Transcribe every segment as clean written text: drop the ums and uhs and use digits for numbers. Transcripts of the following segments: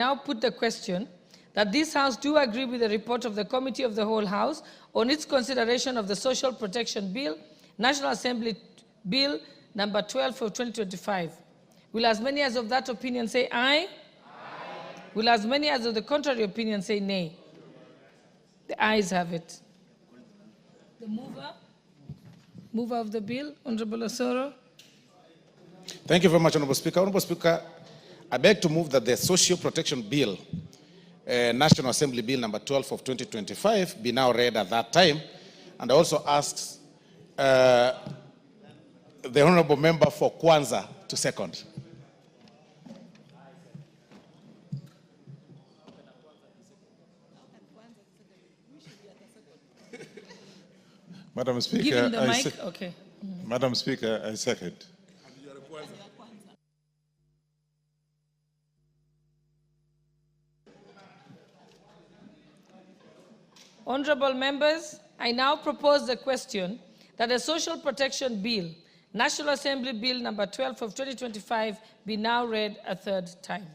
Now put the question that this House do agree with the report of the Committee of the Whole House on its consideration of the Social Protection Bill, National Assembly Bill number 12 of 2025. Will as many as of that opinion say aye? Aye. Will as many as of the contrary opinion say nay? The ayes have it. The mover of the bill, Honorable Osoro. Thank you very much, Honorable Speaker. Honorable Speaker, I beg to move that the Social Protection Bill, National Assembly Bill number 12 of 2025, be now read at that time. And I also ask the Honorable Member for Kwanza to second. Madam Speaker, Give him the mic. Okay. Madam Speaker, I second. Honorable members, I now propose the question that the Social Protection Bill, National Assembly Bill number 12 of 2025, be now read a third time.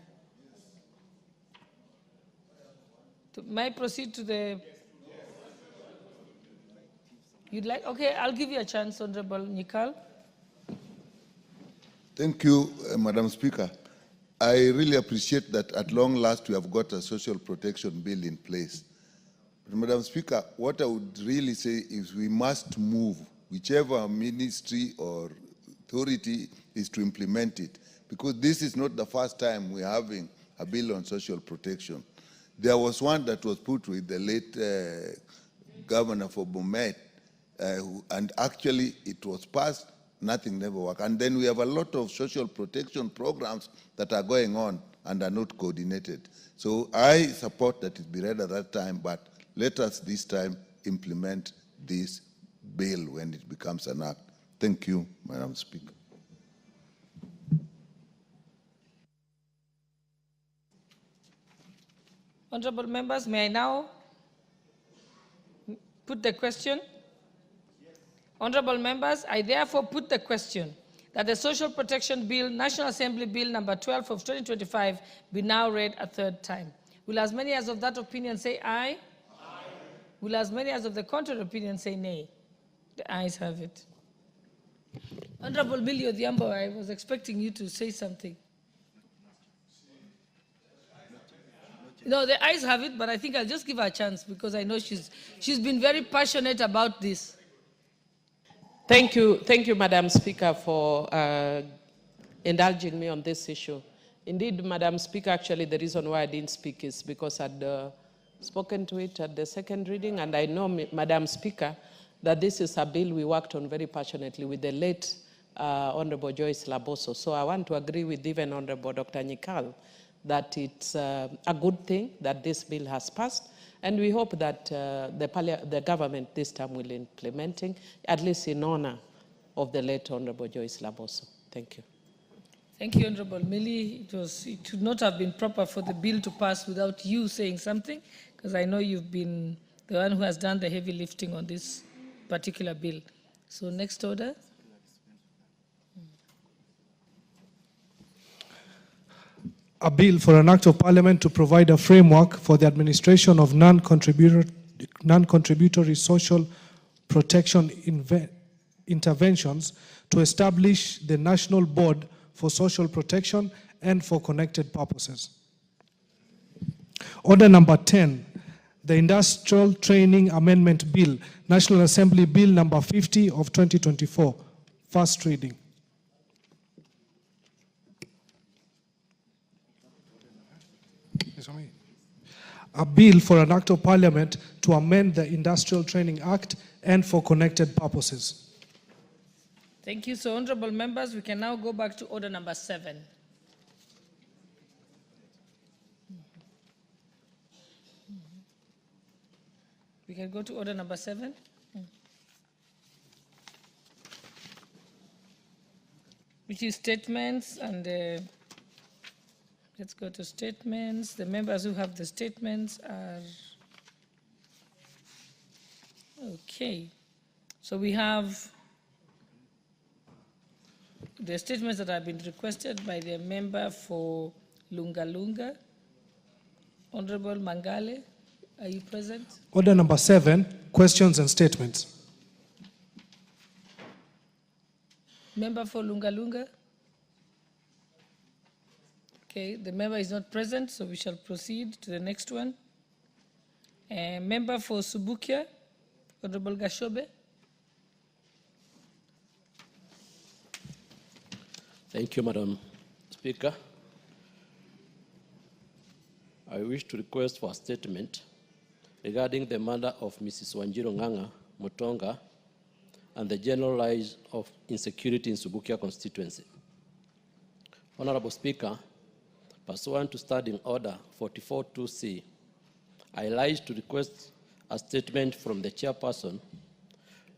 May I proceed to the... You'd like? Okay, I'll give you a chance, Honorable Nikal. Thank you, Madam Speaker. I really appreciate that at long last we have got a social protection bill in place. But Madam Speaker, what I would really say is we must move, whichever ministry or authority is to implement it, because this is not the first time we're having a bill on social protection. There was one that was put with the late Governor for Bomet, and actually it was passed, nothing never worked. And then we have a lot of social protection programs that are going on and are not coordinated. So I support that it be read at that time, but let us this time implement this bill when it becomes an act. Thank you, Madam Speaker. Honorable members, may I now put the question? Honorable members, I therefore put the question that the Social Protection Bill, National Assembly Bill number 12 of 2025 be now read a third time. Will as many as of that opinion say aye? Aye. Will as many as of the contrary opinion say nay? The ayes have it. Honorable Millie Odhiambo, I was expecting you to say something. No, the ayes have it, but I think I'll just give her a chance because I know she's been very passionate about this. Thank you, Madam Speaker, for indulging me on this issue. Indeed, Madam Speaker, actually the reason why I didn't speak is because I'd spoken to it at the second reading, and I know, Madam Speaker, that this is a bill we worked on very passionately with the late Honorable Joyce Laboso. So I want to agree with even Honorable Dr. Nikal that it's a good thing that this bill has passed. And we hope that the government this time will implementing, at least in honor of the late Honorable Joyce Laboso. Thank you. Thank you, Honorable Millie. It should not have been proper for the bill to pass without you saying something, because I know you've been the one who has done the heavy lifting on this particular bill. So next order. A bill for an act of parliament to provide a framework for the administration of non-contributory social protection interventions to establish the National Board for Social Protection and for connected purposes. Order number 10, the Industrial Training Amendment Bill, National Assembly Bill number 50 of 2024, first reading. A bill for an act of parliament to amend the Industrial Training Act and for connected purposes. Thank you. So, honorable members, we can now go back to order number 7. We can go to order number 7. Which is statements and... let's go to statements. The members who have the statements are... Okay. So we have the statements that have been requested by the member for Lunga Lunga. Honorable Mangale, are you present? Order number 7, questions and statements. Member for Lunga. Okay, the member is not present, so we shall proceed to the next one. Member for Subukia, Honorable Gashobe. Thank you, Madam Speaker. I wish to request for a statement regarding the murder of Mrs. Wanjiru Ng'ang'a Mutonga and the general rise of insecurity in Subukia constituency. Honorable Speaker, pursuant to Standing Order 44.2c, I rise to request a statement from the chairperson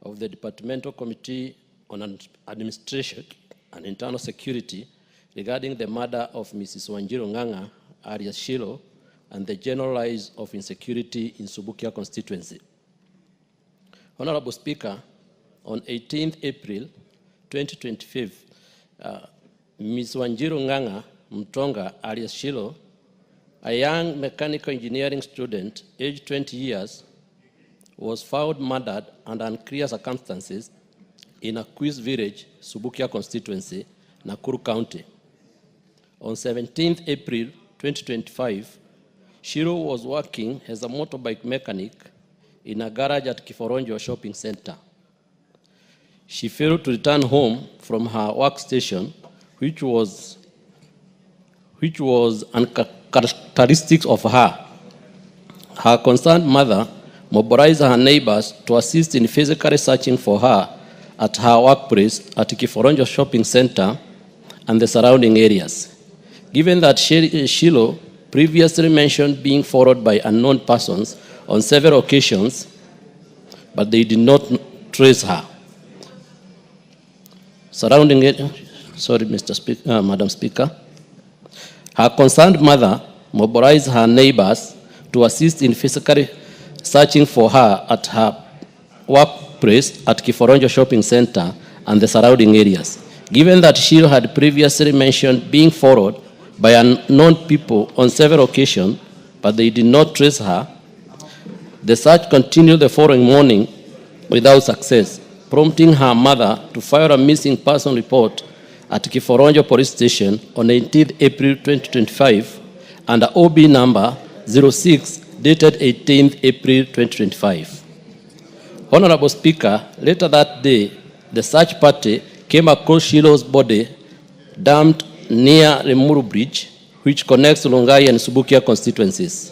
of the Departmental Committee on Administration and Internal Security regarding the murder of Mrs. Wanjiru Ng'ang'a alias Shilo and the general rise of insecurity in Subukia constituency. Honorable Speaker, on 18th April 2025, Ms. Wanjiru Ng'ang'a Mutonga alias Shilo, a young mechanical engineering student aged 20 years, was found murdered under unclear circumstances in a Quiz village, Subukia constituency, Nakuru County. On 17th April 2025, Shiro was working as a motorbike mechanic in a garage at Kiforonjo shopping center. She failed to return home from her workstation, which was uncharacteristic of her. Her concerned mother mobilized her neighbors to assist in physically searching for her at her workplace at Kiforonjo shopping center and the surrounding areas. Given that Shilo previously mentioned being followed by unknown persons on several occasions, but they did not trace her. Surrounding it, Madam Speaker. Her concerned mother mobilized her neighbors to assist in physically searching for her at her workplace at Kiforonjo shopping center and the surrounding areas. Given that Shilo had previously mentioned being followed by unknown people on several occasions, but they did not trace her, the search continued the following morning without success, prompting her mother to file a missing person report at Kiforonjo Police Station on 18th April 2025 under OB number 06 dated 18th April 2025. Honorable Speaker, later that day, the search party came across Shilo's body dumped near Remuru Bridge, which connects Longai and Subukia constituencies.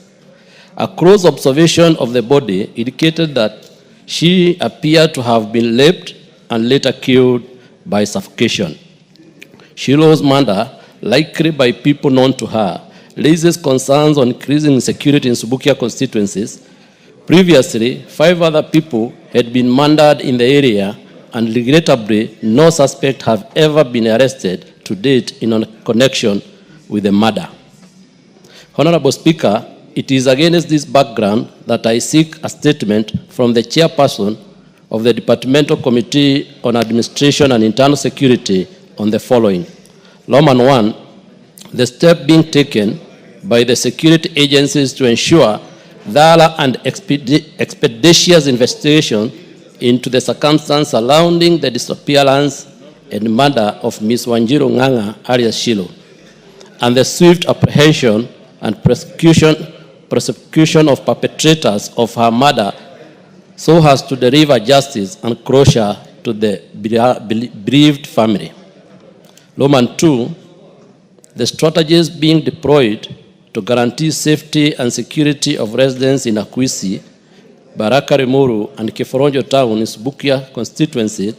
A close observation of the body indicated that she appeared to have been raped and later killed by suffocation. Shilo's murder, likely by people known to her, raises concerns on increasing insecurity in Subukia constituencies. Previously, 5 other people had been murdered in the area, and regrettably, no suspect have ever been arrested to date in a connection with the murder. Honorable Speaker, it is against this background that I seek a statement from the chairperson of the Departmental Committee on Administration and Internal Security on the following. Roman 1, the step being taken by the security agencies to ensure thorough and expeditious investigation into the circumstances surrounding the disappearance and murder of Ms. Wanjiru Ng'ang'a alias Shilo, and the swift apprehension and prosecution of perpetrators of her murder so as to deliver justice and closure to the bereaved family. Roman 2, the strategies being deployed to guarantee safety and security of residents in Akwisi, Baraka Remuru, and Kiforonjo town in Subukia constituency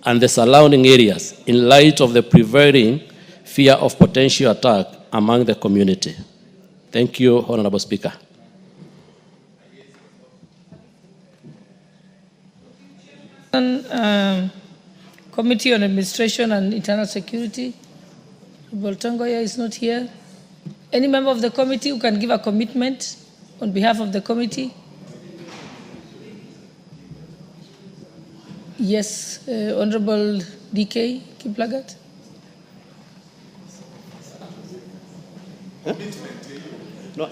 and the surrounding areas in light of the prevailing fear of potential attack among the community. Thank you, Honorable Speaker. Committee on Administration and Internal Security. Boltongoya is not here. Any member of the committee who can give a commitment on behalf of the committee? Yes, Honorable DK Kiplagat.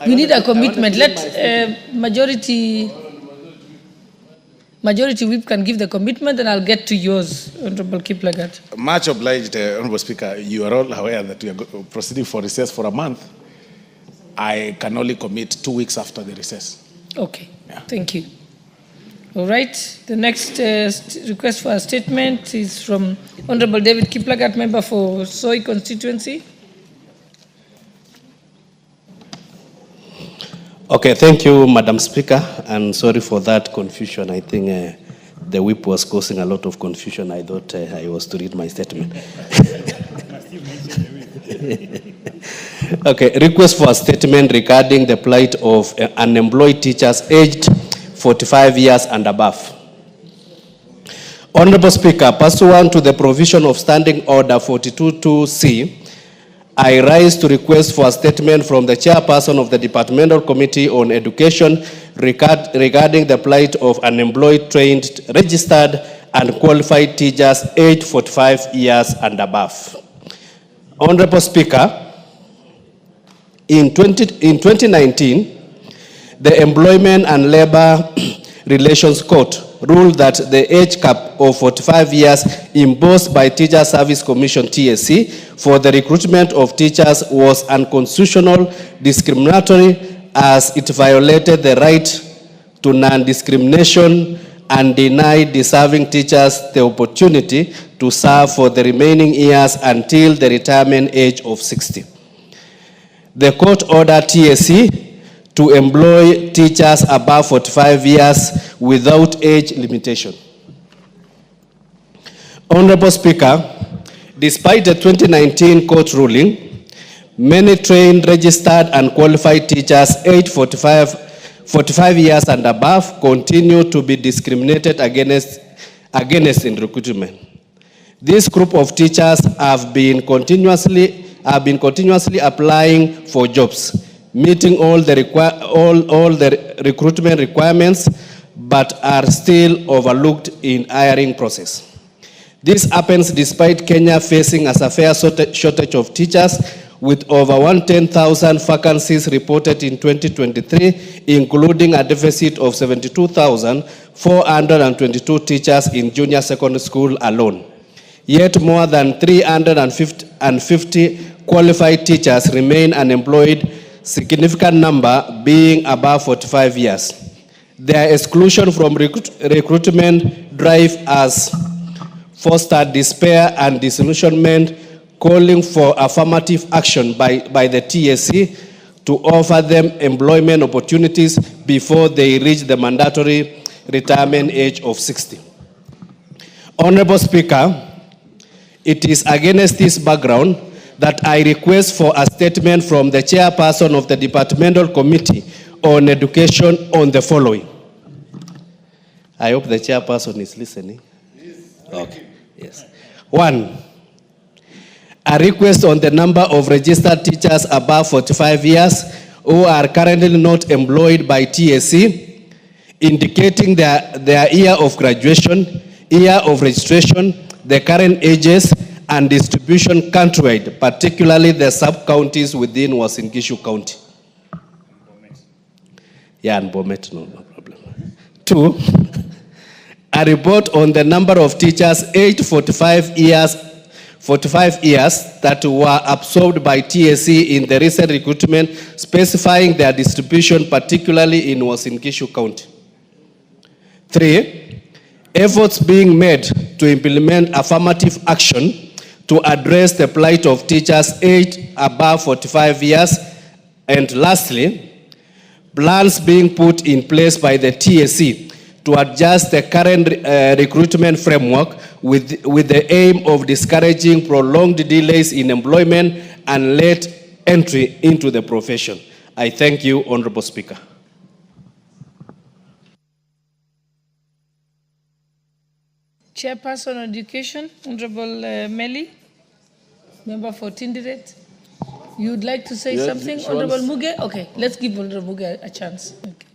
We need a commitment. Let majority whip can give the commitment, and I'll get to yours, Honorable Kiplagat. Much obliged, Honorable Speaker. You are all aware that we are proceeding for recess for a month. I can only commit 2 weeks after the recess. Okay, Yeah. Thank you. All right, the next request for a statement is from Honorable David Kiplagat, member for Soy constituency. Okay, thank you, Madam Speaker, and sorry for that confusion. I think the whip was causing a lot of confusion. I thought I was to read my statement. Okay, request for a statement regarding the plight of unemployed teachers aged 45 years and above. Honorable Speaker, pursuant to the provision of Standing Order 42.2c, I rise to request for a statement from the chairperson of the Departmental Committee on Education regarding the plight of unemployed, trained, registered, and qualified teachers aged 45 years and above. Honorable Speaker, in 2019, the Employment and Labor Relations Court ruled that the age cap of 45 years imposed by Teacher Service Commission TSC for the recruitment of teachers was unconstitutional, discriminatory, as it violated the right to non-discrimination and denied deserving teachers the opportunity to serve for the remaining years until the retirement age of 60. The court ordered TSC to employ teachers above 45 years without age limitation. Honorable Speaker, despite the 2019 court ruling, many trained, registered, and qualified teachers aged 45 years and above continue to be discriminated against in recruitment. This group of teachers have been continuously applying for jobs, meeting all the recruitment requirements, but are still overlooked in hiring process. This happens despite Kenya facing a severe shortage of teachers, with over 110,000 vacancies reported in 2023, including a deficit of 72,422 teachers in junior secondary school alone. Yet more than 350 qualified teachers remain unemployed, significant number being above 45 years. Their exclusion from recruitment drive has fostered despair and disillusionment, calling for affirmative action by the TSC to offer them employment opportunities before they reach the mandatory retirement age of 60. Honorable Speaker, it is against this background that I request for a statement from the chairperson of the Departmental Committee on Education on the following. I hope the chairperson is listening. Okay. Yes. 1. A request on the number of registered teachers above 45 years who are currently not employed by TSC, indicating their year of graduation, year of registration, the current ages, and distribution countrywide, particularly the sub-counties within Uasin Gishu County. Yeah, and Bomet, no problem. 2, a report on the number of teachers aged 45 years that were absorbed by TSC in the recent recruitment, specifying their distribution, particularly in Uasin Gishu County. 3, efforts being made to implement affirmative action to address the plight of teachers aged above 45 years. And lastly, plans being put in place by the TSC to adjust the current recruitment framework with the aim of discouraging prolonged delays in employment and late entry into the profession. I thank you, Honorable Speaker. Chairperson on Education, Honorable Meli, member for Tindiret. You would like to say something, Honorable Muge? Okay, let's give Honorable Muge a chance. Okay.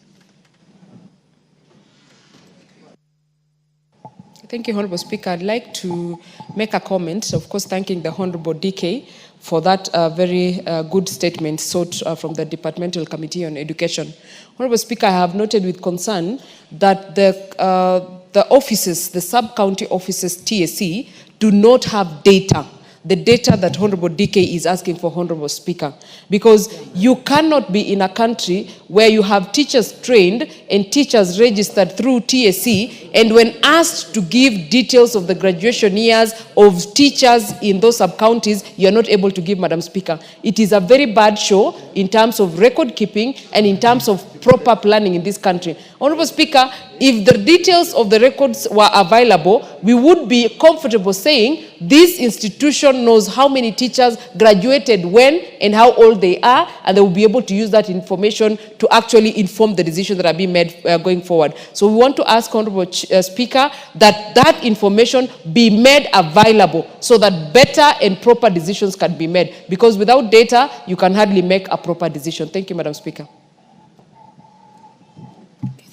Thank you, Honorable Speaker. I'd like to make a comment, of course, thanking the Honorable DK for that very good statement sought from the Departmental Committee on Education. Honorable Speaker, I have noted with concern that the offices, the sub-county offices, TSC, do not have data, the data that Honorable DK is asking for, Honorable Speaker. Because you cannot be in a country where you have teachers trained and teachers registered through TSC, and when asked to give details of the graduation years of teachers in those sub-counties, you're not able to give, Madam Speaker. It is a very bad show in terms of record keeping and in terms of proper planning in this country. Honorable Speaker, if the details of the records were available, we would be comfortable saying this institution knows how many teachers graduated when and how old they are, and they will be able to use that information to actually inform the decisions that are being made going forward. So we want to ask, Honorable Speaker, that that information be made available so that better and proper decisions can be made. Because without data, you can hardly make a proper decision. Thank you, Madam Speaker.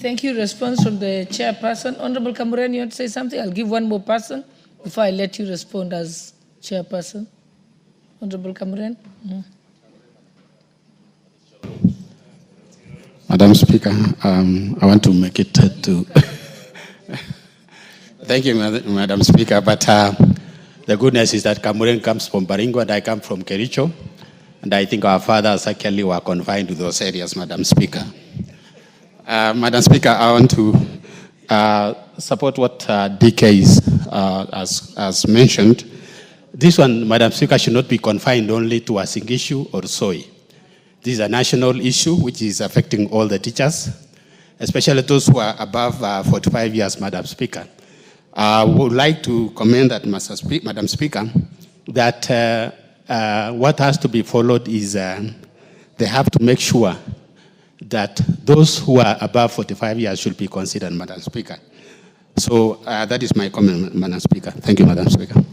Thank you. Response from the chairperson. Honorable Kamuren, you want to say something? I'll give one more person before I let you respond as chairperson. Honorable Kamuren. Madam Speaker, I want to make it to... Thank you, Madam Speaker, but the goodness is that Kamuren comes from Baringo and I come from Kericho, and I think our fathers actually were confined to those areas, Madam Speaker. Madam Speaker, I want to support what DK has mentioned. This one, Madam Speaker, should not be confined only to Uasin Gishu or Soi. This is a national issue which is affecting all the teachers, especially those who are above 45 years, Madam Speaker. I would like to commend that, Madam Speaker, that what has to be followed is they have to make sure that those who are above 45 years should be considered, Madam Speaker. So that is my comment, Madam Speaker. Thank you, Madam Speaker.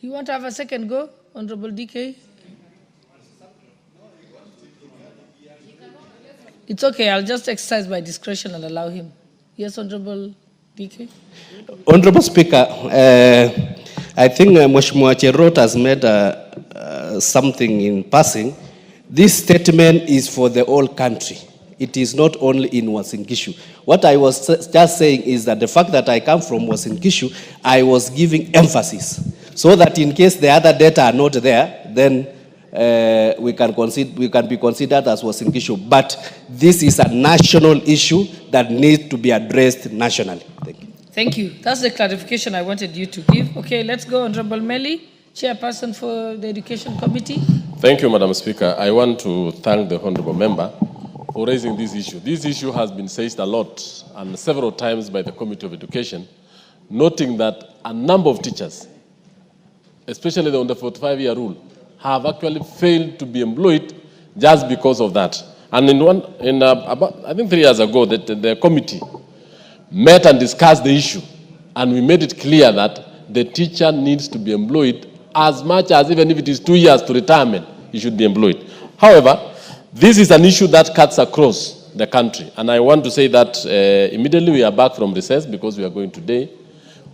You want to have a second go, Honorable DK? It's okay, I'll just exercise my discretion and allow him. Yes, Honorable DK? Honorable Speaker, I think Mheshimiwa Cherot has made something in passing. This statement is for the whole country. It is not only in Uasin Gishu. What I was just saying is that the fact that I come from Uasin Gishu, I was giving emphasis so that in case the other data are not there, then we can be considered as Uasin Gishu. But this is a national issue that needs to be addressed nationally. Thank you. Thank you. That's the clarification I wanted you to give. Okay, let's go, Honorable Meli, Chairperson for the Education Committee. Thank you, Madam Speaker. I want to thank the Honorable Member for raising this issue. This issue has been said a lot and several times by the Committee of Education, noting that a number of teachers, especially the under 45-year rule, have actually failed to be employed just because of that. And about, I think 3 years ago, the committee met and discussed the issue, and we made it clear that the teacher needs to be employed as much as, even if it is 2 years to retirement, he should be employed. However, this is an issue that cuts across the country, and I want to say that immediately we are back from recess, because we are going today,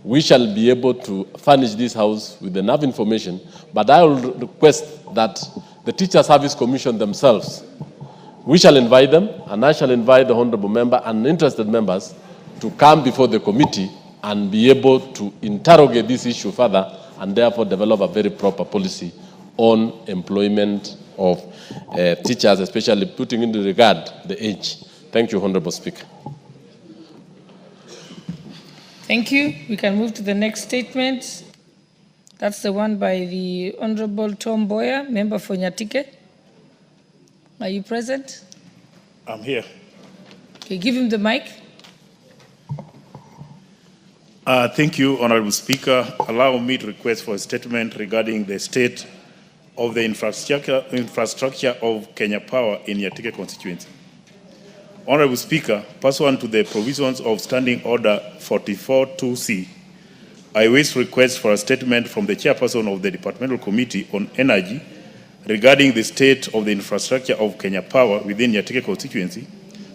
we shall be able to furnish this house with enough information, but I will request that the Teacher Service Commission themselves, we shall invite them, and I shall invite the Honorable Member and interested members to come before the committee and be able to interrogate this issue further, and therefore develop a very proper policy on employment of teachers, especially putting into regard the age. Thank you, Honorable Speaker. Thank you. We can move to the next statement. That's the one by the Honorable Tom Boyer, member for Nyatike. Are you present? I'm here. Okay, give him the mic. Thank you, Honorable Speaker. Allow me to request for a statement regarding the state of the infrastructure of Kenya Power in Nyatike constituency. Honorable Speaker, pursuant to the provisions of Standing Order 44-2C, I wish to request for a statement from the Chairperson of the Departmental Committee on Energy regarding the state of the infrastructure of Kenya Power within Nyatike constituency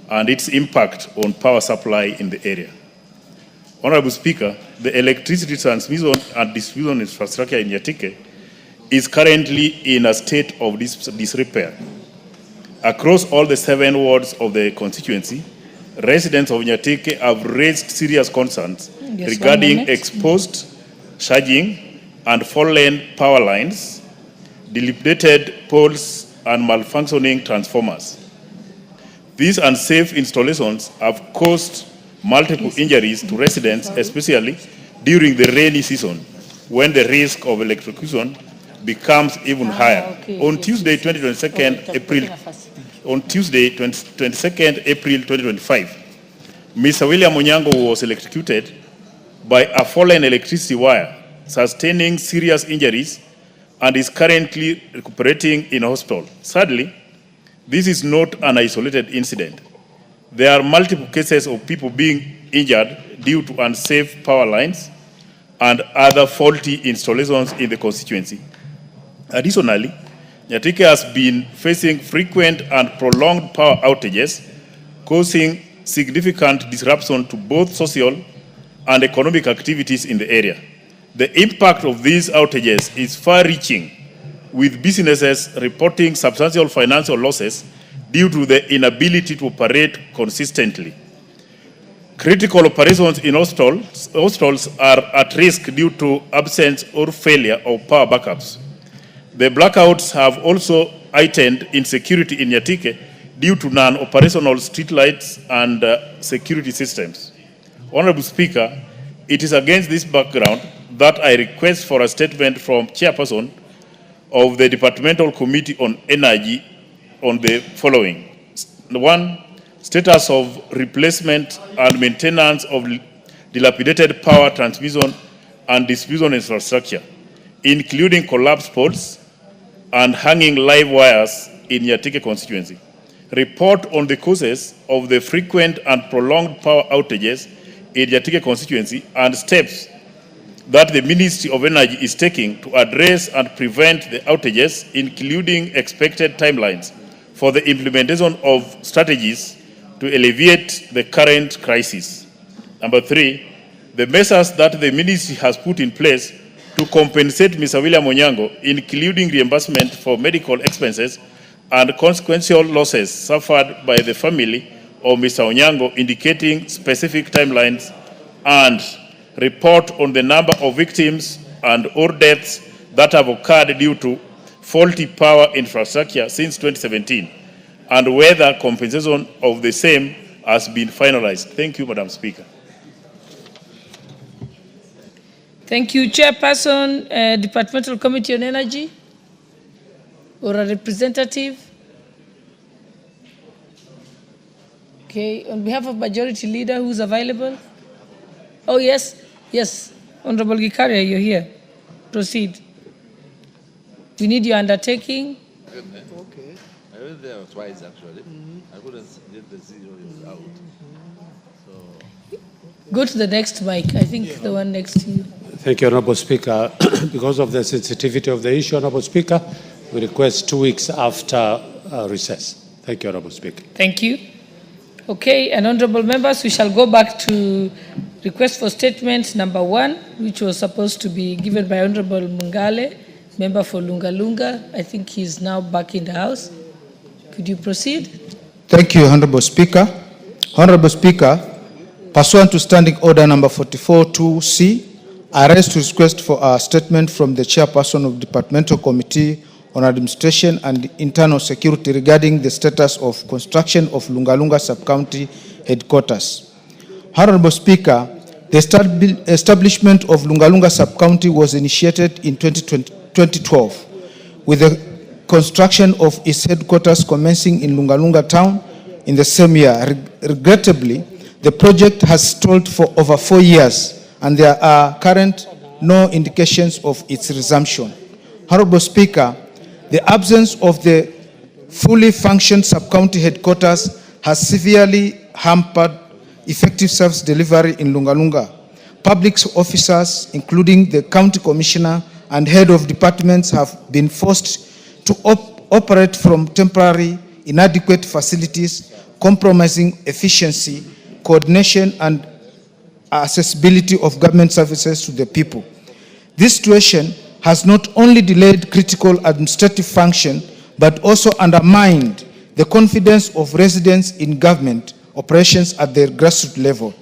and its impact on power supply in the area. Honorable Speaker, the electricity transmission and distribution infrastructure in Nyatike is currently in a state of disrepair. Across all the 7 wards of the constituency, residents of Nyatike have raised serious concerns regarding exposed surging and fallen power lines, dilapidated poles, and malfunctioning transformers. These unsafe installations have caused multiple injuries to residents, especially during the rainy season, when the risk of electrocution becomes even higher. On Tuesday, 22nd April 2025, Mr. William Onyango was electrocuted by a fallen electricity wire, sustaining serious injuries, and is currently recuperating in a hospital. Sadly, this is not an isolated incident. There are multiple cases of people being injured due to unsafe power lines and other faulty installations in the constituency. Additionally, Nyatike has been facing frequent and prolonged power outages, causing significant disruption to both social and economic activities in the area. The impact of these outages is far-reaching, with businesses reporting substantial financial losses due to the inability to operate consistently. Critical operations in hospitals are at risk due to absence or failure of power backups. The blackouts have also heightened insecurity in Nyatike due to non-operational streetlights and security systems. Honorable Speaker, it is against this background that I request for a statement from Chairperson of the Departmental Committee on Energy on the following. 1, status of replacement and maintenance of dilapidated power transmission and distribution infrastructure, including collapsed poles and hanging live wires in Nyatike constituency. Report on the causes of the frequent and prolonged power outages in Nyatike constituency and steps that the Ministry of Energy is taking to address and prevent the outages, including expected timelines for the implementation of strategies to alleviate the current crisis. Number 3, the measures that the ministry has put in place to compensate Mr. William Onyango, including reimbursement for medical expenses and consequential losses suffered by the family of Mr. Onyango, indicating specific timelines, and report on the number of victims and or deaths that have occurred due to faulty power infrastructure since 2017, and whether compensation of the same has been finalized. Thank you, Madam Speaker. Thank you, Chairperson, Departmental Committee on Energy, or a representative. Okay, on behalf of Majority Leader, who's available? Oh, yes, yes, Honorable Gikaria, you're here. Proceed. We need your undertaking. Okay. I went there twice, actually. I couldn't get the zero out. So. Go to the next mic. I think the one next to you. Thank you, Honorable Speaker. Because of the sensitivity of the issue, Honorable Speaker, we request 2 weeks after recess. Thank you, Honorable Speaker. Thank you. Okay, and honorable members, we shall go back to request for statement number 1, which was supposed to be given by Honorable Mungale, member for Lunga Lunga. I think he's now back in the House. Could you proceed? Thank you, Honorable Speaker. Honorable Speaker, pursuant to Standing Order number 44-2C, I rise to request for a statement from the Chairperson of Departmental Committee on Administration and Internal Security regarding the status of construction of Lunga Lunga Subcounty headquarters. Honorable Speaker, the establishment of Lunga Lunga Subcounty was initiated in 2012, with the construction of its headquarters commencing in Lunga Lunga town in the same year. Regrettably, the project has stalled for over 4 years, and there are current no indications of its resumption. Honorable Speaker, the absence of the fully functioned sub-county headquarters has severely hampered effective service delivery in Lunga Lunga. Public officers, including the county commissioner and head of departments, have been forced to operate from temporary, inadequate facilities, compromising efficiency, coordination, and accessibility of government services to the people. This situation has not only delayed critical administrative function, but also undermined the confidence of residents in government operations at the grassroots level.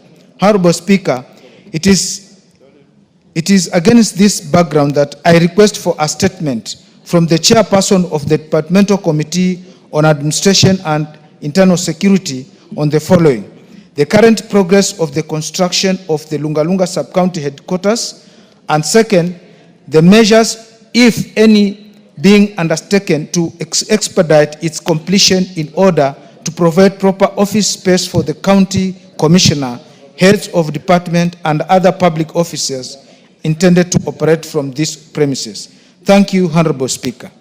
Honorable Speaker, it is against this background that I request for a statement from the chairperson of the Departmental Committee on Administration and Internal Security on the following: the current progress of the construction of the Lungalunga Subcounty headquarters, and second, the measures, if any, being undertaken to expedite its completion in order to provide proper office space for the county commissioner, heads of department, and other public officers intended to operate from these premises. Thank you, Honorable Speaker.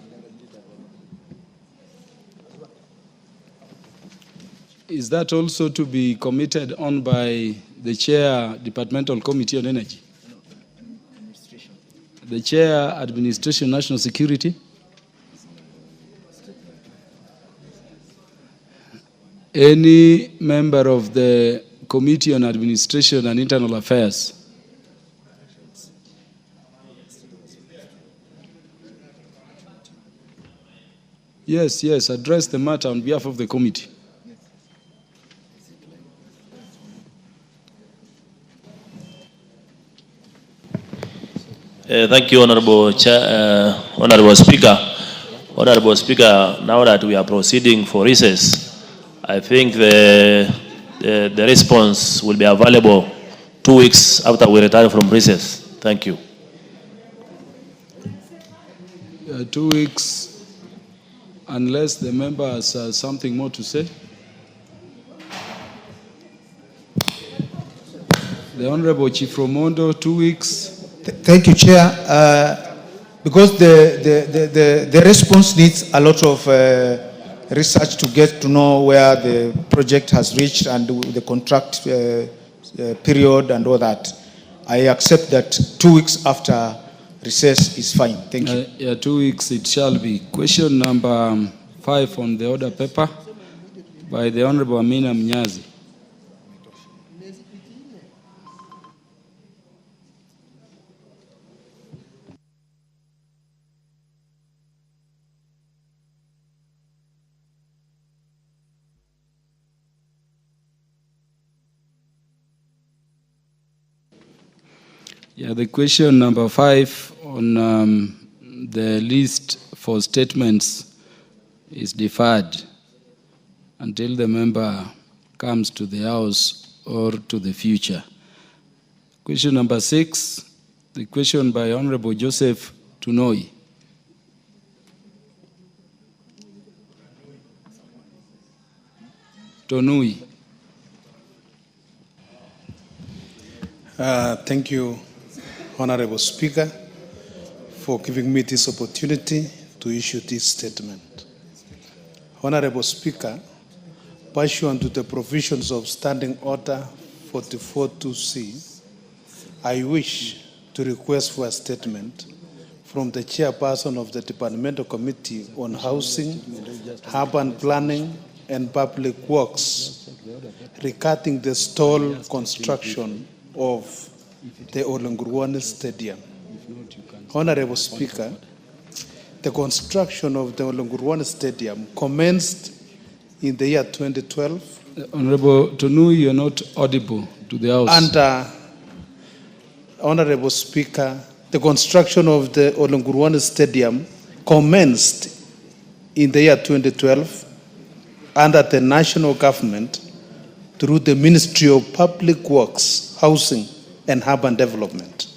Is that also to be committed on by the Chair, Departmental Committee on Energy? The Chair, Administration, National Security? Any member of the Committee on Administration and Internal Affairs? Yes, address the matter on behalf of the committee. Thank you, Honorable Speaker. Honorable Speaker, now that we are proceeding for recess, I think the response will be available 2 weeks after we return from recess. Thank you. 2 weeks, unless the member has something more to say. The Honorable Chief Romondo, 2 weeks. Thank you, Chair. Because the response needs a lot of research to get to know where the project has reached and the contract period and all that. I accept that 2 weeks after recess is fine. Thank you. 2 weeks it shall be. Question number 5 on the order paper by the Honorable Amina Mnyazi. The question number 5 on the list for statements is deferred until the member comes to the House or to the future. Question number 6, the question by Honorable Joseph Tunoi. Tonui. Thank you, Honorable Speaker, for giving me this opportunity to issue this statement. Honorable Speaker, pursuant to the provisions of Standing Order 44-2C, I wish to request for a statement from the chairperson of the Departmental Committee on Housing, Urban Planning, and Public Works regarding the stall construction of the Olengurwani Stadium. Honorable Speaker, the construction of the Olengurwani Stadium commenced in the year 2012. Honorable Tonu, you're not audible to the House. And Honorable Speaker, the construction of the Olengurwani Stadium commenced in the year 2012 under the national government through the Ministry of Public Works, Housing and Urban Development.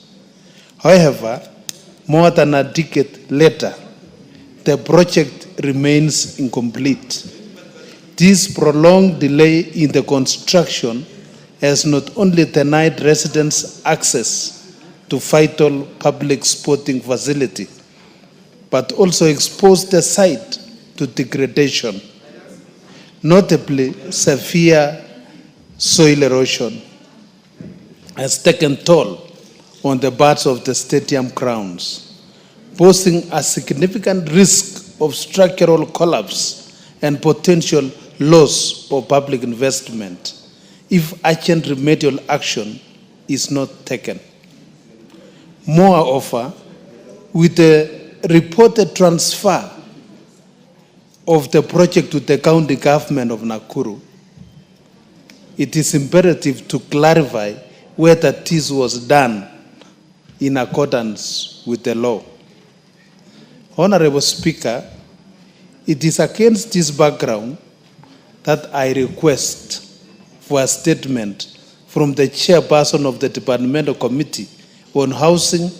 However, more than a decade later, the project remains incomplete. This prolonged delay in the construction has not only denied residents access to vital public sporting facility, but also exposed the site to degradation, notably severe soil erosion has taken toll on the parts of the stadium grounds, posing a significant risk of structural collapse and potential loss of public investment if urgent remedial action is not taken. Moreover, with the reported transfer of the project to the county government of Nakuru, it is imperative to clarify whether this was done in accordance with the law. Honorable Speaker, it is against this background that I request for a statement from the chairperson of the Departmental Committee on Housing,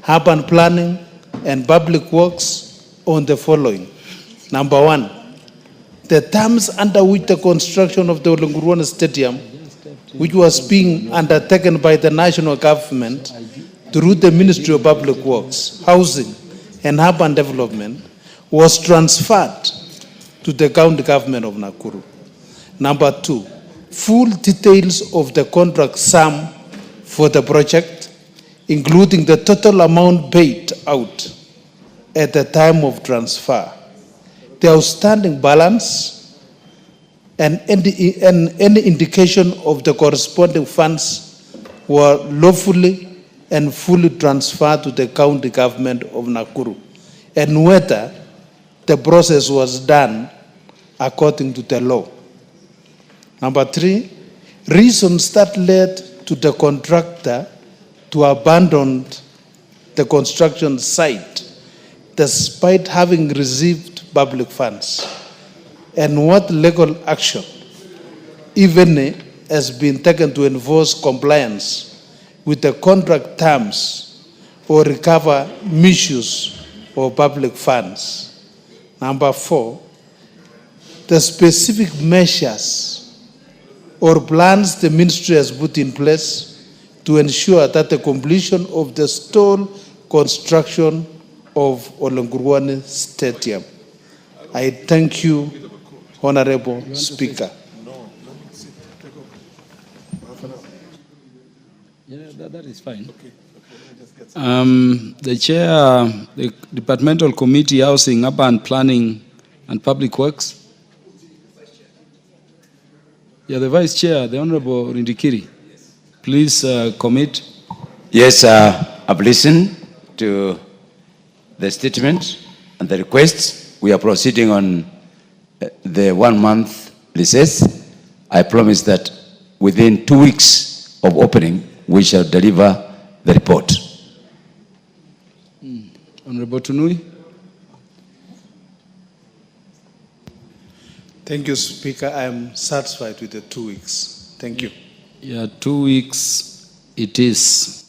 Urban Planning, and Public Works on the following. Number one, the terms under which the construction of the Olengurwan Stadium, which was being undertaken by the national government through the Ministry of Public Works, Housing, and Urban Development, was transferred to the county government of Nakuru. Number two, full details of the contract sum for the project, including the total amount paid out at the time of transfer, the outstanding balance, and any indication of the corresponding funds were lawfully and fully transferred to the county government of Nakuru, and whether the process was done according to the law. Number three, reasons that led to the contractor to abandon the construction site despite having received public funds, and what legal action, if any, has been taken to enforce compliance with the contract terms or recover misuse of public funds. Number four, the specific measures or plans the ministry has put in place to ensure that the completion of the stalled construction of Olengurwan Stadium. I thank you, Honorable Speaker. Yeah, that is fine. The chair, the Departmental Committee, Housing, Urban Planning, and Public Works. Yeah, the Vice Chair, the Honorable Rindikiri. Please commit. Yes, I've listened to the statement and the requests. We are proceeding on the 1 month recess. I promise that within 2 weeks of opening, we shall deliver the report. Honorable Tunui. Thank you, Speaker. I am satisfied with the 2 weeks. Thank you. Yeah, 2 weeks it is.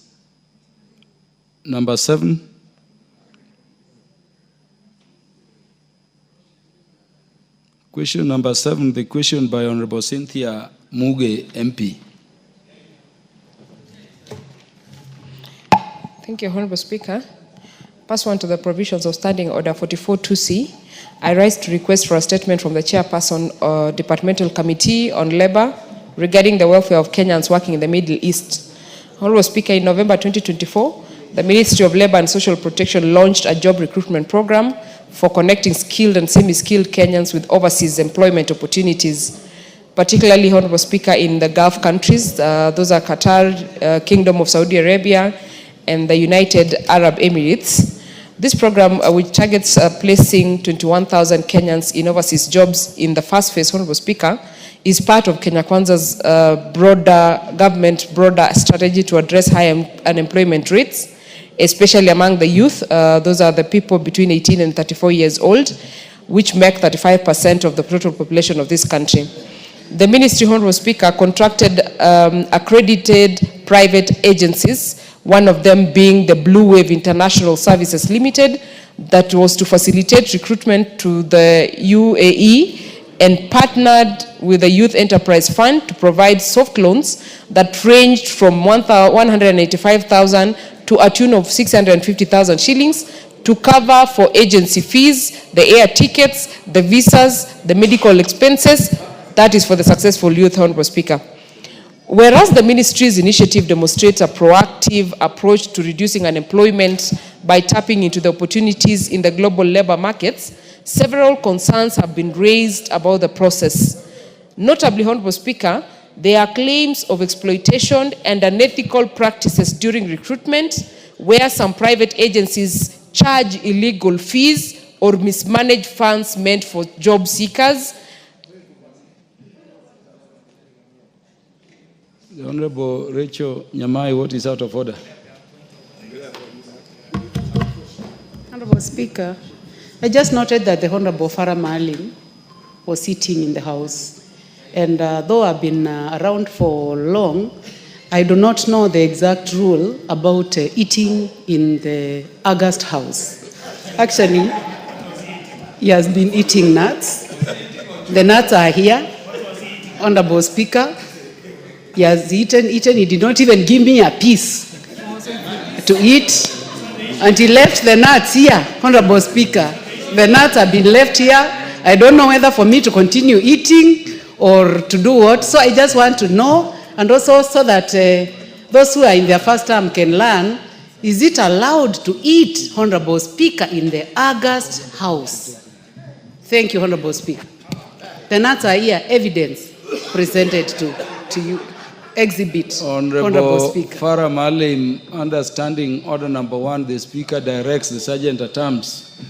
Number 7. Question number 7, the question by Honorable Cynthia Muge, MP. Thank you, Honorable Speaker. Pursuant to the provisions of Standing Order 44-2C, I rise to request for a statement from the Chairperson Departmental Committee on Labor regarding the welfare of Kenyans working in the Middle East. Honorable Speaker, in November 2024, the Ministry of Labor and Social Protection launched a job recruitment program for connecting skilled and semi-skilled Kenyans with overseas employment opportunities, particularly, Honorable Speaker, in the Gulf countries. Those are Qatar, Kingdom of Saudi Arabia, and the United Arab Emirates. This program, which targets placing 21,000 Kenyans in overseas jobs in the first phase, Honorable Speaker, is part of Kenya Kwanza's broader strategy to address high unemployment rates, especially among the youth. Those are the people between 18 and 34 years old, which make 35% of the total population of this country. The Ministry, Honorable Speaker, contracted accredited private agencies, one of them being the Blue Wave International Services Limited, that was to facilitate recruitment to the UAE, and partnered with the Youth Enterprise Fund to provide soft loans that ranged from 185,000 to a tune of 650,000 shillings to cover for agency fees, the air tickets, the visas, the medical expenses. That is for the successful youth, Honorable Speaker. Whereas the ministry's initiative demonstrates a proactive approach to reducing unemployment by tapping into the opportunities in the global labor markets, several concerns have been raised about the process. Notably, Honorable Speaker, there are claims of exploitation and unethical practices during recruitment, where some private agencies charge illegal fees or mismanage funds meant for job seekers. The Honorable Rachel Nyamai, what is out of order? Honorable Speaker, I just noted that the Honorable Farah Maalim was sitting in the House. And though I've been around for long, I do not know the exact rule about eating in the August House. Actually, he has been eating nuts. The nuts are here. Honorable Speaker, he has eaten. He did not even give me a piece to eat. And he left the nuts here, Honorable Speaker. The nuts have been left here. I don't know whether for me to continue eating or to do what. So I just want to know, and also so that those who are in their first term can learn, is it allowed to eat, Honorable Speaker, in the August House? Thank you, Honorable Speaker. The nuts are here, evidence presented to you. Exhibit, Honorable Speaker. Farah Maalim, understanding order number 1, the Speaker directs the Sergeant at Arms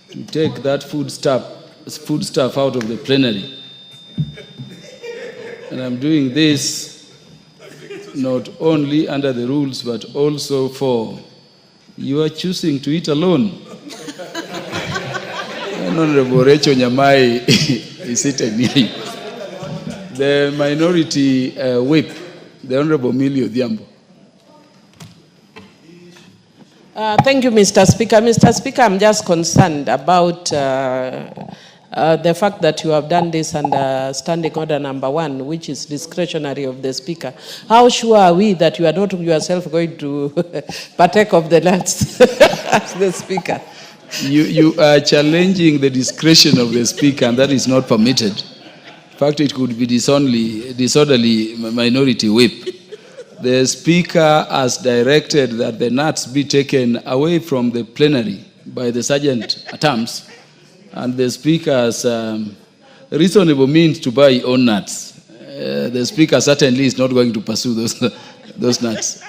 to take that foodstuff out of the plenary. And I'm doing this not only under the rules, but also for you are choosing to eat alone. Honorable Rachel Nyamai is sitting near you. The minority whip, the Honorable Millie Odhiambo. Thank you, Mr. Speaker. Mr. Speaker, I'm just concerned about the fact that you have done this under standing order number 1, which is discretionary of the Speaker. How sure are we that you are not yourself going to partake of the nuts as the Speaker? You are challenging the discretion of the Speaker, and that is not permitted. In fact, it could be disorderly minority whip. The Speaker has directed that the nuts be taken away from the plenary by the Sergeant at Arms, and the Speaker has reasonable means to buy his own nuts. The Speaker certainly is not going to pursue those nuts.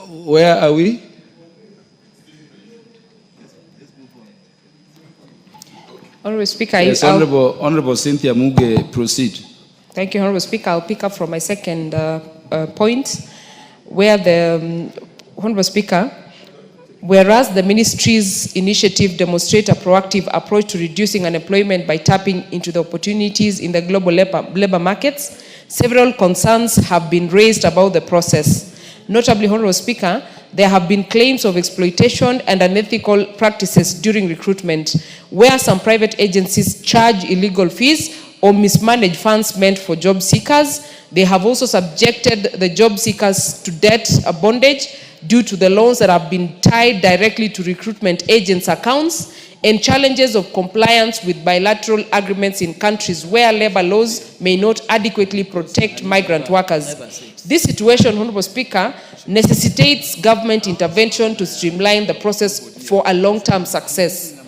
Where are we? Honorable Speaker, yes, Honorable Cynthia Muge, proceed. Thank you, Honorable Speaker. I'll pick up from my second point, where the Honorable Speaker, whereas the ministry's initiative demonstrates a proactive approach to reducing unemployment by tapping into the opportunities in the global labor markets, several concerns have been raised about the process. Notably, Honorable Speaker, there have been claims of exploitation and unethical practices during recruitment, where some private agencies charge illegal fees or mismanage funds meant for job seekers. They have also subjected the job seekers to debt bondage due to the loans that have been tied directly to recruitment agents' accounts, and challenges of compliance with bilateral agreements in countries where labor laws may not adequately protect migrant workers. This situation, Honorable Speaker, necessitates government intervention to streamline the process for a long-term success.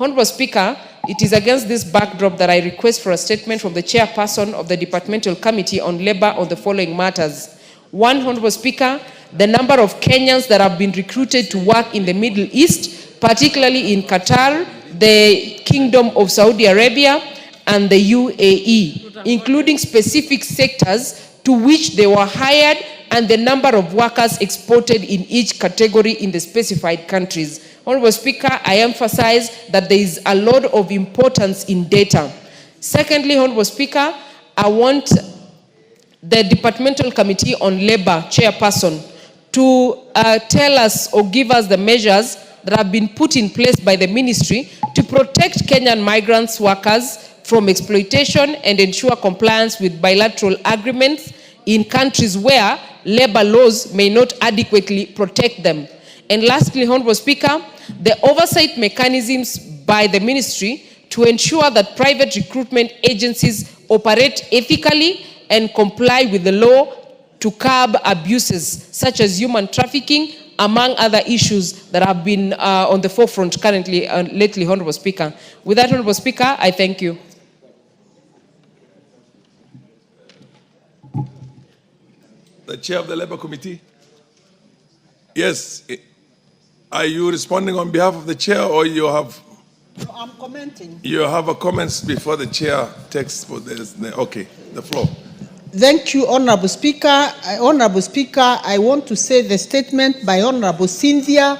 Honorable Speaker, it is against this backdrop that I request for a statement from the chairperson of the Departmental Committee on Labor on the following matters. 1, Honorable Speaker, the number of Kenyans that have been recruited to work in the Middle East, particularly in Qatar, the Kingdom of Saudi Arabia, and the UAE, including specific sectors to which they were hired and the number of workers exported in each category in the specified countries. Honorable Speaker, I emphasize that there is a lot of importance in data. Secondly, Honorable Speaker, I want the Departmental Committee on Labor chairperson to tell us or give us the measures that have been put in place by the ministry to protect Kenyan migrants workers from exploitation and ensure compliance with bilateral agreements in countries where labor laws may not adequately protect them. And lastly, Honorable Speaker, the oversight mechanisms by the ministry to ensure that private recruitment agencies operate ethically and comply with the law to curb abuses such as human trafficking, among other issues that have been on the forefront currently lately, Honorable Speaker. With that, Honorable Speaker, I thank you. the chair of the Labour Committee. Yes. Are you responding on behalf of the chair, or you have? No, I'm commenting. You have a comments before the chair takes for this. Okay, the floor. Thank you, Honorable Speaker. Honorable Speaker, I want to say the statement by Honorable Cynthia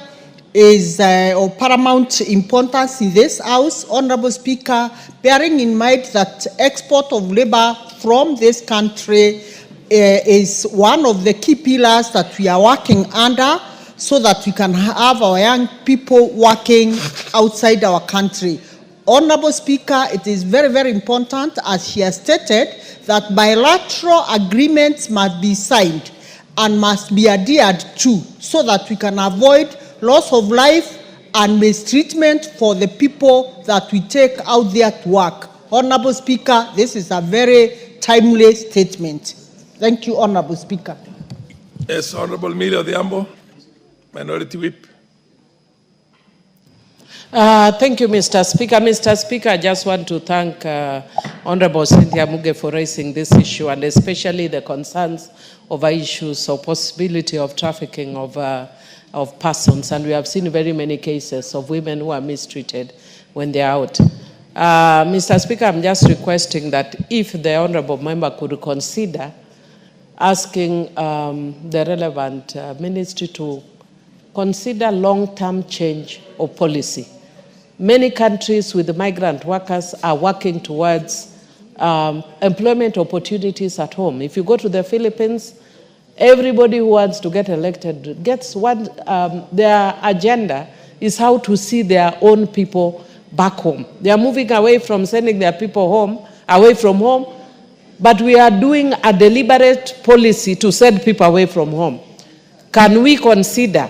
is of paramount importance in this House. Honorable Speaker, bearing in mind that export of labor from this country is one of the key pillars that we are working under, so that we can have our young people working outside our country. Honorable Speaker, it is very, very important, as she has stated, that bilateral agreements must be signed and must be adhered to, so that we can avoid loss of life and mistreatment for the people that we take out there to work. Honorable Speaker, this is a very timely statement. Thank you, Honorable Speaker. Yes, Honorable Milo Diambo, Minority Whip. Thank you, Mr. Speaker. Mr. Speaker, I just want to thank Honorable Cynthia Muge for raising this issue, and especially the concerns over issues of possibility of trafficking of persons. And we have seen very many cases of women who are mistreated when they're out. Mr. Speaker, I'm just requesting that if the Honorable Member could consider asking the relevant ministry to consider long-term change of policy. Many countries with the migrant workers are working towards employment opportunities at home. If you go to the Philippines, everybody who wants to get elected gets one, their agenda is how to see their own people back home. They are moving away from sending their people home, away from home, but we are doing a deliberate policy to send people away from home. Can we consider,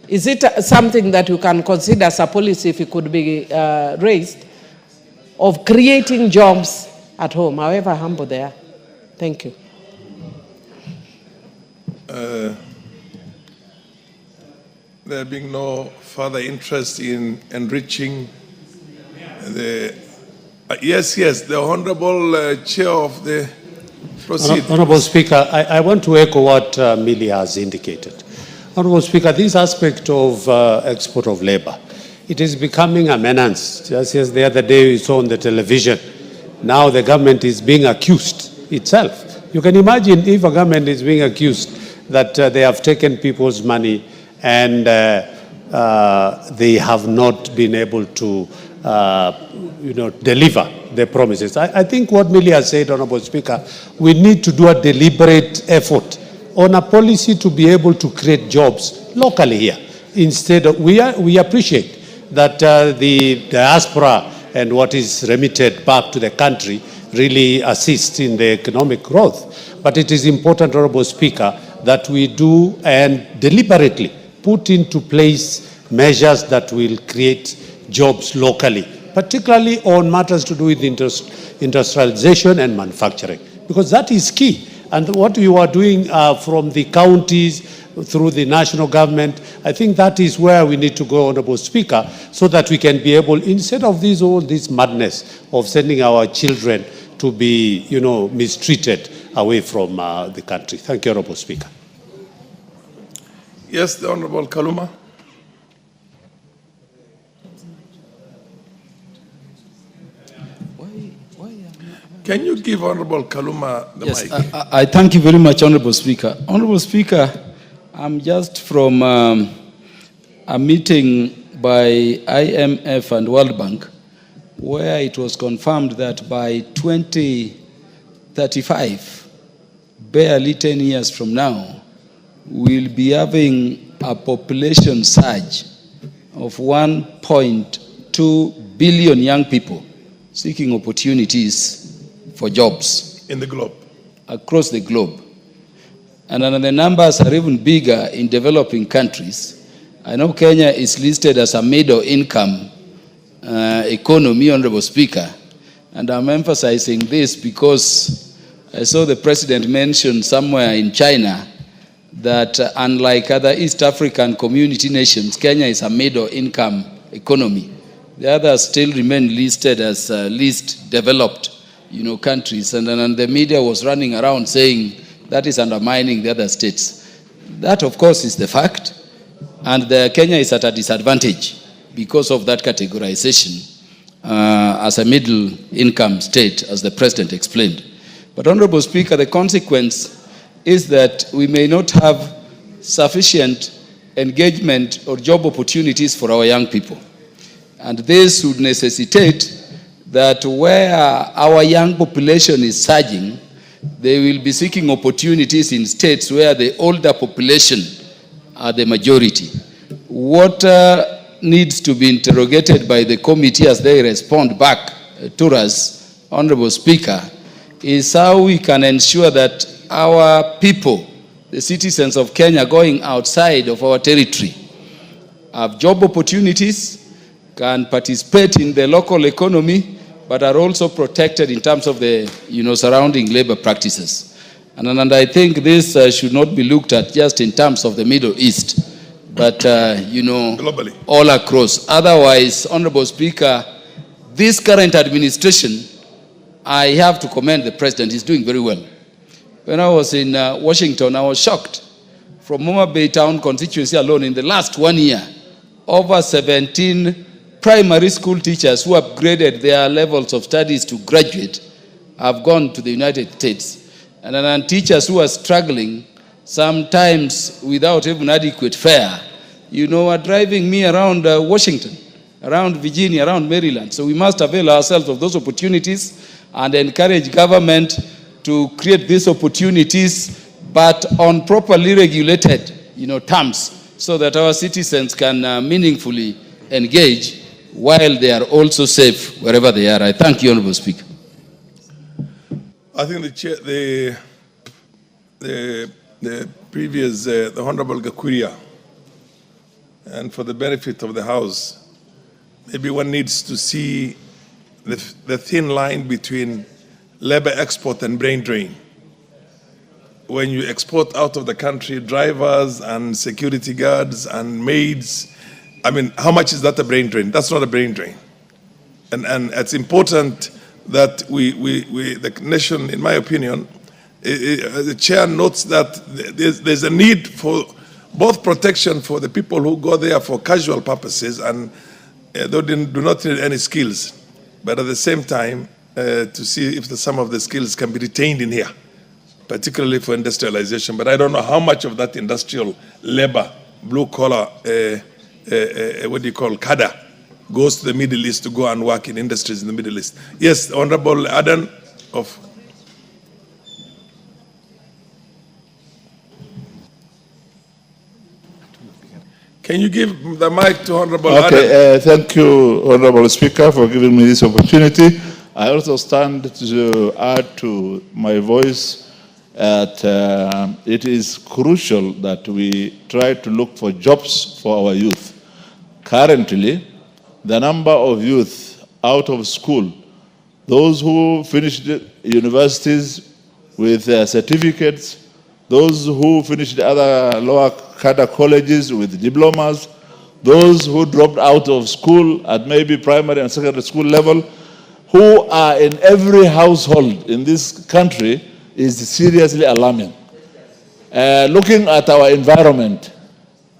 is it something that you can consider as a policy, if it could be raised, of creating jobs at home, however humble they are? Thank you. There being no further interest in enriching the... yes, the Honorable Chair of the... Proceed. Honorable Speaker, I want to echo what Millie has indicated. Honorable Speaker, this aspect of export of labor, it is becoming a menace. Just as the other day we saw on the television, now the government is being accused itself. You can imagine if a government is being accused that they have taken people's money and they have not been able to deliver the promises. I think what Millie has said, Honorable Speaker, we need to do a deliberate effort on a policy to be able to create jobs locally here. Instead of, we appreciate that the diaspora and what is remitted back to the country really assists in the economic growth. But it is important, Honorable Speaker, that we do and deliberately put into place measures that will create jobs locally, particularly on matters to do with industrialization and manufacturing, because that is key. And what you are doing from the counties through the national government, I think that is where we need to go, Honorable Speaker, so that we can be able, instead of all this madness of sending our children to be, mistreated away from the country. Thank you, Honorable Speaker. Yes, the Honorable Kaluma. Can you give Honorable Kaluma the mic? I thank you very much, Honorable Speaker. Honorable Speaker, I'm just from a meeting by IMF and World Bank, where it was confirmed that by 2035, barely 10 years from now, we'll be having a population surge of 1.2 billion young people seeking opportunities for jobs. In the globe. Across the globe. And the numbers are even bigger in developing countries. I know Kenya is listed as a middle income economy, Honorable Speaker. And I'm emphasizing this because I saw the President mention somewhere in China that unlike other East African community nations, Kenya is a middle income economy. The others still remain listed as least developed countries. And then the media was running around saying that is undermining the other states. That, of course, is the fact. And Kenya is at a disadvantage because of that categorization as a middle income state, as the President explained. But, Honorable Speaker, the consequence is that we may not have sufficient engagement or job opportunities for our young people. And this would necessitate that where our young population is surging, they will be seeking opportunities in states where the older population are the majority. What needs to be interrogated by the committee as they respond back to us, Honorable Speaker, is how we can ensure that our people, the citizens of Kenya going outside of our territory, have job opportunities, can participate in the local economy, but are also protected in terms of the surrounding labor practices. And I think this should not be looked at just in terms of the Middle East, but globally, all across. Otherwise, Honorable Speaker, this current administration, I have to commend the President. He's doing very well. When I was in Washington, I was shocked. From Mutembei town constituency alone, in the last 1 year, over 17 primary school teachers who upgraded their levels of studies to graduate have gone to the United States. And then teachers who are struggling, sometimes without even adequate fare, are driving me around Washington, around Virginia, around Maryland. So we must avail ourselves of those opportunities and encourage government to create these opportunities, but on properly regulated, terms, so that our citizens can meaningfully engage while they are also safe wherever they are. I thank you, Honorable Speaker. I think the previous, the Honorable Gakuria, and for the benefit of the House, maybe one needs to see the thin line between labor export and brain drain. When you export out of the country drivers and security guards and maids, I mean, how much is that a brain drain? That's not a brain drain. And it's important that the nation, in my opinion, the chair notes that there's a need for both protection for the people who go there for casual purposes and they do not need any skills, but at the same time, to see if some of the skills can be retained in here, particularly for industrialization. But I don't know how much of that industrial labor, blue collar, cadre, goes to the Middle East to go and work in industries in the Middle East. Yes, Honorable Adan of... Can you give the mic to Honorable Adan? Thank you, Honorable Speaker, for giving me this opportunity. I also stand to add to my voice that it is crucial that we try to look for jobs for our youth. Currently, the number of youth out of school, those who finished universities with certificates, those who finished other lower cadre colleges with diplomas, those who dropped out of school at maybe primary and secondary school level, who are in every household in this country, is seriously alarming. Looking at our environment,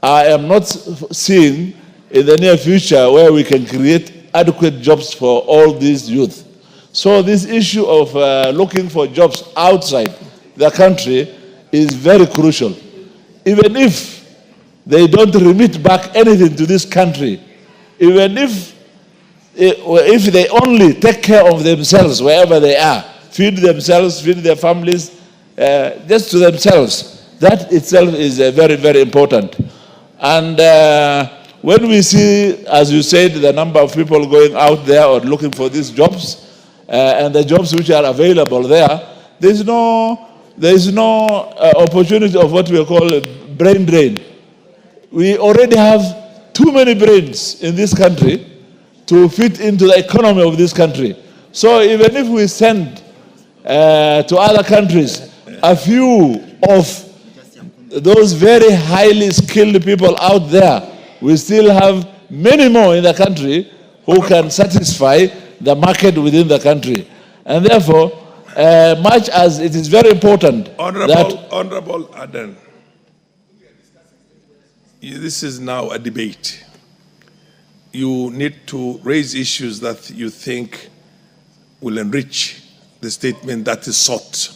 I am not seeing in the near future where we can create adequate jobs for all these youth. So this issue of looking for jobs outside the country is very crucial. Even if they don't remit back anything to this country, even if they only take care of themselves wherever they are, feed themselves, feed their families, just to themselves, that itself is very, very important. And when we see, as you said, the number of people going out there or looking for these jobs, and the jobs which are available there, there is no opportunity of what we call a brain drain. We already have too many brains in this country to fit into the economy of this country. So even if we send to other countries a few of those very highly skilled people out there, we still have many more in the country who can satisfy the market within the country. And therefore, much as it is very important Honorable Aden, this is now a debate. You need to raise issues that you think will enrich the statement that is sought.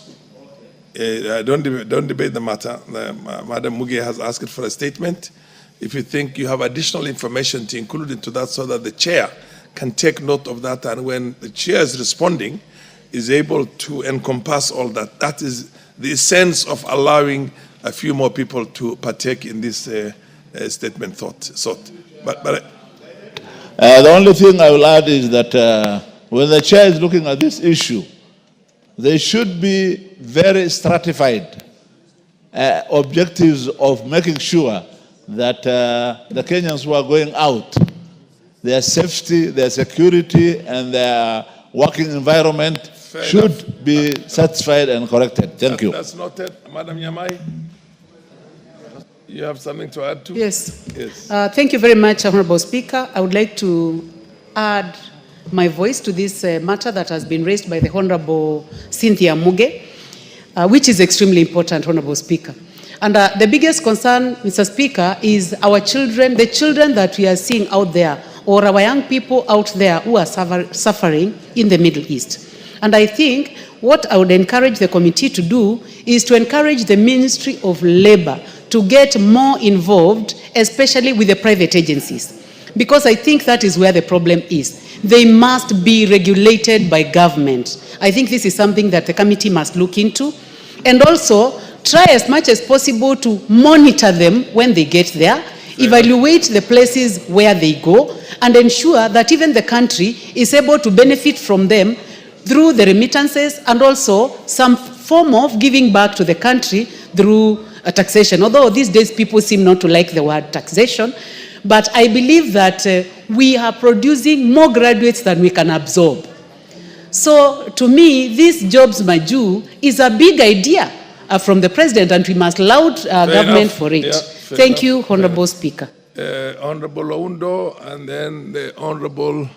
Don't debate the matter. Madam Muge has asked for a statement. If you think you have additional information to include into that so that the chair can take note of that, and when the chair is responding, is able to encompass all that. That is the essence of allowing a few more people to partake in this statement sought. But the only thing I will add is that when the chair is looking at this issue, there should be very stratified objectives of making sure that the Kenyans who are going out, their safety, their security, and their working environment should be satisfied and corrected. Thank you. That's noted. Madam Nyamai, you have something to add to? Yes. Yes. Thank you very much, Honorable Speaker. I would like to add my voice to this matter that has been raised by the Honorable Cynthia Muge, which is extremely important, Honorable Speaker. And the biggest concern, Mr. Speaker, is our children, the children that we are seeing out there, or our young people out there who are suffering in the Middle East. And I think what I would encourage the committee to do is to encourage the Ministry of Labor to get more involved, especially with the private agencies. Because I think that is where the problem is. They must be regulated by government. I think this is something that the committee must look into. And also, try as much as possible to monitor them when they get there, evaluate the places where they go, and ensure that even the country is able to benefit from them through the remittances and also some form of giving back to the country through taxation. Although these days people seem not to like the word taxation, but I believe that we are producing more graduates than we can absorb. So to me, this jobs maju is a big idea from the president, and we must laud government for it. Yeah, Thank you, Honorable Speaker. Honorable Oundo, and then the Honorable,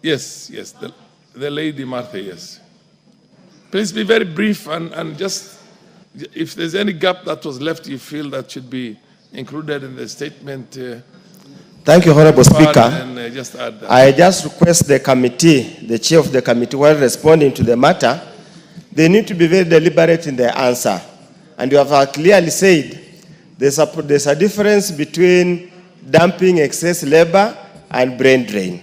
yes, the Lady Martha, yes. Please be very brief and just, if there's any gap that was left, you feel that should be included in the statement. Thank you, Honorable Speaker. And, just add that. I just request the committee, the chair of the committee, while responding to the matter, they need to be very deliberate in their answer. And you have clearly said there's a difference between dumping excess labor and brain drain.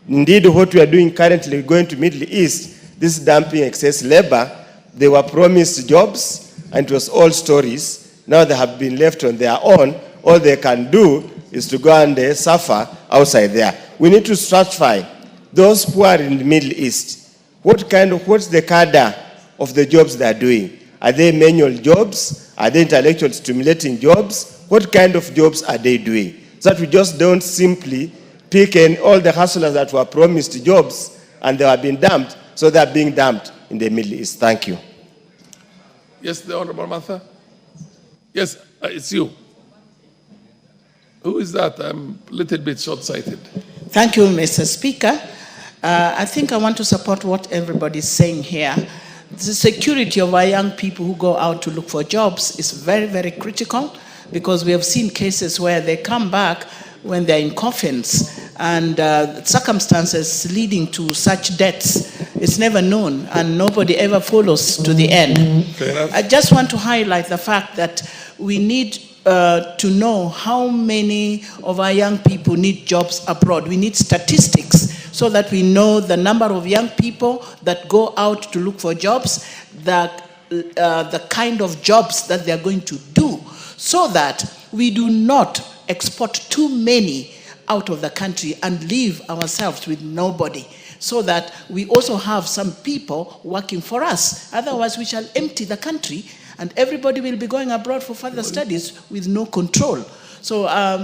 Indeed, what we are doing currently, going to Middle East, this dumping excess labor, they were promised jobs, and it was all stories. Now they have been left on their own. All they can do is to go and suffer outside there. We need to stratify those who are in the Middle East. What's the cadre of the jobs they are doing? Are they manual jobs? Are they intellectual stimulating jobs? What kind of jobs are they doing? So that we just don't simply pick all the hustlers that were promised jobs and they have been dumped, so they are being dumped in the Middle East. Thank you. Yes, the Honorable Martha. Yes, it's you. Who is that? I'm a little bit short-sighted. Thank you, Mr. Speaker. I think I want to support what everybody is saying here. The security of our young people who go out to look for jobs is very, very critical, because we have seen cases where they come back when they're in coffins, and circumstances leading to such deaths, it's never known, and nobody ever follows to the end. I just want to highlight the fact that we need to know how many of our young people need jobs abroad. We need statistics so that we know the number of young people that go out to look for jobs, the kind of jobs that they're going to do, so that we do not export too many out of the country and leave ourselves with nobody, so that we also have some people working for us. Otherwise, we shall empty the country and everybody will be going abroad for further studies with no control. So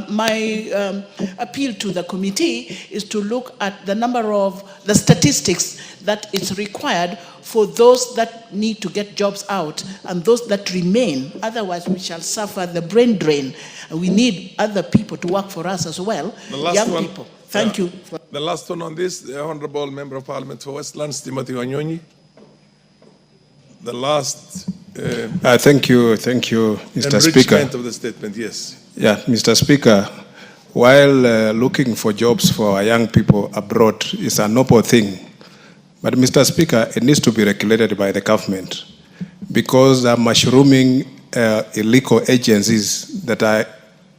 my appeal to the committee is to look at the number of the statistics that is required for those that need to get jobs out and those that remain. Otherwise, we shall suffer the brain drain. And we need other people to work for us as well, young people. Thank you. The last one on this, the Honorable Member of Parliament for Westlands, Timothy Wanyonyi. the last thank you, Mr. Speaker. enrichment of the statement, yes. Yeah, Mr. Speaker, while looking for jobs for our young people abroad is a noble thing, but Mr. Speaker, it needs to be regulated by the government because they're mushrooming illegal agencies that are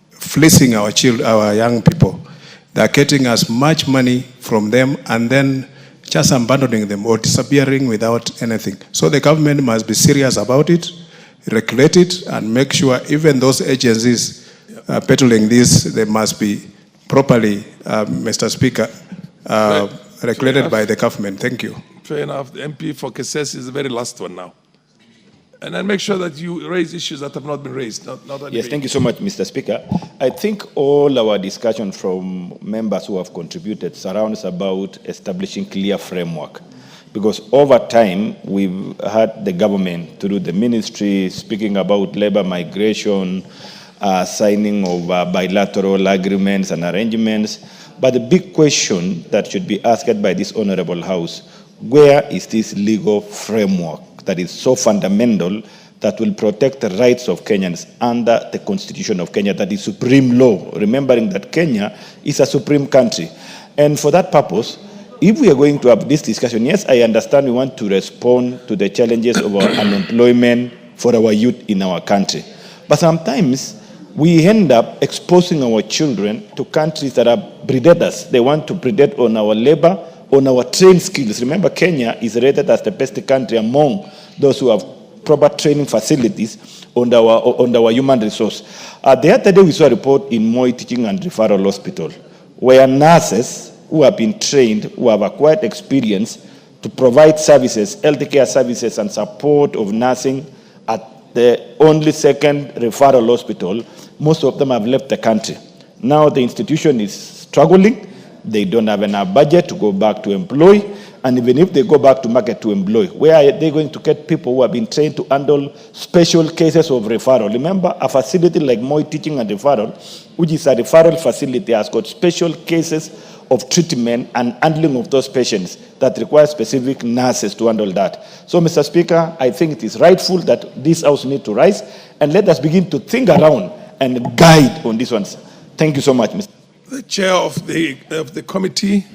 fleecing our young people. They're getting as much money from them and then just abandoning them or disappearing without anything. So the government must be serious about it, regulate it, and make sure even those agencies peddling this, they must be properly, Mr. Speaker, regulated by the government. Thank you. Fair enough. The MP for Kesses is the very last one now. And then make sure that you raise issues that have not been raised. Yes, thank you so much, Mr. Speaker. I think all our discussion from members who have contributed surrounds about establishing clear framework. Because over time, we've had the government through the ministry speaking about labor migration, signing of bilateral agreements and arrangements. But the big question that should be asked by this honorable house, where is this legal framework that is so fundamental that will protect the rights of Kenyans under the Constitution of Kenya, that is supreme law, remembering that Kenya is a supreme country. And for that purpose, if we are going to have this discussion, yes, I understand we want to respond to the challenges of our unemployment for our youth in our country. But sometimes we end up exposing our children to countries that are predators. They want to predate on our labor, on our trained skills. Remember, Kenya is rated as the best country among those who have proper training facilities on our human resource. The other day we saw a report in Moi Teaching and Referral Hospital where nurses who have been trained, who have acquired experience to provide services, healthcare services and support of nursing at the only second referral hospital, most of them have left the country. Now the institution is struggling. They don't have enough budget to go back to employ. And even if they go back to market to employ, where are they going to get people who have been trained to handle special cases of referral? Remember, a facility like Moi Teaching and Referral, which is a referral facility, has got special cases of treatment and handling of those patients that require specific nurses to handle that. So, Mr. Speaker, I think it is rightful that this house needs to rise, and let us begin to think around and guide on these ones. Thank you so much, Mr. The chair of the committee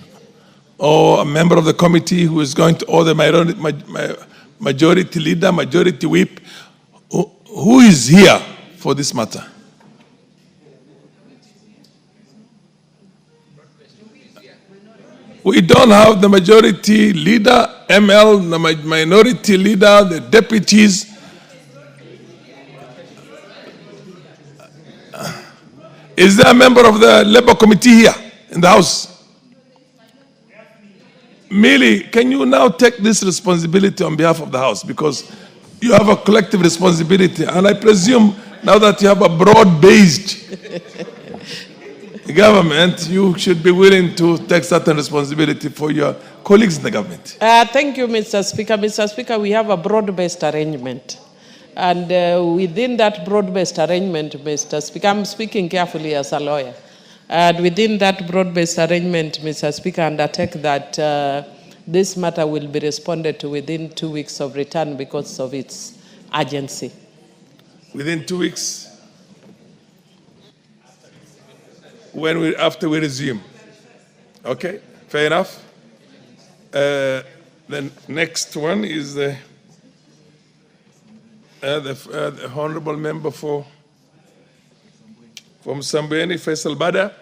or a member of the committee who is going to, or the majority leader, majority whip, who is here for this matter? We don't have the majority leader, ML, the minority leader, the deputies. Is there a member of the Labour Committee here in the House? Millie, can you now take this responsibility on behalf of the House? Because you have a collective responsibility. And I presume now that you have a broad-based government, you should be willing to take certain responsibility for your colleagues in the government. Thank you, Mr. Speaker. Mr. Speaker, we have a broad-based arrangement. And within that broad-based arrangement, Mr. Speaker, I'm speaking carefully as a lawyer. And within that broad-based arrangement, Mr. Speaker, I undertake that this matter will be responded to within 2 weeks of return because of its urgency. Within 2 weeks? After we resume. Okay, fair enough. The next one is the honorable member from Mutembei, Faisal Bada.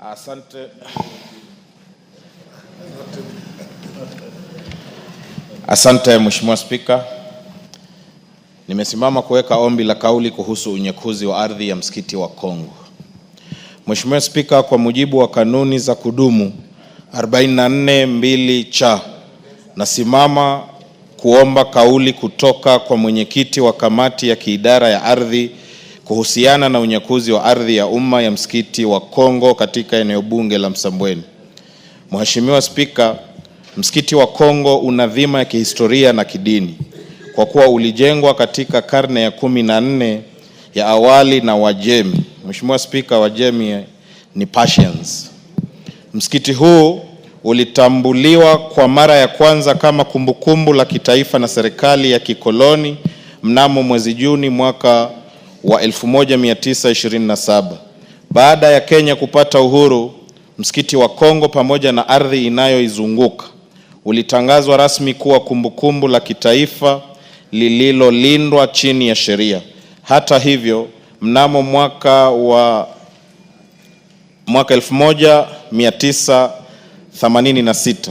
Asante. Asante Mheshimiwa Spika. Nimesimama kuweka ombi la kauli kuhusu unyekuzi wa ardhi ya msikiti wa Kongo. Mheshimiwa Spika, kwa mujibu wa kanuni za kudumu 44(2) cha nasimama kuomba kauli kutoka kwa mwenyekiti wa kamati ya kiidara ya ardhi kuhusiana na unyekuzi wa ardhi ya umma ya msikiti wa Kongo katika eneo bunge la Msambweni. Mheshimiwa Spika, msikiti wa Kongo una dhima ya kihistoria na kidini kwa kuwa ulijengwa katika karne ya 14 ya awali na Wajemi Mheshimiwa Spika, Wajemi ni Persians. Msikiti huu ulitambuliwa kwa mara ya kwanza kama kumbukumbu la kitaifa na serikali ya kikoloni mnamo mwezi Juni mwaka wa 1927. Baada ya Kenya kupata uhuru, msikiti wa Kongo pamoja na ardhi inayoizunguka ulitangazwa rasmi kuwa kumbukumbu la kitaifa lililolindwa chini ya sheria. Hata hivyo, mnamo mwaka 1986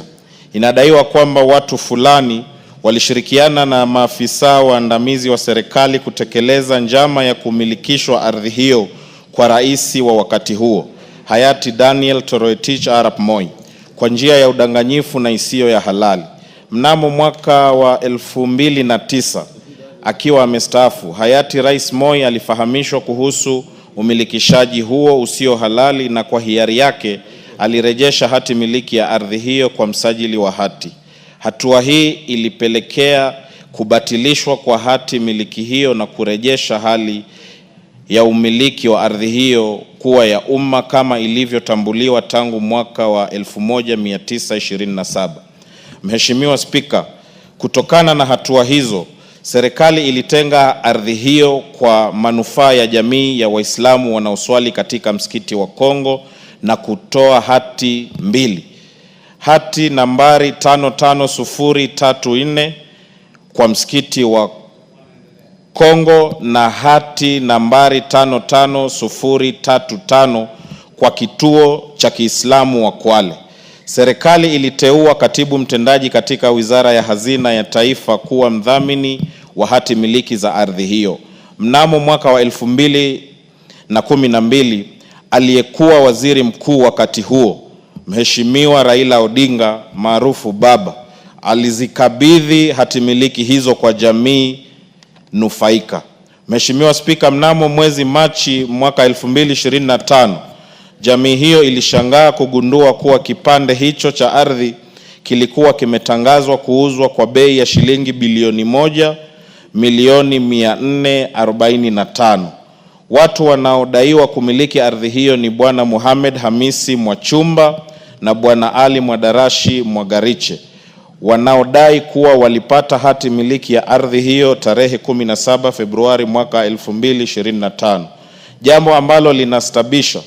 inadaiwa kwamba watu fulani walishirikiana na maafisa waandamizi wa serikali kutekeleza njama ya kumilikishwa ardhi hiyo kwa rais wa wakati huo, hayati Daniel Toroitich arap Moi, kwa njia ya udanganyifu na isiyo ya halali. Mnamo mwaka wa 2009 akiwa amestaafu, hayati Rais Moi alifahamishwa kuhusu umilikishaji huo usio halali, na kwa hiari yake alirejesha hati miliki ya ardhi hiyo kwa msajili wa hati. Hatua hii ilipelekea kubatilishwa kwa hati miliki hiyo na kurejesha hali ya umiliki wa ardhi hiyo kuwa ya umma kama ilivyotambuliwa tangu mwaka wa 1927. Mheshimiwa Spika, kutokana na hatua hizo, serikali ilitenga ardhi hiyo kwa manufaa ya jamii ya Waislamu wanaoswali katika msikiti wa Kongo na kutoa hati mbili. Hati nambari 55034 kwa msikiti wa Kongo na hati nambari 55035 kwa kituo cha Kiislamu wa Kwale. Serikali iliteua katibu mtendaji katika Wizara ya Hazina ya Taifa kuwa mdhamini wa hati miliki za ardhi hiyo. Mnamo mwaka wa 2012, aliyekuwa waziri mkuu wakati huo, Mheshimiwa Raila Odinga maarufu Baba, alizikabidhi hati miliki hizo kwa jamii nufaika. Mheshimiwa Spika, mnamo mwezi Machi mwaka 2025, jamii hiyo ilishangaa kugundua kuwa kipande hicho cha ardhi kilikuwa kimetangazwa kuuzwa kwa bei ya shilingi bilioni 1,445,000. Watu wanaodaiwa kumiliki ardhi hiyo ni Bwana Mohamed Hamisi Mwachumba na Bwana Ali Mwadarashi Mwagariche, wanaodai kuwa walipata hati miliki ya ardhi hiyo tarehe 17 Februari mwaka 2025. Jambo ambalo linastabisha,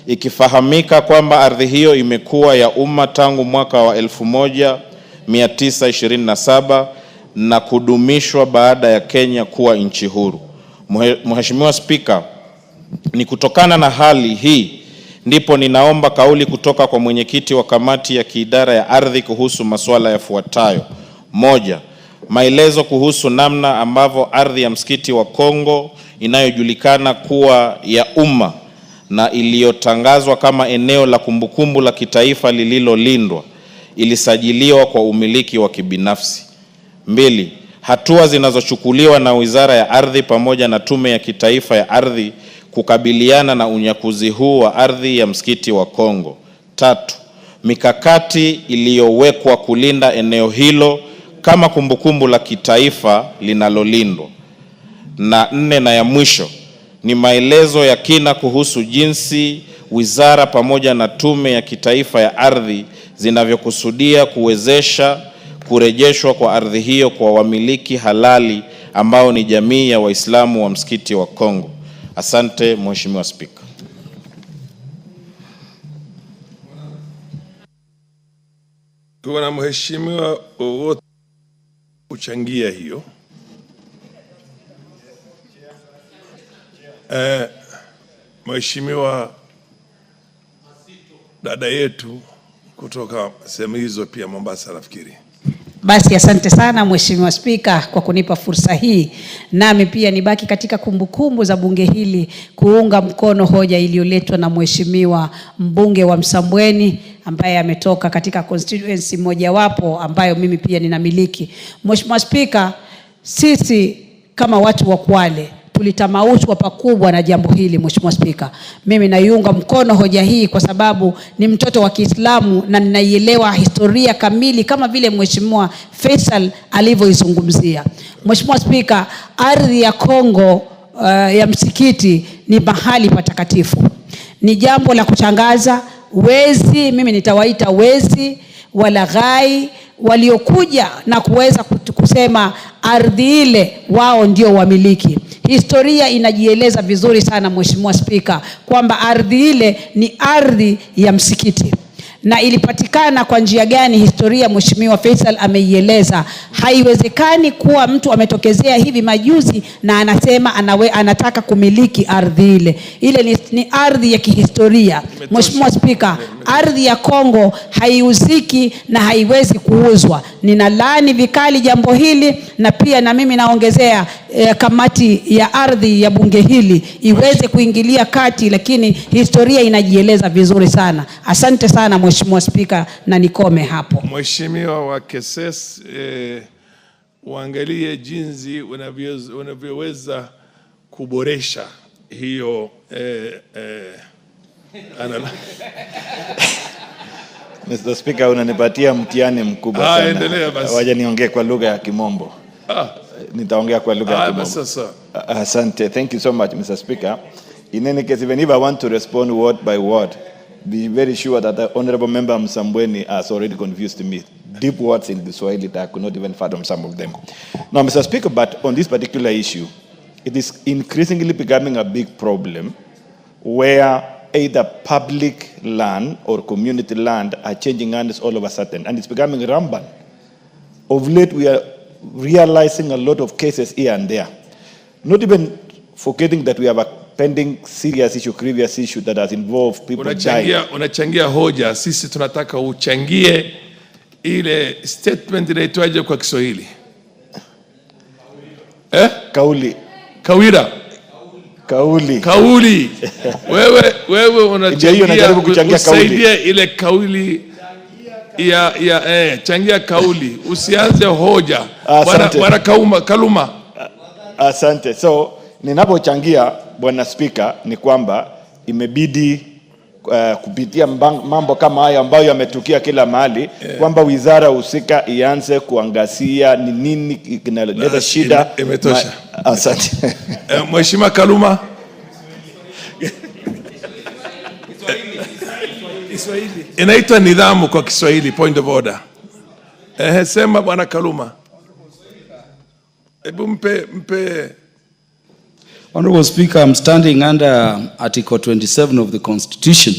ikifahamika kwamba ardhi hiyo imekuwa ya umma tangu mwaka wa 1927 na kudumishwa baada ya Kenya kuwa nchi huru. Mheshimiwa Spika, ni kutokana na hali hii ndipo ninaomba kauli kutoka kwa mwenyekiti wa kamati ya kiidara ya ardhi kuhusu masuala yafuatayo. 1. Maelezo kuhusu namna ambavyo ardhi ya msikiti wa Kongo inayojulikana kuwa ya umma na iliyotangazwa kama eneo la kumbukumbu la kitaifa lililolindwa ilisajiliwa kwa umiliki wa kibinafsi. 2. Hatua zinazochukuliwa na Wizara ya Ardhi pamoja na Tume ya Kitaifa ya Ardhi kukabiliana na unyakuzi huu wa ardhi ya msikiti wa Kongo. 3. Mikakati iliyowekwa kulinda eneo hilo kama kumbukumbu la kitaifa linalolindwa. Na 4 na ya mwisho ni maelezo ya kina kuhusu jinsi wizara pamoja na Tume ya Kitaifa ya Ardhi zinavyokusudia kuwezesha kurejeshwa kwa ardhi hiyo kwa wamiliki halali ambao ni jamii ya Waislamu wa msikiti wa Kongo. Asante Mheshimiwa Spika. Kuna mheshimiwa wote kuchangia hiyo. Mheshimiwa dada yetu kutoka sehemu hizo pia Mombasa nafikiri. Basi asante sana Mheshimiwa Spika kwa kunipa fursa hii. Nami pia nibaki katika kumbukumbu za bunge hili kuunga mkono hoja iliyoletwa na Mheshimiwa mbunge wa Msambweni ambaye ametoka katika constituency mojawapo ambayo mimi pia ninamiliki. Mheshimiwa Spika, sisi kama watu wa Kwale tulitamaushwa pakubwa na jambo hili. Mheshimiwa Spika, mimi naiunga mkono hoja hii kwa sababu ni mtoto wa Kiislamu na ninaielewa historia kamili kama vile Mheshimiwa Faisal alivyoizungumzia. Mheshimiwa Spika, ardhi ya Kongo ya msikiti ni mahali patakatifu. Ni jambo la kuchangaza. Wezi, mimi nitawaita wezi, walaghai, waliokuja na kuweza kusema ardhi ile wao ndio wamiliki. Historia inajieleza vizuri sana Mheshimiwa Spika kwamba ardhi ile ni ardhi ya msikiti. Na ilipatikana kwa njia gani? Historia Mheshimiwa Faisal ameieleza. Haiwezekani kuwa mtu ametokezea hivi majuzi na anasema anataka kumiliki ardhi ile. Ile ni ardhi ya kihistoria. Mheshimiwa Spika, ardhi ya Kongo haiuziki na haiwezi kuuzwa. Ninalaani vikali jambo hili, na pia na mimi naongezea kamati ya ardhi ya bunge hili iweze kuingilia kati, lakini historia inajieleza vizuri sana. Asante sana Mheshimiwa Spika, na nikome hapo. Mheshimiwa wa Keses, uangalie jinsi unavyoweza kuboresha hiyo Mr. Speaker, unanipatia mtihani mkubwa sana. Endelea basi. Waje niongee kwa lugha ya Kimombo. Nitaongea kwa lugha ya Kimombo. Sasa. Asante. Thank you so much, Mr. Speaker. In any case, even if I want to respond word by word, be very sure that the Honorable Member Msambweni has already confused me. Deep words in Kiswahili that I could not even fathom some of them. Now, Mr. Speaker, but on this particular issue, it is increasingly becoming a big problem where either public land or community land are changing hands all of a sudden, and it's becoming rampant. Of late, we are realizing a lot of cases here and there. Not even forgetting that we have a pending serious issue, grievous issue that has involved people dying. Unachangia hoja, sisi tunataka uchangie ile statement inaitwaje kwa Kiswahili? Kauli. Kawira. Kauli. Kauli. Wewe unachangia usaidia ile kauli changia kauli. Usianze hoja. Bwana Kaluma. Asante. So, ninapochangia Bwana Speaker ni kwamba imebidi kupitia mambo kama haya ambayo yametukia kila mahali, kwamba wizara husika ianze kuangazia ni nini kinaleta shida. Imetosha. Asante. Mheshimiwa Kaluma. Inaitwa nidhamu kwa Kiswahili, point of order. Sema Bwana Kaluma. Hebu mpe. Honorable Speaker, I'm standing under Article 27 of the Constitution,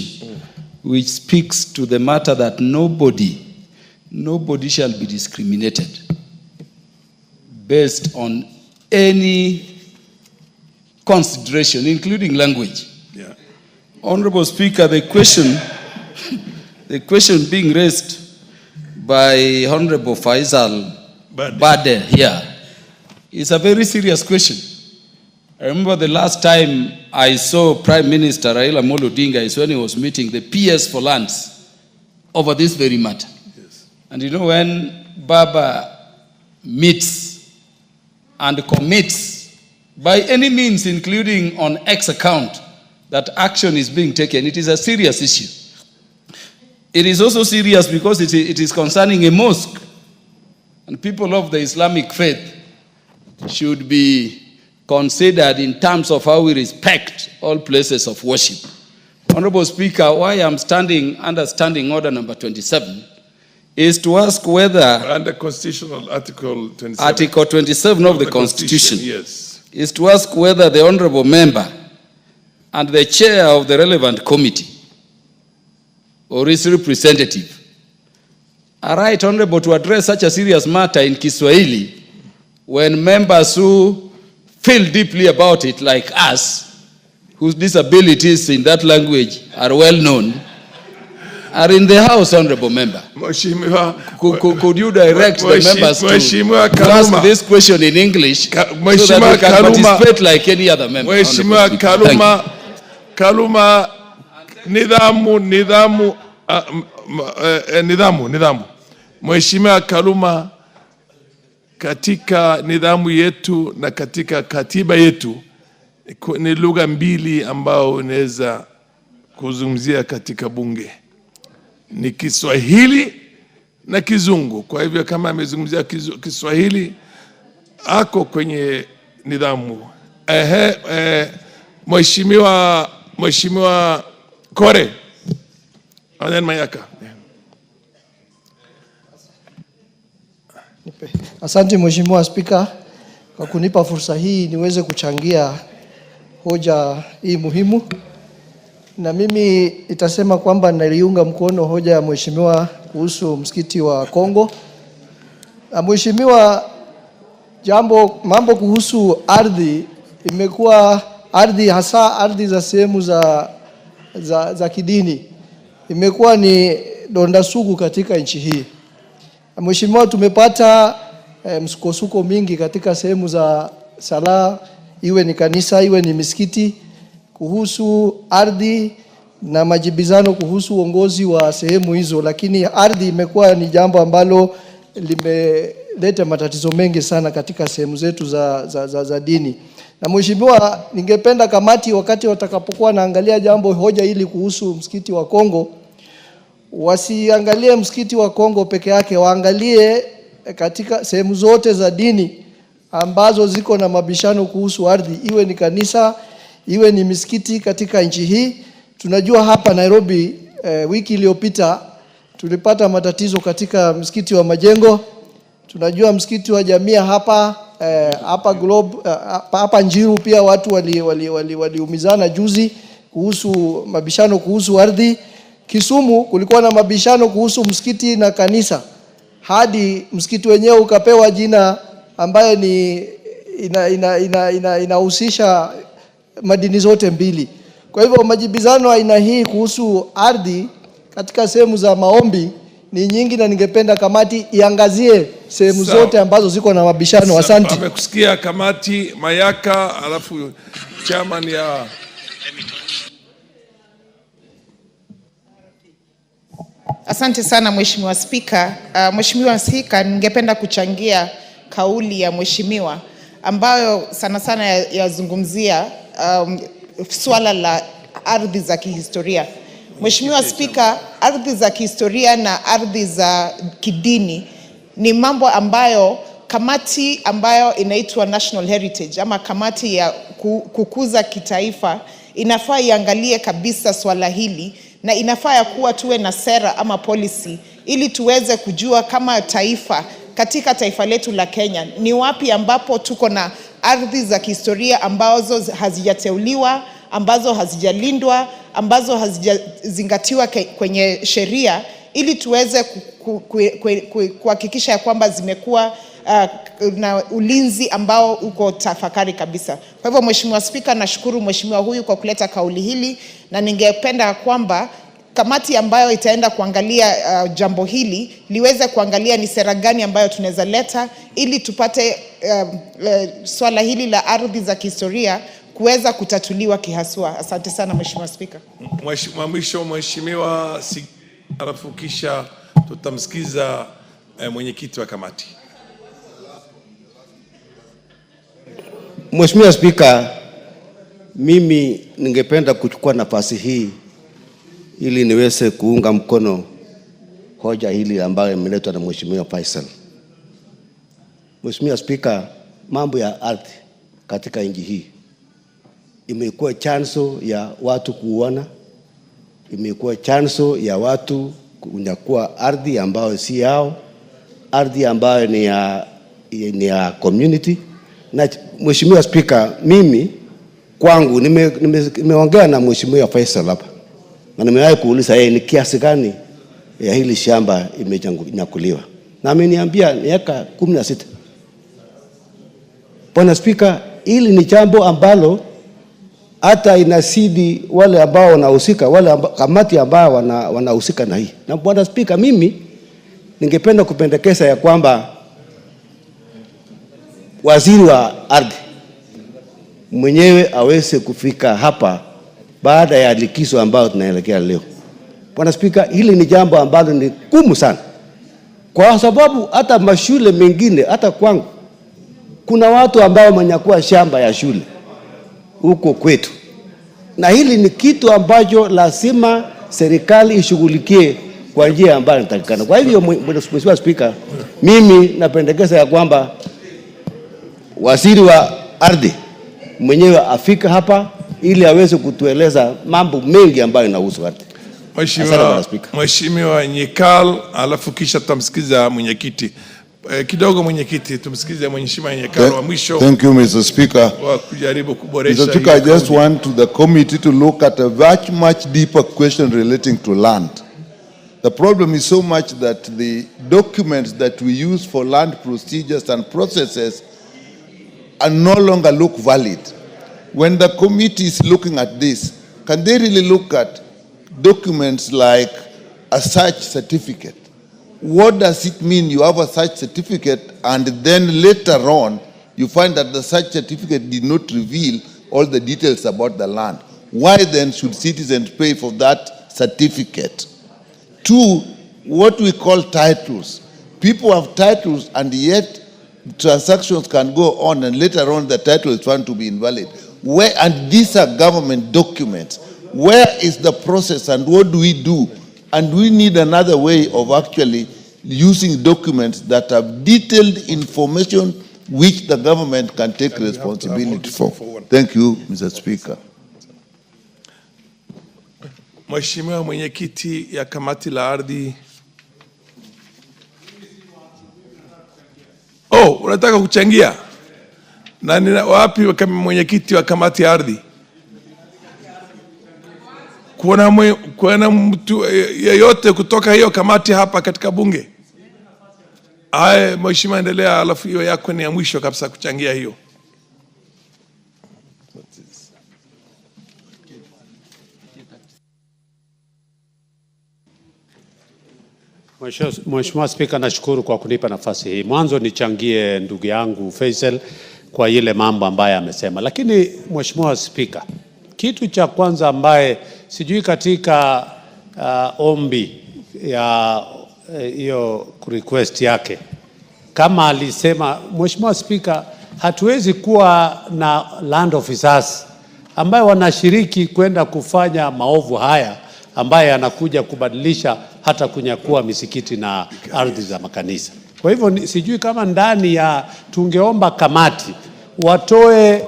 which speaks to the matter that nobody shall be discriminated based on any consideration, including language. Yeah. Honorable Speaker, the question being raised by Honorable Faisal Bade here is a very serious question. I remember the last time I saw Prime Minister Raila Odinga is when he was meeting the PS for lands over this very matter. Yes. And you know, when Baba meets and commits by any means, including on X account, that action is being taken, it is a serious issue. It is also serious because it is concerning a mosque, and people of the Islamic faith should be considered in terms of how we respect all places of worship. Honorable Speaker, why I'm standing under Standing Order number 27 is to ask whether under Constitutional Article 27, Article 27 of the Constitution, yes, is to ask whether the Honorable Member and the Chair of the relevant committee or his representative are right, Honorable, to address such a serious matter in Kiswahili when members who feel deeply about it, like us, whose disabilities in that language are well known, are in the House, Honorable Member. Could you direct the members to ask this question in English so that we can participate like any other member? Mheshimiwa Kaluma, nidhamu. Mheshimiwa Kaluma, katika nidhamu yetu na katika katiba yetu ni lugha mbili ambao unaweza kuzungumzia katika bunge, ni Kiswahili na Kizungu. Kwa hivyo kama amezungumzia Kiswahili ako kwenye nidhamu, Mheshimiwa Kore, and then Mayaka. Asante Mheshimiwa Spika kwa kunipa fursa hii niweze kuchangia hoja hii muhimu. Na mimi itasema kwamba naliunga mkono hoja ya Mheshimiwa kuhusu msikiti wa Kongo. Na Mheshimiwa, mambo kuhusu ardhi imekuwa ardhi, hasa ardhi za sehemu za kidini, imekuwa ni donda sugu katika nchi hii. Mheshimiwa, tumepata msukosuko mingi katika sehemu za sala, iwe ni kanisa, iwe ni misikiti, kuhusu ardhi na majibizano kuhusu uongozi wa sehemu hizo. Lakini ardhi imekuwa ni jambo ambalo limeleta matatizo mengi sana katika sehemu zetu za dini. Na Mheshimiwa, ningependa kamati wakati watakapokuwa naangalia hoja hili kuhusu msikiti wa Kongo, wasiangalie msikiti wa Kongo peke yake, waangalie katika sehemu zote za dini ambazo ziko na mabishano kuhusu ardhi, iwe ni kanisa, iwe ni misikiti katika nchi hii. Tunajua hapa Nairobi wiki iliyopita tulipata matatizo katika msikiti wa Majengo. Tunajua msikiti wa Jamia hapa Globe, hapa Njiru pia watu waliumizana juzi kuhusu mabishano kuhusu ardhi. Kisumu kulikuwa na mabishano kuhusu msikiti na kanisa, hadi msikiti wenyewe ukapewa jina ambayo ni inahusisha madini zote mbili. Kwa hivyo majibizano aina hii kuhusu ardhi katika sehemu za maombi ni nyingi, na ningependa kamati iangazie sehemu zote ambazo ziko na mabishano. Asante. Amekusikia kamati. Mayaka, alafu chairman ya Asante sana Mheshimiwa Spika. Mheshimiwa Spika, ningependa kuchangia kauli ya Mheshimiwa ambayo sana sana yazungumzia swala la ardhi za kihistoria. Mheshimiwa Spika, ardhi za kihistoria na ardhi za kidini ni mambo ambayo kamati ambayo inaitwa National Heritage ama kamati ya kukuza kitaifa inafaa iangalie kabisa swala hili, na inafaa ya kuwa tuwe na sera ama policy ili tuweze kujua kama taifa, katika taifa letu la Kenya, ni wapi ambapo tuko na ardhi za kihistoria ambazo hazijateuliwa, ambazo hazijalindwa, ambazo hazijazingatiwa kwenye sheria, ili tuweze kuhakikisha ya kwamba zimekuwa na ulinzi ambao uko tafakari kabisa. Kwa hivyo Mheshimiwa Spika, nashukuru Mheshimiwa huyu kwa kuleta kauli hili, na ningependa kwamba kamati ambayo itaenda kuangalia jambo hili liweze kuangalia ni sera gani ambayo tunaweza leta ili tupate swala hili la ardhi za kihistoria kuweza kutatuliwa kihaswa. Asante sana Mheshimiwa Spika. Mheshimiwa, alafu kisha tutamsikiza mwenyekiti wa kamati. Mheshimiwa Spika, mimi ningependa kuchukua nafasi hii ili niweze kuunga mkono hoja hili ambayo imeletwa na Mheshimiwa Faisal. Mheshimiwa Spika, mambo ya ardhi katika nchi hii imekuwa chanzo ya watu kuuana, imekuwa chanzo ya watu kunyakua ardhi ambayo si yao, ardhi ambayo ni ya community. Na Mheshimiwa Spika, mimi kwangu nimeongea na Mheshimiwa Faisal hapa, na nimewahi kuuliza yeye ni kiasi gani ya hili shamba imenyakuliwa, na ameniambia miaka 16. Bwana Spika, hili ni jambo ambalo hata inasidi wale ambao wanahusika, kamati ambao wanahusika na hii. Na Bwana Spika, mimi ningependa kupendekeza ya kwamba waziri wa ardhi mwenyewe aweze kufika hapa baada ya likizo ambayo tunaelekea leo. Bwana Spika, hili ni jambo ambalo ni gumu sana, kwa sababu hata mashule mengine, hata kwangu kuna watu ambao wamenyakua shamba ya shule huko kwetu, na hili ni kitu ambacho lazima serikali ishughulikie kwa njia ambayo inatakikana. Kwa hivyo Mheshimiwa Spika, mimi napendekeza ya kwamba waziri wa ardhi mwenyewe afika hapa ili aweze kutueleza mambo mengi ambayo inahusu ardhi. Mheshimiwa Nyikal, alafu kisha tutamsikiza mwenyekiti. Kidogo mwenyekiti, tumsikize Mheshimiwa Nyikal wa mwisho. Thank you, Mr. Speaker. Wa kujaribu kuboresha. Mr. Speaker, I just want the committee to look at a much deeper question relating to land. The problem is so much that the documents that we use for land procedures and processes are no longer look valid. When the committee is looking at this, can they really look at documents like a search certificate? What does it mean you have a search certificate and then later on you find that the search certificate did not reveal all the details about the land? Why then should citizens pay for that certificate? Two, what we call titles. People have titles and yet transactions can go on and later on the title is found to be invalid. Where, and these are government documents. Where is the process and what do we do? And we need another way of actually using documents that have detailed information which the government can take responsibility for. Thank you, Mr. Speaker. Mheshimiwa mwenyekiti ya kamati la ardhi. Oh, unataka kuchangia? Na ni wapi kama mwenyekiti wa kamati ya ardhi? Kuna mtu yeyote kutoka hiyo kamati hapa katika bunge? Aye, mheshimiwa endelea, alafu hiyo yako ni ya mwisho kabisa kuchangia hiyo. Mheshimiwa Spika, nashukuru kwa kunipa nafasi hii. Mwanzo nichangie ndugu yangu Faisal kwa ile mambo ambaye amesema. Lakini Mheshimiwa Spika, kitu cha kwanza ambaye sijui katika ombi ya hiyo request yake kama alisema, Mheshimiwa Spika, hatuwezi kuwa na land officers ambaye wanashiriki kwenda kufanya maovu haya ambaye yanakuja kubadilisha hata kunyakua misikiti na ardhi za makanisa. Kwa hivyo sijui kama ndani ya tungeomba kamati watoe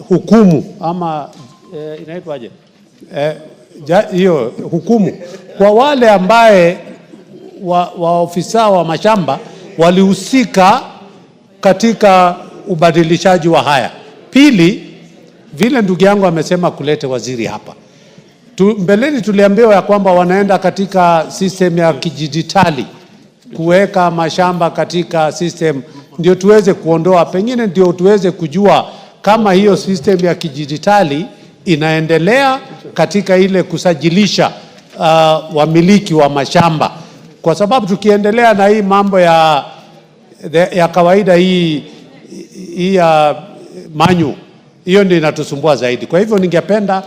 hukumu ama inaitwaje? Hiyo hukumu kwa wale ambaye waofisa wa mashamba walihusika katika ubadilishaji wa haya. Pili, vile ndugu yangu amesema kulete waziri hapa. Mbeleni tuliambiwa ya kwamba wanaenda katika system ya kidijitali kuweka mashamba katika system ndio tuweze kuondoa, pengine ndio tuweze kujua kama hiyo system ya kidijitali inaendelea katika ile kusajilisha wamiliki wa mashamba. Kwa sababu tukiendelea na hii mambo ya kawaida hii ya manyu, hiyo ndio inatusumbua zaidi. Kwa hivyo ningependa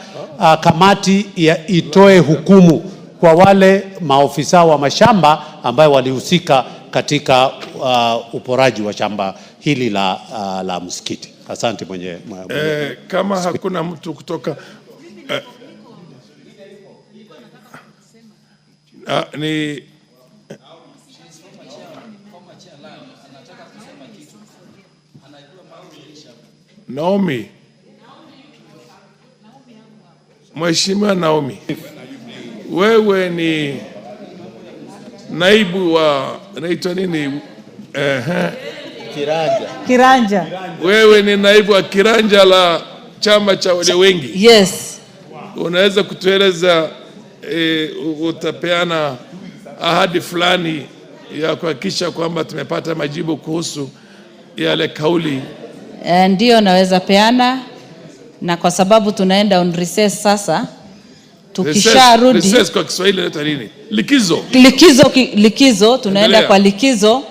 kamati itoe hukumu kwa wale maofisa wa mashamba ambayo walihusika katika uporaji wa shamba hili la msikiti. Asante kama hakuna mtu kutoka ni Naomi. Mheshimiwa Naomi, wewe ni naibu wa naitwa nini? Kiranja. Wewe ni naibu wa kiranja la chama cha wale wengi. Yes. Unaweza kutueleza utapeana ahadi fulani ya kuhakikisha kwamba tumepata majibu kuhusu yale kauli? Ndio naweza peana, na kwa sababu tunaenda on recess sasa, tukisharudi recess kwa Kiswahili inaitwa nini? Likizo tunaenda kwa likizo,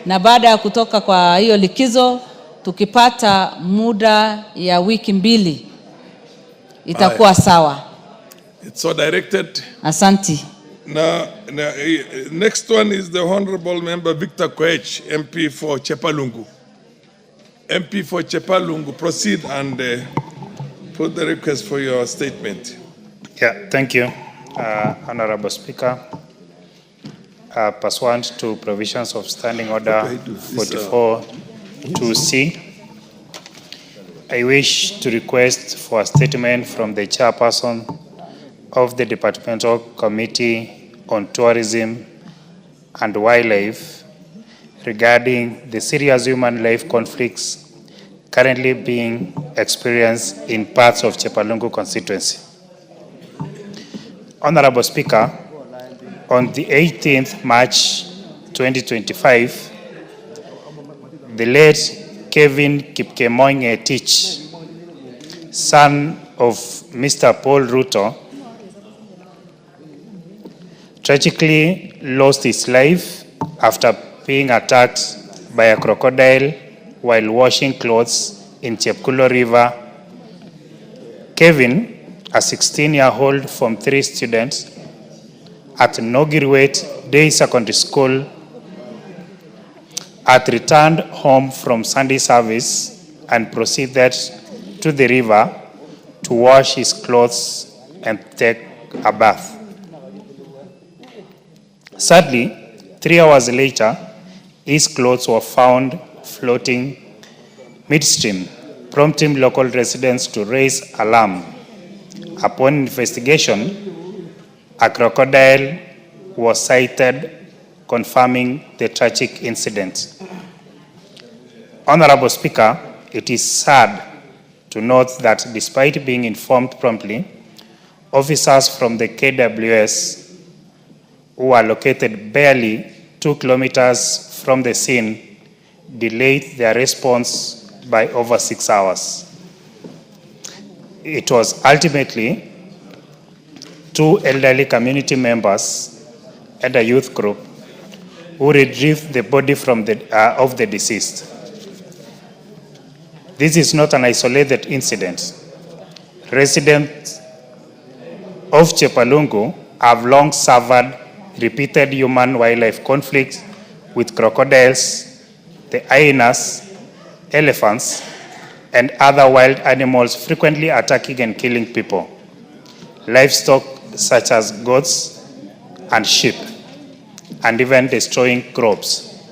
na baada ya kutoka kwa hiyo likizo tukipata muda ya wiki 2 itakuwa sawa. It's so directed. Asanti. Next one is the Honorable Member Victor Koech, MP for Chepalungu. MP for Chepalungu, proceed and put the request for your statement. Yeah, thank you, Honorable Speaker. Pursuant to provisions of Standing Order 44-2C, I wish to request for a statement from the chairperson of the Departmental Committee on Tourism and Wildlife regarding the serious human life conflicts currently being experienced in parts of Chepalungu constituency. Honorable Speaker, on the 18th March 2025, the late Kevin Kipkemoinge Tich, son of Mr. Paul Ruto, tragically lost his life after being attacked by a crocodile while washing clothes in Chepkulo River. Kevin, a 16-year-old from 3 students at Nogirwet Day Secondary School, had returned home from Sunday service and proceeded to the river to wash his clothes and take a bath. Sadly, 3 hours later, his clothes were found floating midstream, prompting local residents to raise alarm. Upon investigation, a crocodile was sighted, confirming the tragic incident. Honorable Speaker, it is sad to note that despite being informed promptly, officers from the KWS, who are located barely 2 kilometers from the scene, delayed their response by over 6 hours. It was ultimately 2 elderly community members and a youth group who retrieved the body from of the deceased. This is not an isolated incident. Residents of Chepalungu have long suffered repeated human-wildlife conflicts with crocodiles, the hyenas, elephants, and other wild animals frequently attacking and killing people, livestock such as goats and sheep, and even destroying crops.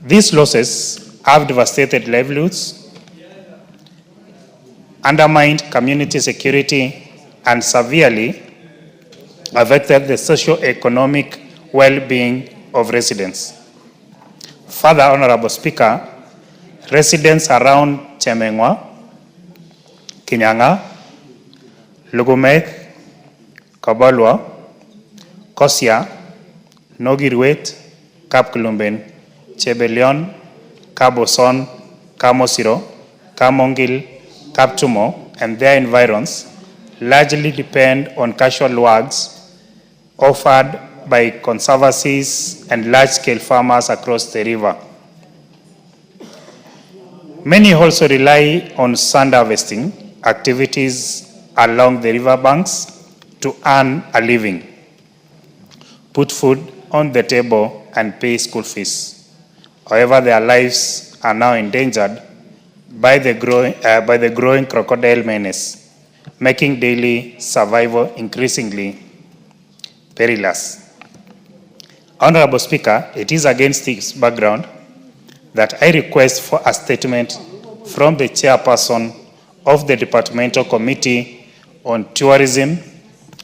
These losses have devastated livelihoods, undermined community security, and severely affected the socio-economic well-being of residents. Further, Honorable Speaker, residents around Chemengwa, Kinyanga, Lugumek, Kabalwa, Kosia, Nogirwet, Kapkulumben, Chebelion, Kaboson, Kamosiro, Kamongil, Kaptumo, and their environs largely depend on casual works offered by conservancies and large-scale farmers across the river. Many also rely on sand harvesting activities along the river banks to earn a living, put food on the table, and pay school fees. However, their lives are now endangered by the growing crocodile menace, making daily survival increasingly perilous. Honorable Speaker, it is against this background that I request for a statement from the chairperson of the Departmental Committee on Tourism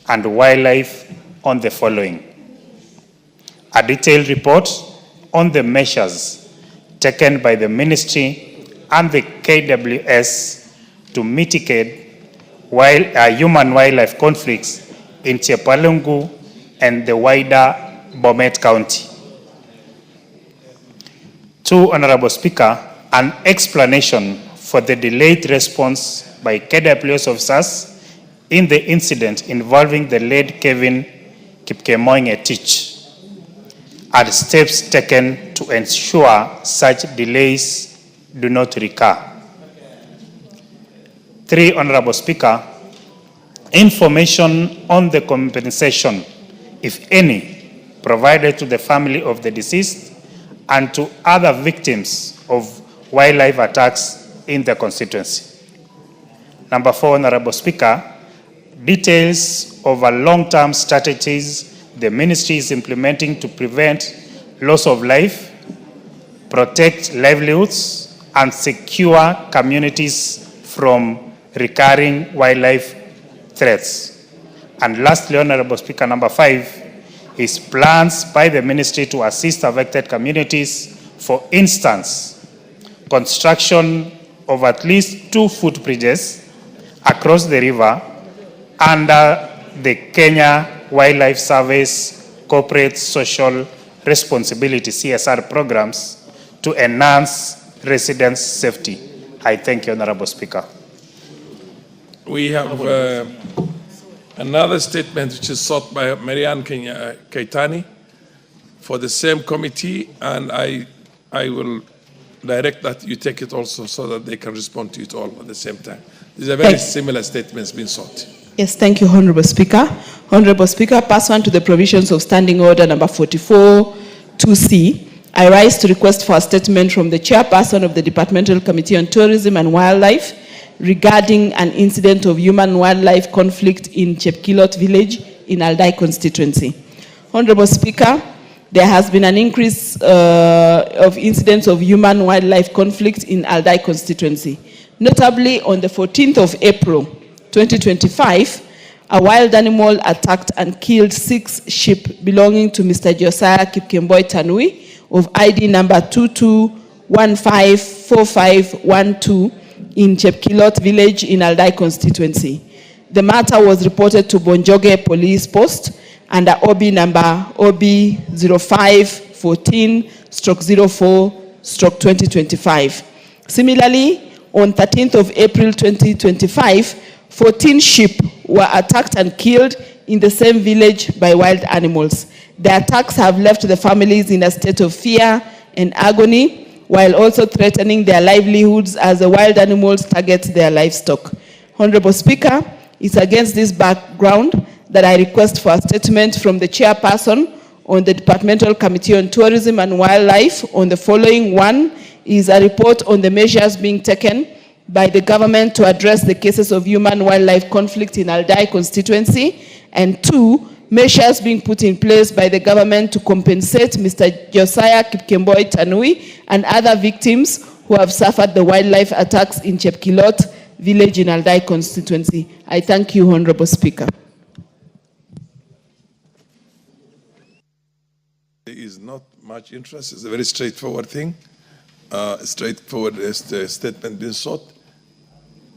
and Wildlife on the following: a detailed report on the measures taken by the Ministry and the KWS to mitigate human-wildlife conflicts in Chepalungu and the wider Bomet County. 2, Honorable Speaker, an explanation for the delayed response by KWS officers in the incident involving the late Kevin Kipkemoinge Tich, and steps taken to ensure such delays do not recur. 3, Honorable Speaker, information on the compensation, if any, provided to the family of the deceased and to other victims of wildlife attacks in the constituency. Number 4, Honorable Speaker, details of a long-term strategies the ministry is implementing to prevent loss of life, protect livelihoods, and secure communities from recurring wildlife threats. And lastly, Honorable Speaker, number 5 is plans by the ministry to assist affected communities. For instance, construction of at least 2 footbridges across the river under the Kenya Wildlife Service Corporate Social Responsibility (CSR) programs to enhance residents' safety. I thank you, Honorable Speaker. We have another statement which is sought by Marianne Keitani for the same committee, and I will direct that you take it also so that they can respond to it all at the same time. These are very similar statements being sought. Yes, thank you, Honorable Speaker. Honorable Speaker, pursuant to the provisions of Standing Order number 44 2C, I rise to request for a statement from the Chairperson of the Departmental Committee on Tourism and Wildlife regarding an incident of human-wildlife conflict in Chepkilot village in Aldai constituency. Honorable Speaker, there has been an increase of incidents of human-wildlife conflict in Aldai constituency. Notably, on the 14th of April 2025, a wild animal attacked and killed 6 sheep belonging to Mr. Josiah Kipkemboi Tanui of ID number 22154512 in Chepkilot village in Aldai constituency. The matter was reported to Bonjoge Police Post under OB number OB 0514/04/2025. Similarly, on 13th of April 2025, 14 sheep were attacked and killed in the same village by wild animals. The attacks have left the families in a state of fear and agony, while also threatening their livelihoods as the wild animals target their livestock. Honorable Speaker, it's against this background that I request for a statement from the Chairperson on the Departmental Committee on Tourism and Wildlife on the following. 1 is a report on the measures being taken by the government to address the cases of human-wildlife conflict in Aldai constituency, and 2, measures being put in place by the government to compensate Mr. Josiah Kipkemboi Tanui and other victims who have suffered the wildlife attacks in Chepkilot village in Aldai constituency. I thank you, Honorable Speaker. There is not much interest. It's a very straightforward thing. Straightforward statement being sought.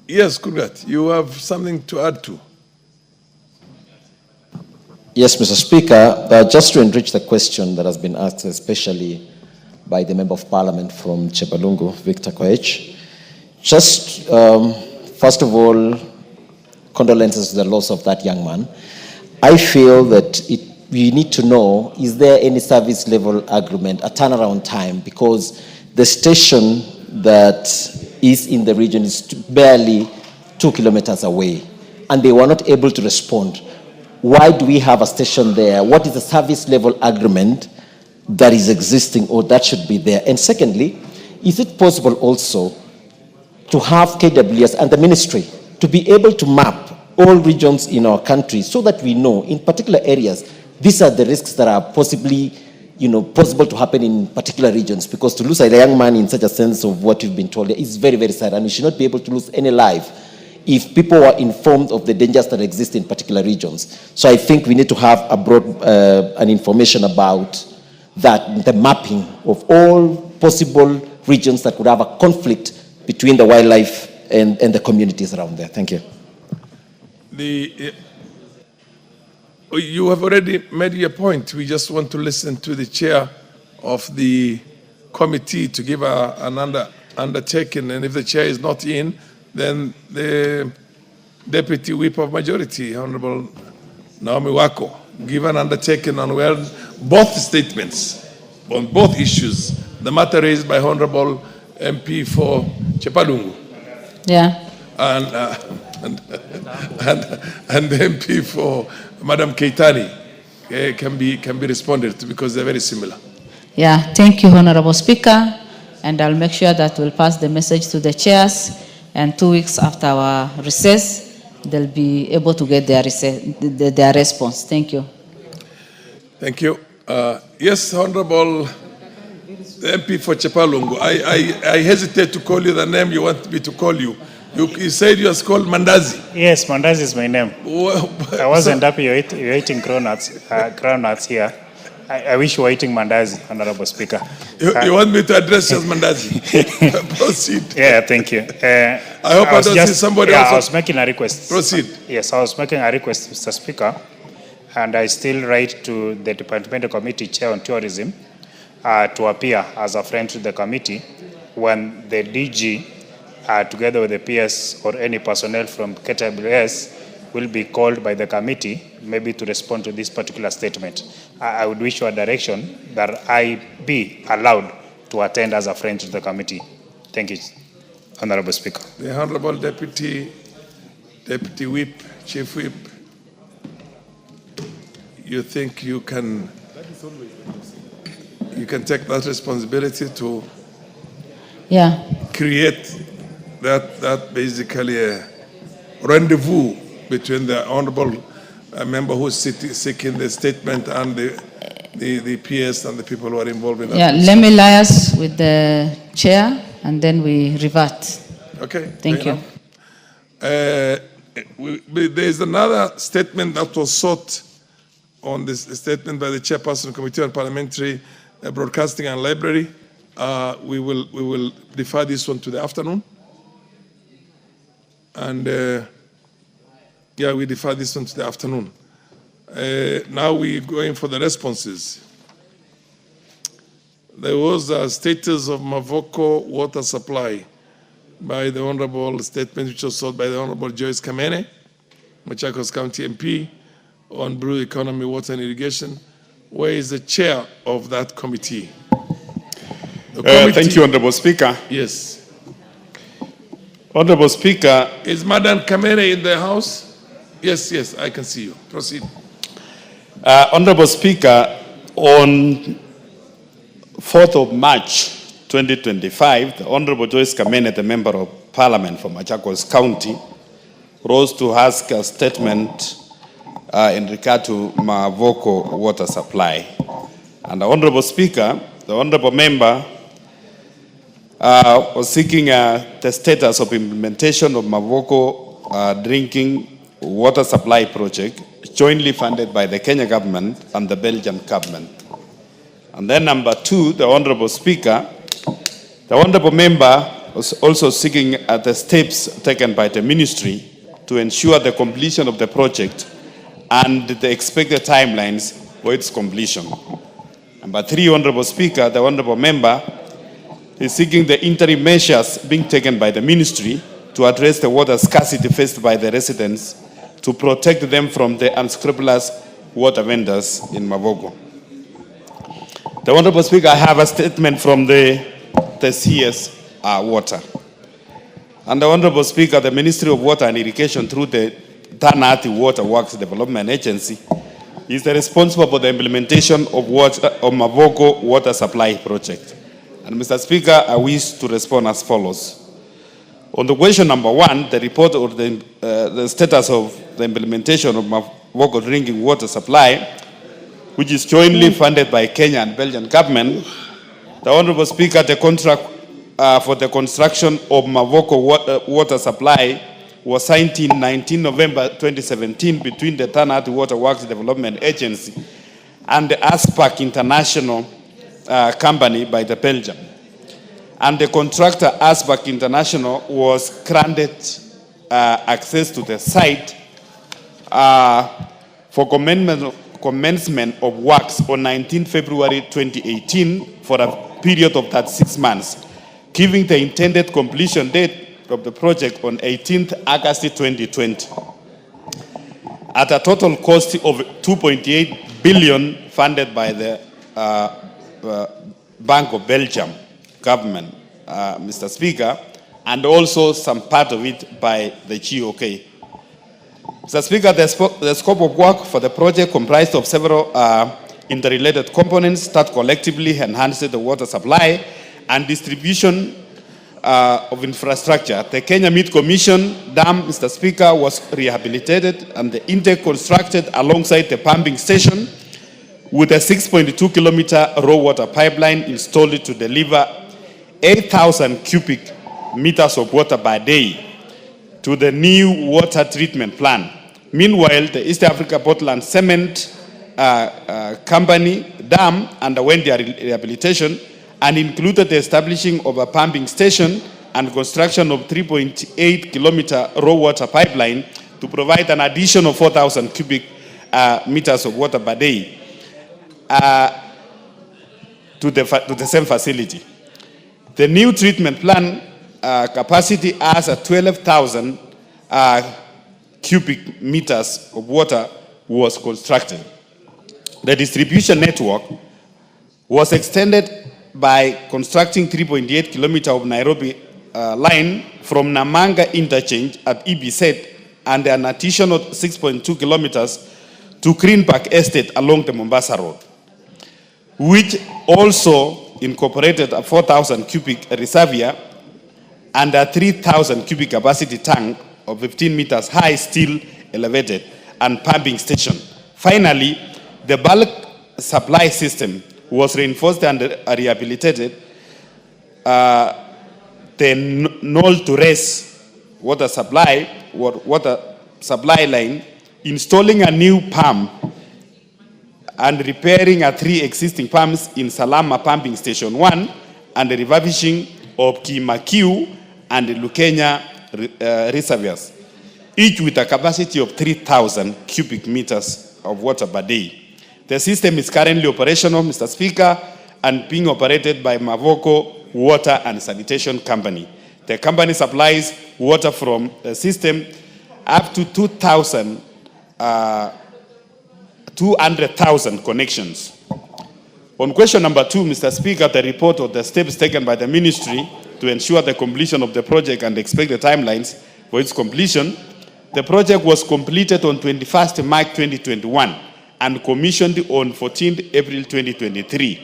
Yes, Kurgat, you have something to add to. Yes, Mr. Speaker, just to enrich the question that has been asked, especially by the Member of Parliament from Chepalungu, Victor Koech. Just, first of all, condolences to the loss of that young man. I feel that we need to know, is there any service level agreement, a turnaround time, because the station that is in the region is barely 2 kilometers away, and they were not able to respond. Why do we have a station there? What is the service level agreement that is existing or that should be there? And secondly, is it possible also to have KWS and the ministry to be able to map all regions in our country so that we know in particular areas, these are the risks that are possibly possible to happen in particular regions, because to lose a young man in such a sense of what you've been told is very, very sad, and we should not be able to lose any life if people are informed of the dangers that exist in particular regions. So I think we need to have a broad an information about that, the mapping of all possible regions that could have a conflict between the wildlife and the communities around there. Thank you. You have already made your point. We just want to listen to the chair of the committee to give an undertaking, and if the chair is not in, then the Deputy Whip of Majority, Honorable Naomi Wako, give an undertaking on both statements, on both issues, the matter raised by Honorable MP for Chepalungu. Yeah. And the MP for Madam Keitani can be responded to, because they're very similar. Yeah, thank you, Honorable Speaker, and I'll make sure that we'll pass the message to the chairs, and 2 weeks after our recess, they'll be able to get their response. Thank you. Thank you. Yes, Honorable the MP for Chepalungu. I hesitate to call you the name you want me to call you. You said you are called Mandazi. Yes, Mandazi is my name. I wasn't happy you're eating groundnuts here. I wish you were eating Mandazi, Honorable Speaker. You want me to address you as Mandazi? Proceed. Yeah, thank you. I hope I don't see somebody else. I was making a request. Proceed. Yes, I was making a request, Mr. Speaker, and I still write to the Departmental Committee Chair on Tourism to appear as a friend to the committee when the DG, together with the PS or any personnel from KWS, will be called by the committee, maybe to respond to this particular statement. I would wish for a direction that I be allowed to attend as a friend to the committee. Thank you, Honorable Speaker. The Honorable Deputy Whip, Chief Whip, you think you can take that responsibility to create that basically a rendezvous between the honorable member who is seeking the statement and the PS and the people who are involved in that. Yeah, let me liaise with the chair and then we revert. Okay. Thank you. There is another statement that was sought on this statement by the chairperson of the Committee on Parliamentary Broadcasting and Library. We will defer this one to the afternoon. And we defer this one to the afternoon. Now we're going for the responses. There was a status of Mavoko water supply by the Honorable statement which was sought by the Honorable Joyce Kamene, Machakos County MP, on Blue Economy, Water and Irrigation. Where is the chair of that committee? Thank you, Honorable Speaker. Yes. Honorable Speaker. Is Madam Kamene in the House? Yes, I can see you. Proceed. Honorable Speaker, on 4th of March 2025, the Honorable Joyce Kamene, the Member of Parliament for Machakos County, rose to ask a statement in regard to Mavoko water supply. And the Honorable Speaker, the Honorable Member, was seeking the status of implementation of Mavoko drinking water supply project jointly funded by the Kenya government and the Belgian government. And then number two, the Honorable Speaker, the Honorable Member was also seeking the steps taken by the ministry to ensure the completion of the project and the expected timelines for its completion. Number three, Honorable Speaker, the Honorable Member is seeking the interim measures being taken by the ministry to address the water scarcity faced by the residents to protect them from the unscrupulous water vendors in Mavoko. The Honorable Speaker, I have a statement from the CS Water. And the Honorable Speaker, the Ministry of Water and Irrigation through the Tanati Water Works Development Agency is the responsible for the implementation of Mavoko water supply project. And Mr. Speaker, I wish to respond as follows. On the question number one, the report of the status of the implementation of Mavoko drinking water supply, which is jointly funded by Kenya and Belgian government, the Honorable Speaker, the contract for the construction of Mavoko water supply was signed in 19 November 2017 between the Tanati Water Works Development Agency and the ASPAC International company by the Belgium. And the contractor, ASPAC International, was granted access to the site for commencement of works on 19 February 2018 for a period of 36 months, giving the intended completion date of the project on 18th August 2020 at a total cost of 2.8 billion funded by the Bank of Belgium government, Mr. Speaker, and also some part of it by the GOK. Mr. Speaker, the scope of work for the project comprised of several interrelated components that collectively enhance the water supply and distribution of infrastructure. The Kenya Meat Commission Dam, Mr. Speaker, was rehabilitated and the intake constructed alongside the pumping station, with a 6.2-kilometer raw water pipeline installed to deliver 8,000 cubic meters of water per day to the new water treatment plant. Meanwhile, the East Africa Portland Cement Company dam underwent their rehabilitation and included the establishing of a pumping station and construction of 3.8-kilometer raw water pipeline to provide an additional 4,000 cubic meters of water per day to the same facility. The new treatment plant capacity as a 12,000 cubic meters of water was constructed. The distribution network was extended by constructing 3.8 kilometers of Nairobi line from Namanga interchange at EBZ and an additional 6.2 kilometers to Green Park Estate along the Mombasa Road, which also incorporated a 4,000 cubic reservoir and a 3,000 cubic capacity tank of 15 meters high, still elevated, and pumping station. Finally, the bulk supply system was reinforced and rehabilitated. The Knoll to Rest water supply line, installing a new pump and repairing 3 existing pumps in Salama Pumping Station 1 and the refurbishing of Kimakiu and Lukenya reservoirs, each with a capacity of 3,000 cubic meters of water per day. The system is currently operational, Mr. Speaker, and being operated by Mavoko Water and Sanitation Company. The company supplies water from the system up to 200,000 connections. On question number 2, Mr. Speaker, the report of the steps taken by the ministry to ensure the completion of the project and expected timelines for its completion. The project was completed on 21st March 2021 and commissioned on 14th April 2023.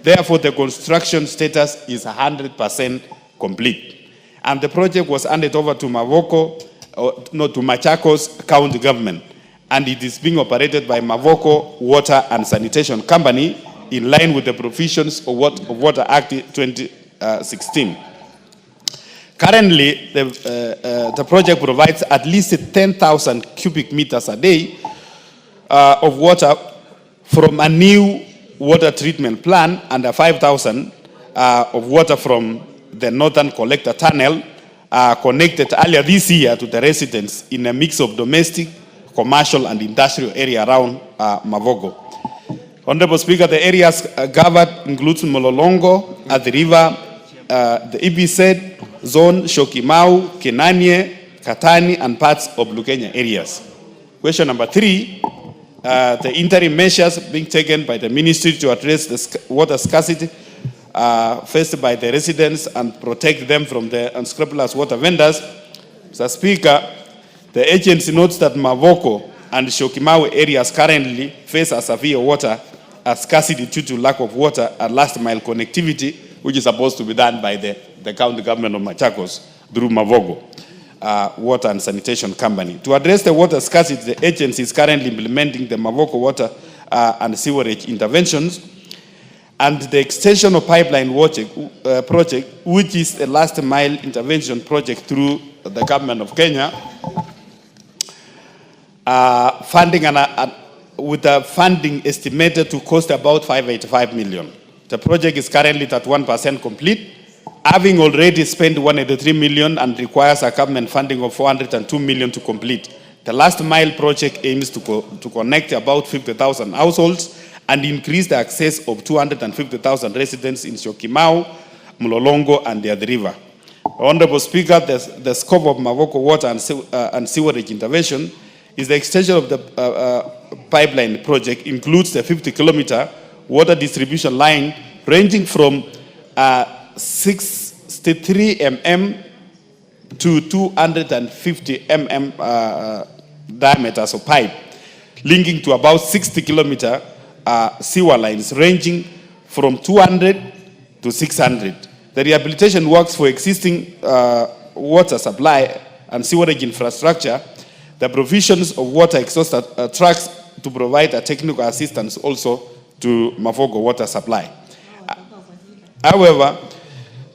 Therefore, the construction status is 100% complete. And the project was handed over to Machakos County Government, and it is being operated by Mavoko Water and Sanitation Company in line with the provisions of Water Act 2016. Currently, the project provides at least 10,000 cubic meters a day of water from a new water treatment plant and 5,000 of water from the Northern Collector Tunnel connected earlier this year to the residents in a mix of domestic, commercial and industrial area around Mavoko. Honorable Speaker, the areas covered includes Mololongo, at the river, the EBZ zone, Shokimau, Kenanye, Katani and parts of Lukenya areas. Question number 3, the interim measures being taken by the ministry to address the water scarcity faced by the residents and protect them from the unscrupulous water vendors. Mr. Speaker, the agency notes that Mavoko and Shokimau areas currently face a severe water scarcity due to lack of water and last mile connectivity, which is supposed to be done by the county government of Machakos through Mavoko Water and Sanitation Company. To address the water scarcity, the agency is currently implementing the Mavoko Water and Sewerage interventions and the extension of pipeline project, which is a last mile intervention project through the government of Kenya, funding with a funding estimated to cost about 585 million. The project is currently at 1% complete, having already spent 183 million and requires a government funding of 402 million to complete. The last mile project aims to connect about 50,000 households and increase the access of 250,000 residents in Shokimau, Mulolongo and the other river. Honorable Speaker, the scope of Mavoko Water and Sewerage intervention is the extension of the pipeline project includes the 50-kilometer water distribution line ranging from 63 mm to 250 mm diameters of pipe, linking to about 60-kilometer sewer lines ranging from 200 to 600. The rehabilitation works for existing water supply and sewerage infrastructure, the provisions of water exhaust trucks to provide a technical assistance also to Mavoko water supply. However,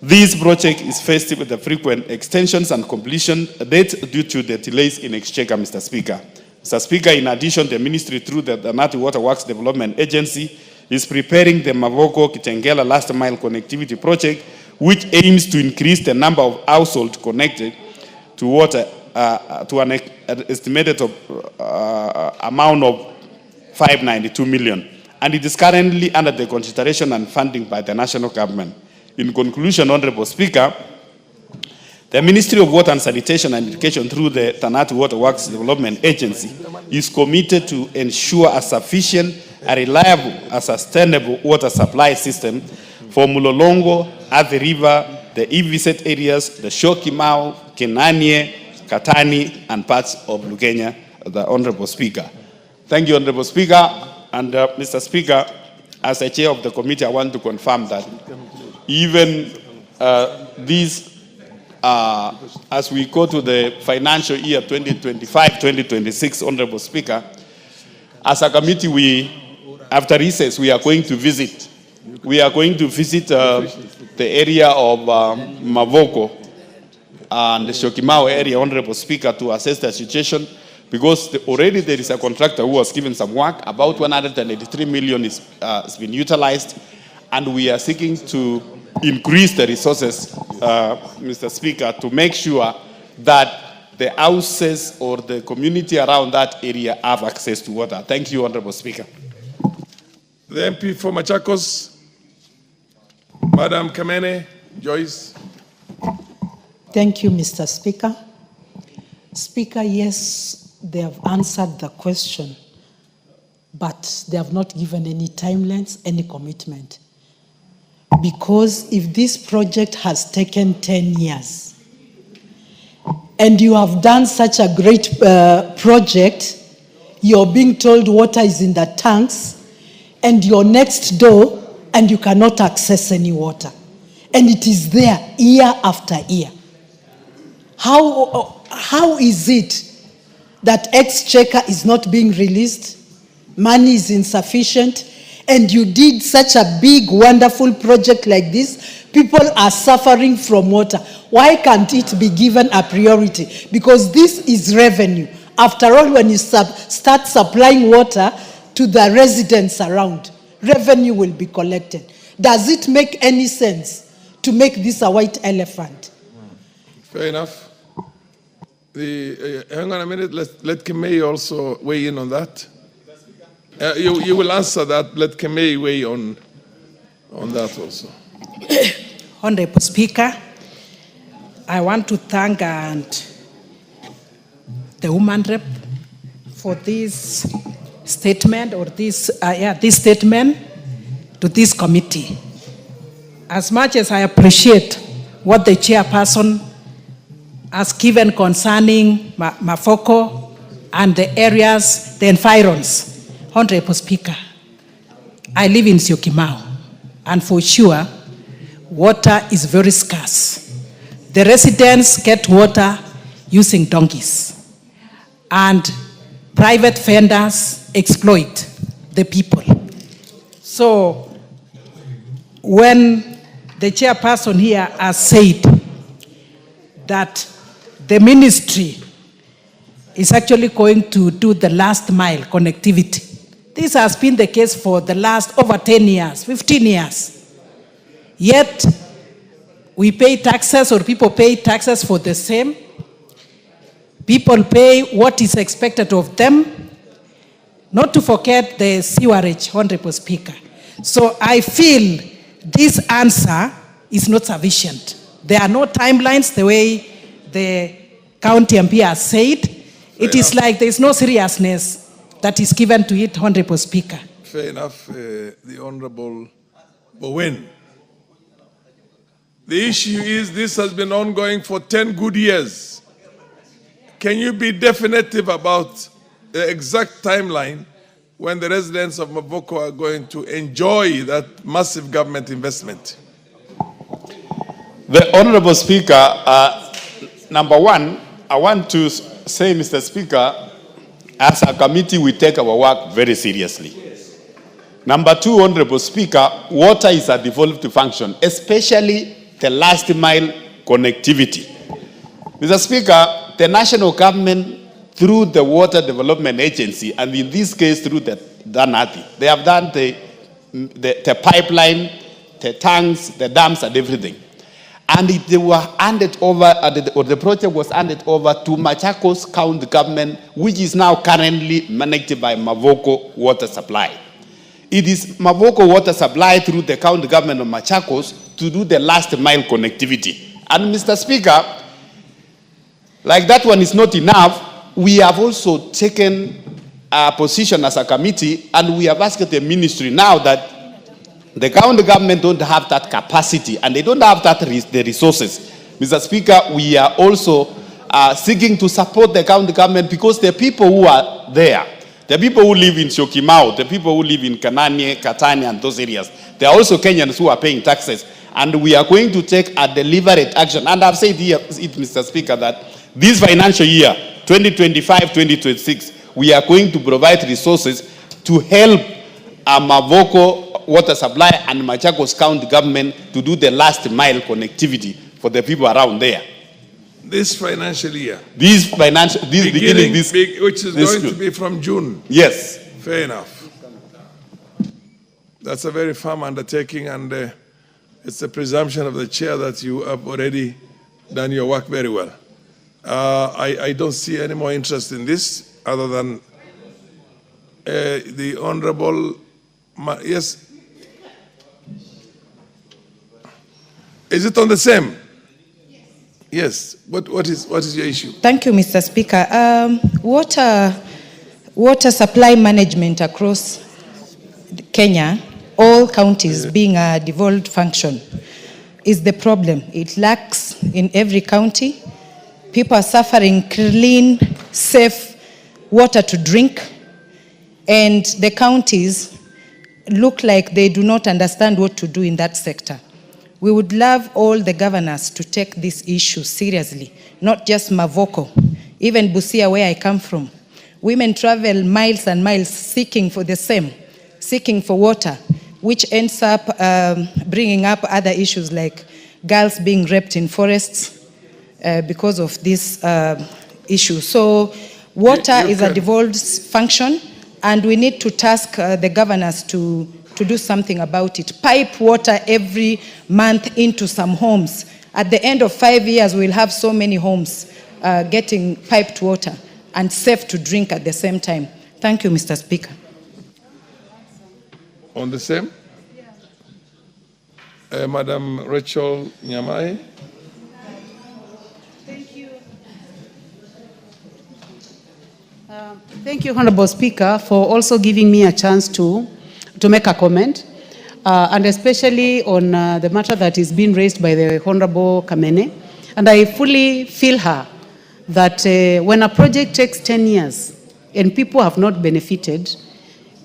this project is faced with the frequent extensions and completion dates due to the delays in exchequer, Mr. Speaker. Mr. Speaker, in addition, the ministry through the Tanati Water Works Development Agency is preparing the Mavoko Kitengela last mile connectivity project, which aims to increase the number of households connected to water to an estimated amount of 592 million. And it is currently under the consideration and funding by the national government. In conclusion, Honorable Speaker, the Ministry of Water and Sanitation and Education through the Tanati Water Works Development Agency is committed to ensure a sufficient, a reliable, a sustainable water supply system for Mulolongo, Athi River, the EVZ areas, the Syokimau, Kenanie, Katani, and parts of Lugenya, the Honorable Speaker. Thank you, Honorable Speaker. And Mr. Speaker, as a chair of the committee, I want to confirm that even as we go to the financial year 2025-2026, Honorable Speaker, as a committee, after recess, we are going to visit. We are going to visit the area of Mavoko and the Syokimau area, Honorable Speaker, to assess the situation, because already there is a contractor who was given some work. About 183 million has been utilized, and we are seeking to increase the resources, Mr. Speaker, to make sure that the houses or the community around that area have access to water. Thank you, Honorable Speaker. The MP for Machakos, Madam Kamene Joyce. Thank you, Mr. Speaker. Speaker, yes, they have answered the question, but they have not given any timelines, any commitment. Because if this project has taken 10 years, and you have done such a great project, you're being told water is in the tanks, and you're next door, and you cannot access any water. And it is there year after year. How is it that exchequer is not being released, money is insufficient, and you did such a big, wonderful project like this? People are suffering from water. Why can't it be given a priority? Because this is revenue. After all, when you start supplying water to the residents around, revenue will be collected. Does it make any sense to make this a white elephant? Fair enough. Hang on a minute, let Kemei also weigh in on that. You will answer that, let Kemei weigh on that also. Honorable Speaker, I want to thank the woman rep for this statement, or this statement to this committee. As much as I appreciate what the chairperson has given concerning Mavoko and the areas, the environs, Honorable Speaker, I live in Syokimau, and for sure, water is very scarce. The residents get water using donkeys, and private vendors exploit the people. So, when the chairperson here has said that the ministry is actually going to do the last mile connectivity, this has been the case for the last over 10 years, 15 years. Yet, we pay taxes, or people pay taxes for the same. People pay what is expected of them, not to forget the sewerage, Honorable Speaker. So I feel this answer is not sufficient. There are no timelines the way the county MP has said. It is like there is no seriousness that is given to it, Honorable Speaker. Fair enough, the Honorable Bowen. The issue is this has been ongoing for 10 good years. Can you be definitive about the exact timeline when the residents of Mavoko are going to enjoy that massive government investment? The Honorable Speaker, number one, I want to say, Mr. Speaker, as a committee, we take our work very seriously. Number two, Honorable Speaker, water is a devolved function, especially the last mile connectivity. Mr. Speaker, the national government, through the Water Development Agency, and in this case through the Danati, they have done the pipeline, the tanks, the dams, and everything. And they were handed over, or the project was handed over to Machakos County government, which is now currently managed by Mavoko Water Supply. It is Mavoko Water Supply through the county government of Machakos to do the last mile connectivity. And Mr. Speaker, like that one is not enough, we have also taken a position as a committee, and we have asked the ministry now that the county government don't have that capacity and they don't have the resources. Mr. Speaker, we are also seeking to support the county government because the people who are there, the people who live in Syokimau, the people who live in Kananie, Katania, and those areas, they are also Kenyans who are paying taxes. And we are going to take a deliberate action. And I've said here, Mr. Speaker, that this financial year, 2025-2026, we are going to provide resources to help Mavoko Water Supply and Machakos County government to do the last mile connectivity for the people around there. This financial year? Which is going to be from June? Yes. Fair enough. That's a very firm undertaking, and it's a presumption of the chair that you have already done your work very well. I don't see any more interest in this other than the Honorable, yes. Is it on the same? Yes. What is your issue? Thank you, Mr. Speaker. Water supply management across Kenya, all counties being a devolved function, is the problem. It lacks in every county. People are suffering clean, safe water to drink, and the counties look like they do not understand what to do in that sector. We would love all the governors to take this issue seriously, not just Mavoko, even Busia, where I come from. Women travel miles and miles seeking for the same, seeking for water, which ends up bringing up other issues like girls being raped in forests because of this issue. So water is a devolved function, and we need to task the governors to do something about it. Pipe water every month into some homes. At the end of 5 years, we'll have so many homes getting piped water and safe to drink at the same time. Thank you, Mr. Speaker. On the same? Madam Rachel Nyamai. Thank you, Honorable Speaker, for also giving me a chance to make a comment, and especially on the matter that is being raised by the Honorable Kamene. And I fully feel her that when a project takes 10 years and people have not benefited,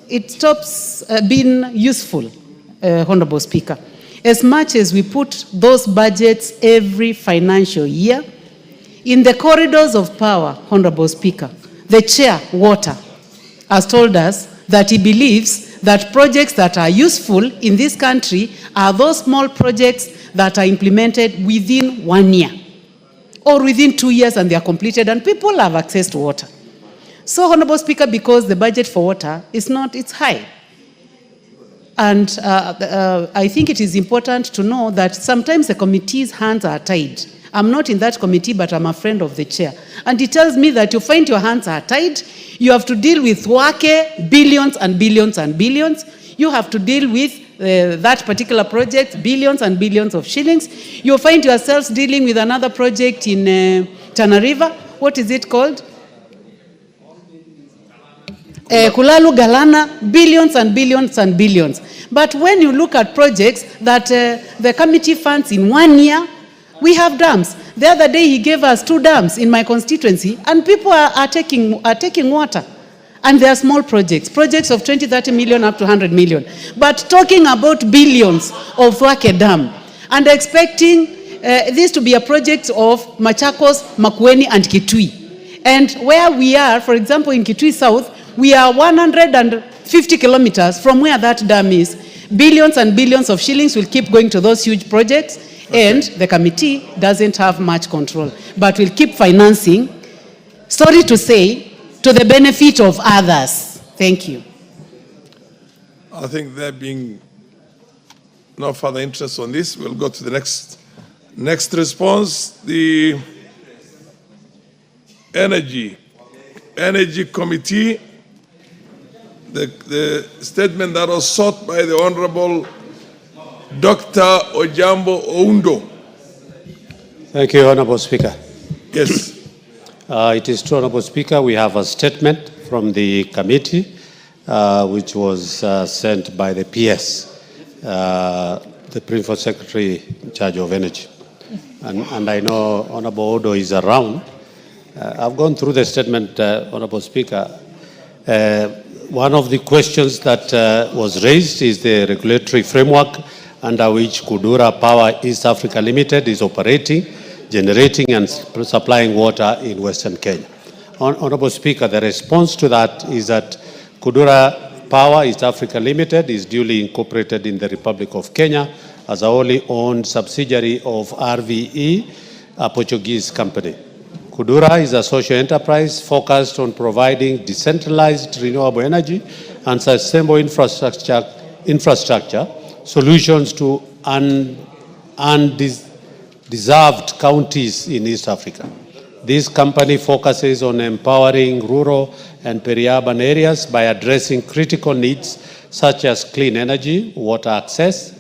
it stops being useful, Honorable Speaker. As much as we put those budgets every financial year, in the corridors of power, Honorable Speaker, the chair, Water, has told us that he believes that projects that are useful in this country are those small projects that are implemented within 1 year or within 2 years, and they are completed and people have access to water. So, Honorable Speaker, because the budget for water is not, it's high. And I think it is important to know that sometimes the committee's hands are tied. I'm not in that committee, but I'm a friend of the chair. And he tells me that you find your hands are tied. You have to deal with Wake, billions and billions and billions. You have to deal with that particular project, billions and billions of shillings. You find yourselves dealing with another project in Tana River. What is it called? Kulalu Galana, billions and billions and billions. But when you look at projects that the committee funds in 1 year, we have dams. The other day he gave us 2 dams in my constituency, and people are taking water. And they are small projects of 20, 30 million up to 100 million. But talking about billions of Wake Dam and expecting this to be a project of Machakos, Makwiny, and Kitui. And where we are, for example, in Kitui South, we are 100 50 kilometers from where that dam is. Billions and billions of shillings will keep going to those huge projects, and the committee doesn't have much control, but will keep financing, sorry to say, to the benefit of others. Thank you. I think there being no further interest on this, we'll go to the next response. The Energy Committee, the statement that was sought by the Honorable Dr. Ojambo Oundo. Thank you, Honorable Speaker. Yes. It is true, Honorable Speaker, we have a statement from the committee which was sent by the PS, the Principal Secretary in charge of Energy. And I know Honorable Odo is around. I've gone through the statement, Honorable Speaker. One of the questions that was raised is the regulatory framework under which Kudura Power East Africa Limited is operating, generating and supplying water in Western Kenya. Honorable Speaker, the response to that is that Kudura Power East Africa Limited is duly incorporated in the Republic of Kenya as a wholly owned subsidiary of RVE, a Portuguese company. Kudura is a social enterprise focused on providing decentralized renewable energy and sustainable infrastructure solutions to undeserved counties in East Africa. This company focuses on empowering rural and peri-urban areas by addressing critical needs such as clean energy, water access,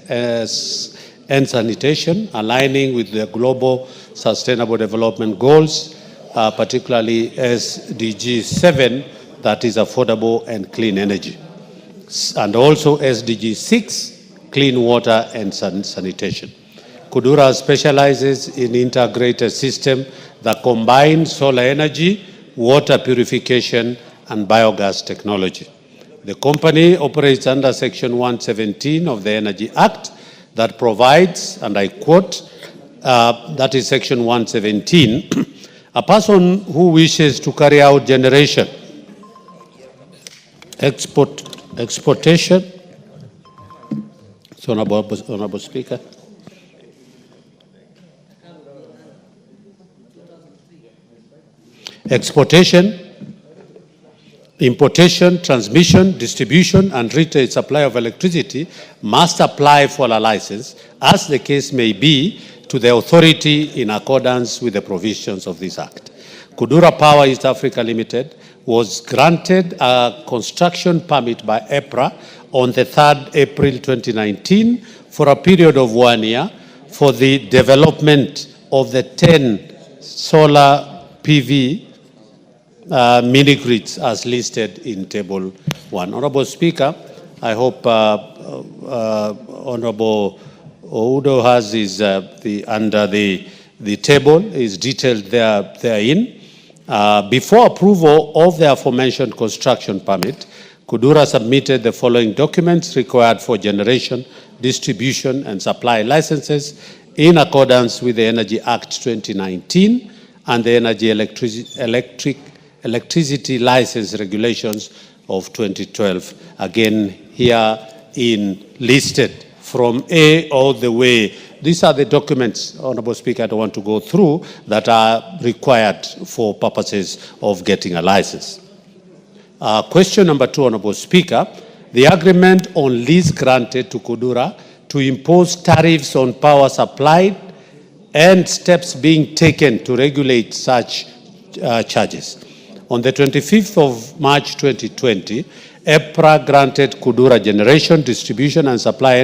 and sanitation, aligning with the global sustainable development goals, particularly SDG 7, that is affordable and clean energy, and also SDG 6, clean water and sanitation. Kudura specializes in integrated system that combines solar energy, water purification, and biogas technology. The company operates under Section 117 of the Energy Act that provides, and I quote, that is Section 117, a person who wishes to carry out generation, exportation, so Honorable Speaker, exportation, importation, transmission, distribution, and retail supply of electricity must apply for a license, as the case may be, to the authority in accordance with the provisions of this Act. Kudura Power East Africa Limited was granted a construction permit by EPRA on the 3rd April 2019 for a period of 1 year for the development of the 10 solar PV mini-grids as listed in Table 1. Honorable Speaker, I hope Honorable Oudo has his, under the table is detailed therein. Before approval of the aforementioned construction permit, Kudura submitted the following documents required for generation, distribution, and supply licenses in accordance with the Energy Act 2019 and the Energy Electricity License Regulations of 2012. Again, here in listed from A all the way. These are the documents, Honorable Speaker, I don't want to go through, that are required for purposes of getting a license. Question number 2, Honorable Speaker. The agreement on lease granted to Kudura to impose tariffs on power supplied and steps being taken to regulate such charges. On the 25th of March 2020, EPRA granted Kudura generation, distribution, and supply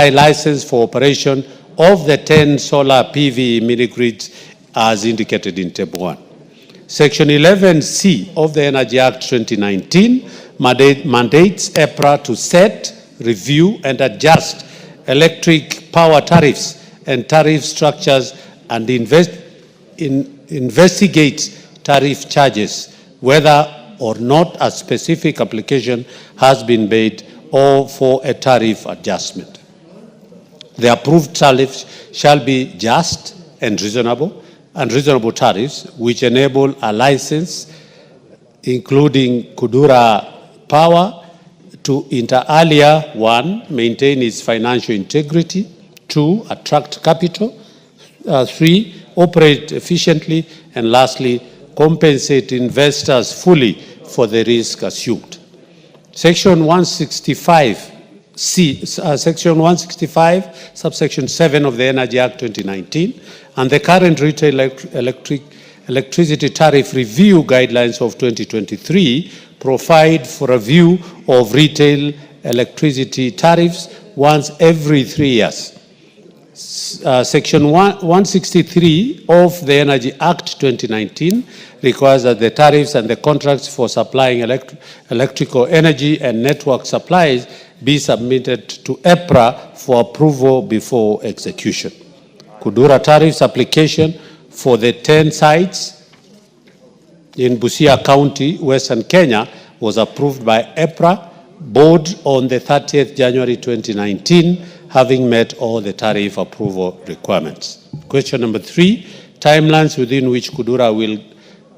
license for operation of the 10 solar PV mini-grids as indicated in Table 1. Section 11C of the Energy Act 2019 mandates EPRA to set, review, and adjust electric power tariffs and tariff structures and investigate tariff charges, whether or not a specific application has been made or for a tariff adjustment. The approved tariffs shall be just and reasonable tariffs which enable a license, including Kudura power to inter alia, 1, maintain its financial integrity, 2, attract capital, 3, operate efficiently, and lastly, compensate investors fully for the risk assumed. Section 165, subsection 7 of the Energy Act 2019, and the current retail electricity tariff review guidelines of 2023 provide for a review of retail electricity tariffs once every 3 years. Section 163 of the Energy Act 2019 requires that the tariffs and the contracts for supplying electrical energy and network supplies be submitted to EPRA for approval before execution. Kudura tariffs application for the 10 sites in Busia County, Western Kenya, was approved by EPRA board on the 30th January 2019, having met all the tariff approval requirements. Question number 3, timelines within which Kudura will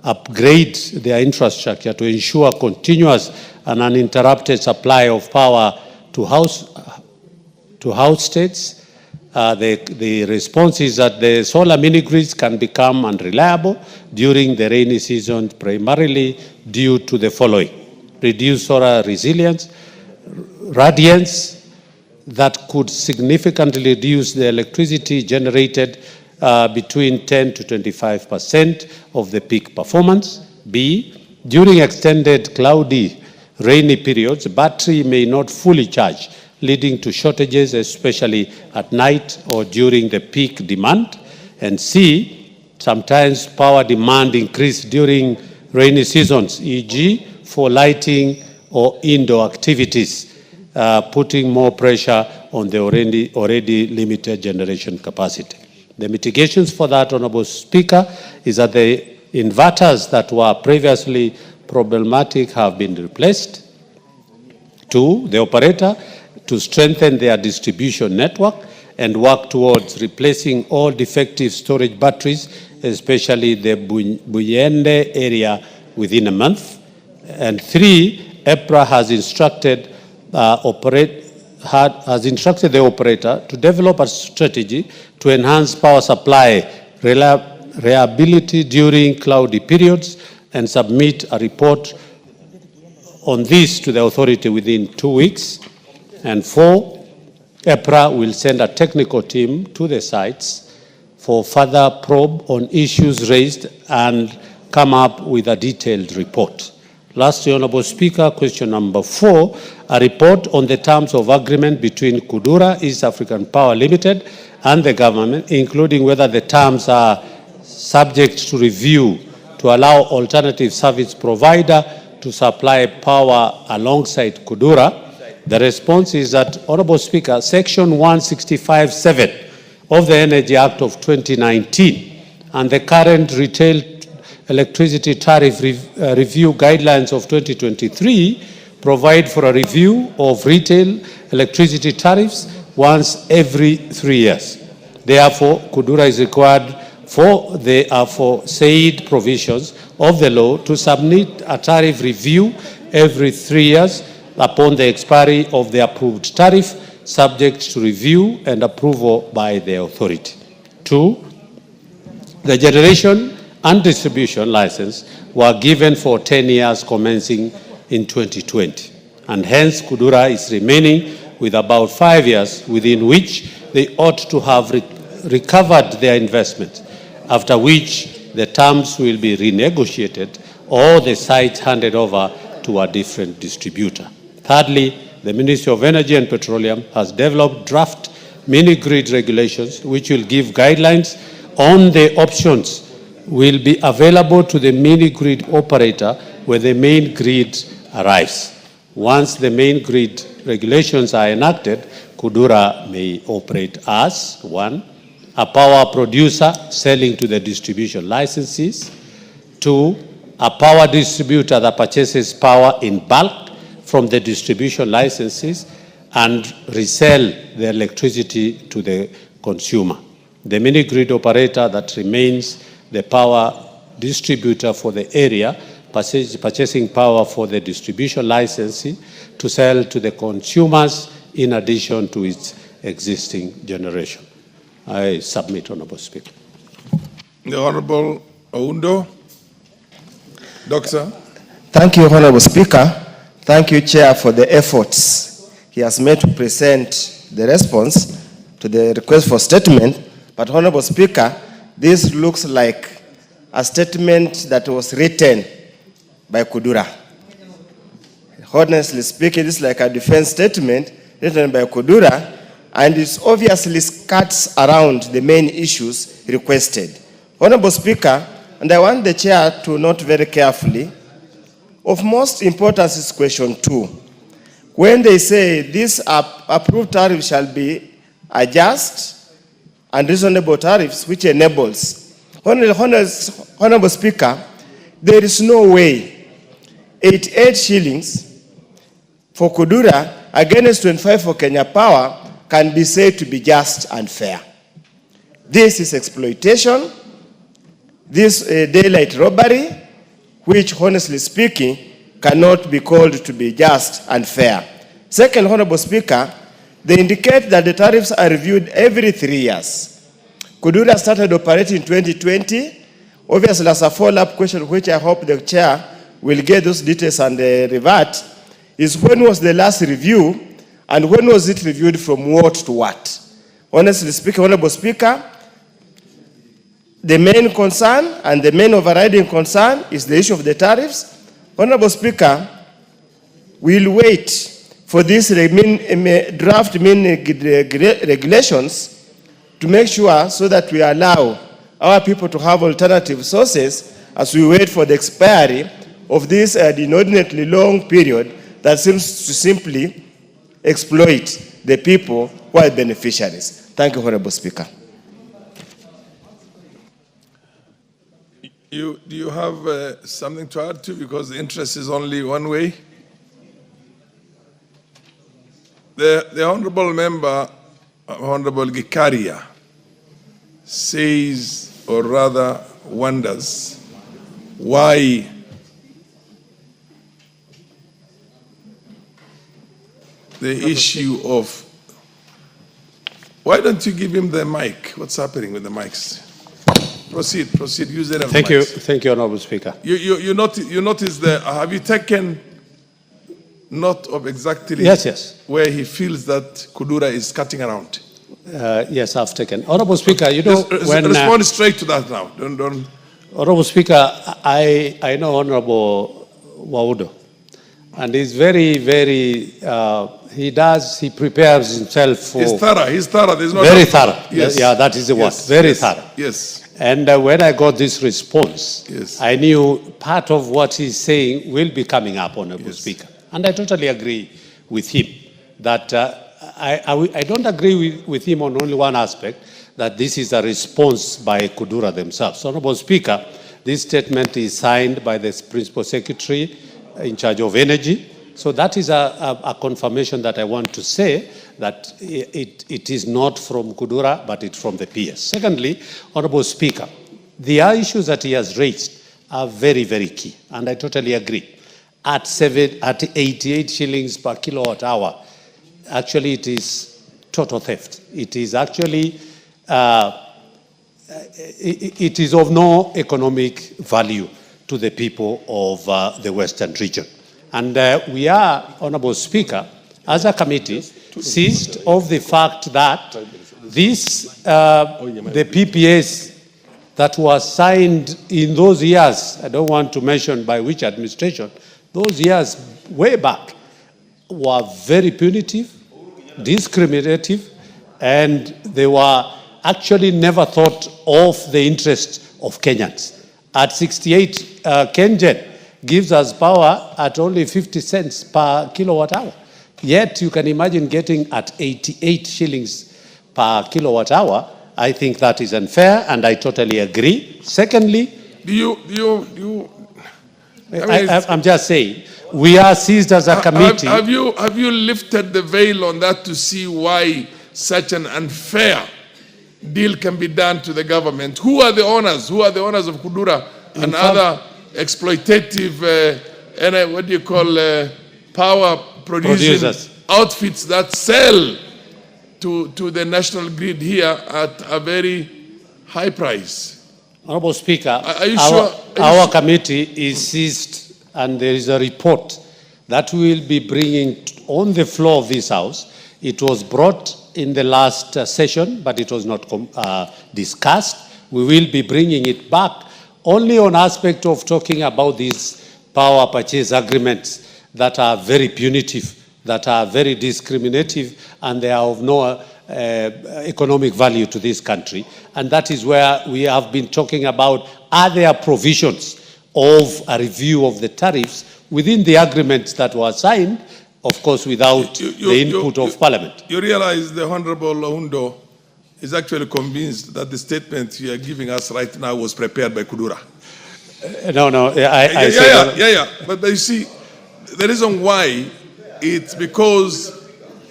upgrade their infrastructure to ensure continuous and uninterrupted supply of power to house states. The response is that the solar mini-grids can become unreliable during the rainy season, primarily due to the following: reduced solar resilience, radiance that could significantly reduce the electricity generated between 10 to 25% of the peak performance. B, during extended cloudy, rainy periods, battery may not fully charge, leading to shortages, especially at night or during the peak demand. And C, sometimes power demand increase during rainy seasons, e.g. for lighting or indoor activities, putting more pressure on the already limited generation capacity. The mitigations for that, Honorable Speaker, is that the inverters that were previously problematic have been replaced. 2, the operator to strengthen their distribution network and work towards replacing all defective storage batteries, especially the Buyende area, within a month. And 3, EPRA has instructed the operator to develop a strategy to enhance power supply reliability during cloudy periods and submit a report on this to the authority within 2 weeks. And 4, EPRA will send a technical team to the sites for further probe on issues raised and come up with a detailed report. Lastly, Honorable Speaker, question number 4, a report on the terms of agreement between Kudura East African Power Limited and the government, including whether the terms are subject to review to allow alternative service provider to supply power alongside Kudura. The response is that, Honorable Speaker, Section 165(7) of the Energy Act of 2019 and the current retail electricity tariff review guidelines of 2023 provide for a review of retail electricity tariffs once every 3 years. Therefore, Kudura is required for the aforesaid provisions of the law to submit a tariff review every 3 years upon the expiry of the approved tariff, subject to review and approval by the authority. 2, the generation and distribution license were given for 10 years commencing in 2020, and hence Kudura is remaining with about 5 years within which they ought to have recovered their investment, after which the terms will be renegotiated or the site handed over to a different distributor. Thirdly, the Ministry of Energy and Petroleum has developed draft mini-grid regulations which will give guidelines on the options will be available to the mini-grid operator when the main grid arrives. Once the main grid regulations are enacted, Kudura may operate as 1, a power producer selling to the distribution licensees; 2, a power distributor that purchases power in bulk from the distribution licenses and resell the electricity to the consumer. The mini-grid operator that remains the power distributor for the area purchasing power for the distribution licensing to sell to the consumers in addition to its existing generation. I submit, Honorable Speaker. The Honorable Oundo. Doctor. Thank you, Honorable Speaker. Thank you, Chair, for the efforts he has made to present the response to the request for statement. But, Honorable Speaker, this looks like a statement that was written by Kudura. Honestly speaking, this is like a defense statement written by Kudura, and it obviously skirts around the main issues requested. Honorable Speaker, and I want the Chair to note very carefully, of most importance is question 2. When they say this approved tariff shall be a just and reasonable tariffs, which enables. Honorable Speaker, there is no way 88 shillings for Kudura against 25 for Kenya Power can be said to be just and fair. This is exploitation, this daylight robbery, which honestly speaking cannot be called to be just and fair. Second, Honorable Speaker, they indicate that the tariffs are reviewed every 3 years. Kudura started operating in 2020. Obviously, as a follow-up question, which I hope the Chair will get those details and revert, is when was the last review and when was it reviewed from what to what? Honestly speaking, Honorable Speaker, the main concern and the main overriding concern is the issue of the tariffs. Honorable Speaker, we'll wait for these draft regulations to make sure so that we allow our people to have alternative sources as we wait for the expiry of this inordinately long period that seems to simply exploit the people who are beneficiaries. Thank you, Honorable Speaker. Do you have something to add to, because the interest is only one way? The Honorable Member, Honorable Gikaria, says, or rather wonders, why the issue of, why don't you give him the mic? What's happening with the mics? Proceed, use it. Thank you, Honorable Speaker. You notice the, have you taken note of exactly yes. where he feels that Kudura is cutting around? Yes, I've taken. Honorable Speaker, you know, when... Respond straight to that now. Don't. Honorable Speaker, I know Honorable Waudo, and he's very, he prepares himself for... He's thorough. There's no very doubt. thorough. Yes. Yeah, that is the word. Very thorough. Yes. And when I got this response, I knew part of what he's saying will be coming up, Honorable Speaker. And I totally agree with him that I don't agree with him on only one aspect, that this is a response by Kudura themselves. Honorable Speaker, this statement is signed by the Principal Secretary in charge of energy. So that is a confirmation that I want to say that it is not from Kudura, but it's from the PS. Secondly, Honorable Speaker, the issues that he has raised are very, very key, and I totally agree. At 88 shillings per kilowatt hour, actually it is total theft. It is actually, it is of no economic value to the people of the Western region. And we are, Honorable Speaker, as a committee, seized of the fact that this, the PPAs that were signed in those years, I don't want to mention by which administration, those years way back were very punitive, discriminative, and they were actually never thought of the interest of Kenyans. At 68, KenGen gives us power at only 50 cents per kilowatt hour. Yet you can imagine getting at 88 shillings per kilowatt hour. I think that is unfair, and I totally agree. Secondly, I'm just saying, we are seized as a committee. Have you lifted the veil on that to see why such an unfair deal can be done to the government? Who are the owners? Who are the owners of Kudura and other exploitative, what do you call, power producing outfits that sell to the national grid here at a very high price. Honorable Speaker, are you sure? Our committee is seized, and there is a report that we will be bringing on the floor of this House. It was brought in the last session, but it was not discussed. We will be bringing it back only on aspect of talking about these power purchase agreements that are very punitive, that are very discriminative, and they are of no economic value to this country. And that is where we have been talking about, are there provisions of a review of the tariffs within the agreements that were signed, of course, without the input of Parliament. You realize the Honorable Oundo is actually convinced that the statement you are giving us right now was prepared by Kudura. Yeah. But you see, the reason why, it's because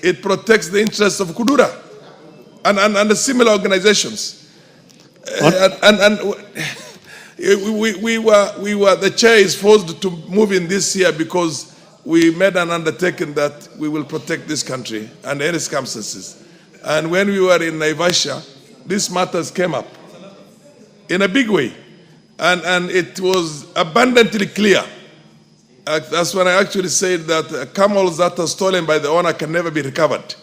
it protects the interests of Kudura and the similar organizations. The chair is forced to move in this year because we made an undertaking that we will protect this country under any circumstances. And when we were in Naivasha, these matters came up in a big way. And it was abundantly clear. That's when I actually said that camels that are stolen by the owner can never be recovered.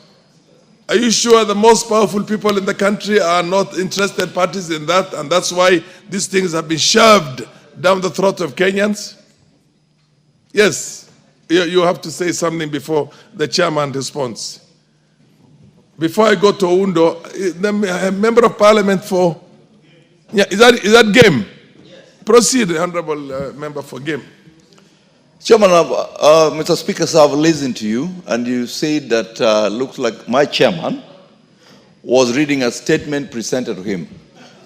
Are you sure the most powerful people in the country are not interested parties in that? And that's why these things have been shoved down the throat of Kenyans? Yes, you have to say something before the chairman responds. Before I go to Oundo, the member of parliament for, is that game? Yes. Proceed, honorable member for game. Chairman, Mr. Speaker, I've listened to you, and you said that looks like my chairman was reading a statement presented to him.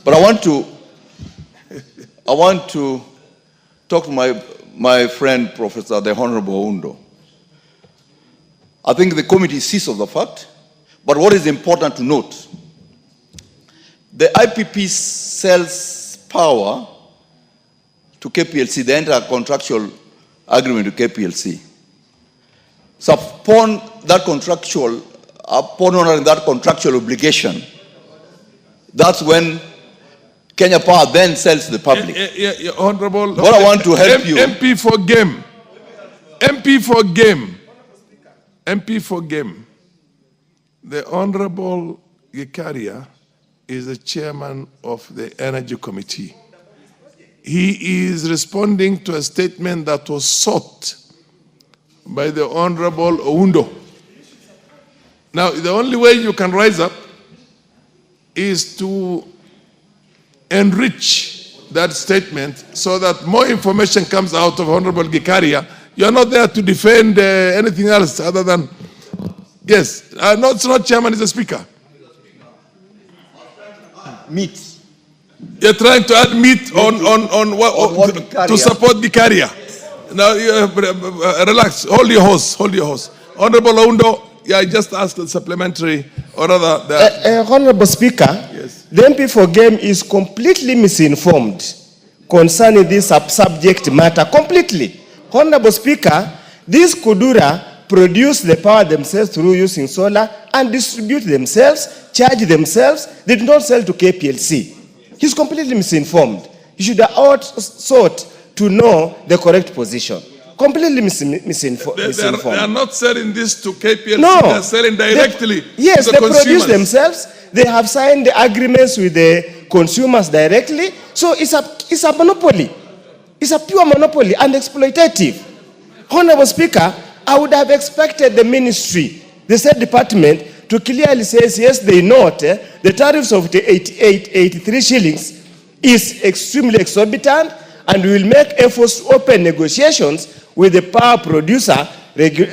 But I want to talk to my friend, Professor the Honorable Oundo. I think the committee sees of the fact, but what is important to note, the IPP sells power to KPLC, the entire contractual agreement to KPLC. So upon honoring that contractual obligation, that's when Kenya Power then sells to the public. Honorable, what I want to help you. MP for game. The Honorable Gikaria is the chairman of the Energy Committee. He is responding to a statement that was sought by the Honorable Oundo. Now, the only way you can rise up is to enrich that statement so that more information comes out of Honorable Gikaria. You're not there to defend anything else other than, yes, no, it's not chairman, it's a speaker. Meat. You're trying to add meat on to support Gikaria. Now, relax. Hold your horse. Honorable Oundo, I just asked a supplementary, or rather... Honorable Speaker, yes. The MP for Game is completely misinformed concerning this subject matter. Completely. Honorable Speaker, these Kudura produce the power themselves through using solar and distribute themselves, charge themselves. They do not sell to KPLC. He's completely misinformed. He should have sought to know the correct position. Completely misinformed. They are not selling this to KPLC. No. They are selling directly to the consumers. They produce themselves. They have signed the agreements with the consumers directly. So it's a monopoly. It's a pure monopoly and exploitative. Honorable Speaker, I would have expected the ministry, the State Department, to clearly say, yes, they note the tariffs of the 83 shillings is extremely exorbitant, and we will make efforts to open negotiations with the power producer,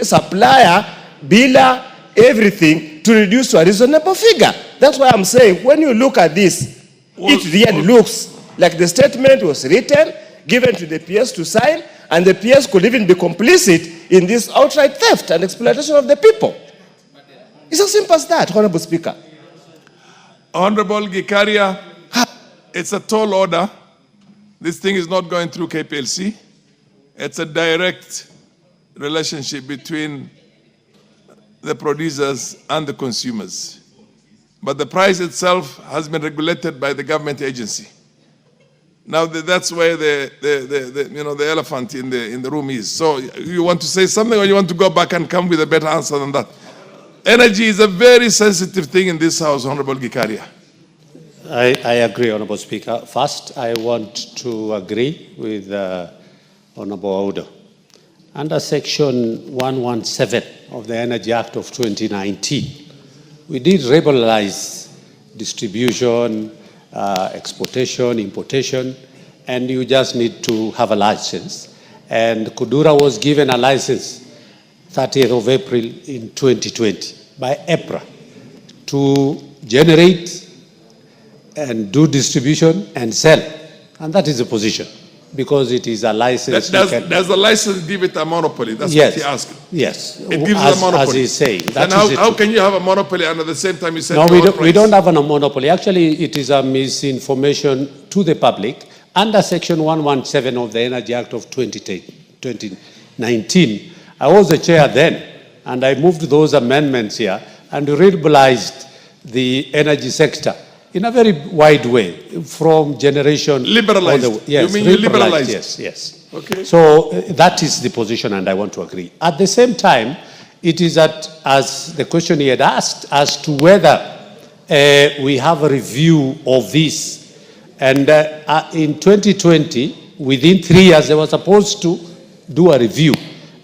supplier, biller, everything, to reduce to a reasonable figure. That's why I'm saying, when you look at this, it really looks like the statement was written, given to the PS to sign, and the PS could even be complicit in this outright theft and exploitation of the people. It's as simple as that, Honorable Speaker. Honorable Gikaria, it's a tall order. This thing is not going through KPLC. It's a direct relationship between the producers and the consumers. But the price itself has been regulated by the government agency. Now that's where the elephant in the room is. So you want to say something, or you want to go back and come with a better answer than that? Energy is a very sensitive thing in this House, Honorable Gikaria. I agree, Honorable Speaker. First, I want to agree with Honorable Audo. Under Section 117 of the Energy Act of 2019, we did liberalize distribution, exportation, importation, and you just need to have a license. And Kudura was given a license 30th of April in 2020 by EPRA to generate and do distribution and sell. And that is the position, because it is a license. Does the license give it a monopoly? That's yes, what he asked. Yes. It gives a monopoly. As he's saying. Then how can you have a monopoly and at the same time you say no, we don't have a monopoly. Actually, it is a misinformation to the public. Under Section 117 of the Energy Act of 2019, I was the chair then, and I moved those amendments here and liberalized the energy sector in a very wide way, from generation. Liberalized? Yes, you mean you liberalized? Yes, yes. Okay. So that is the position, and I want to agree. At the same time, it is that, as the question he had asked, as to whether we have a review of this. And in 2020, within 3 years, they were supposed to do a review.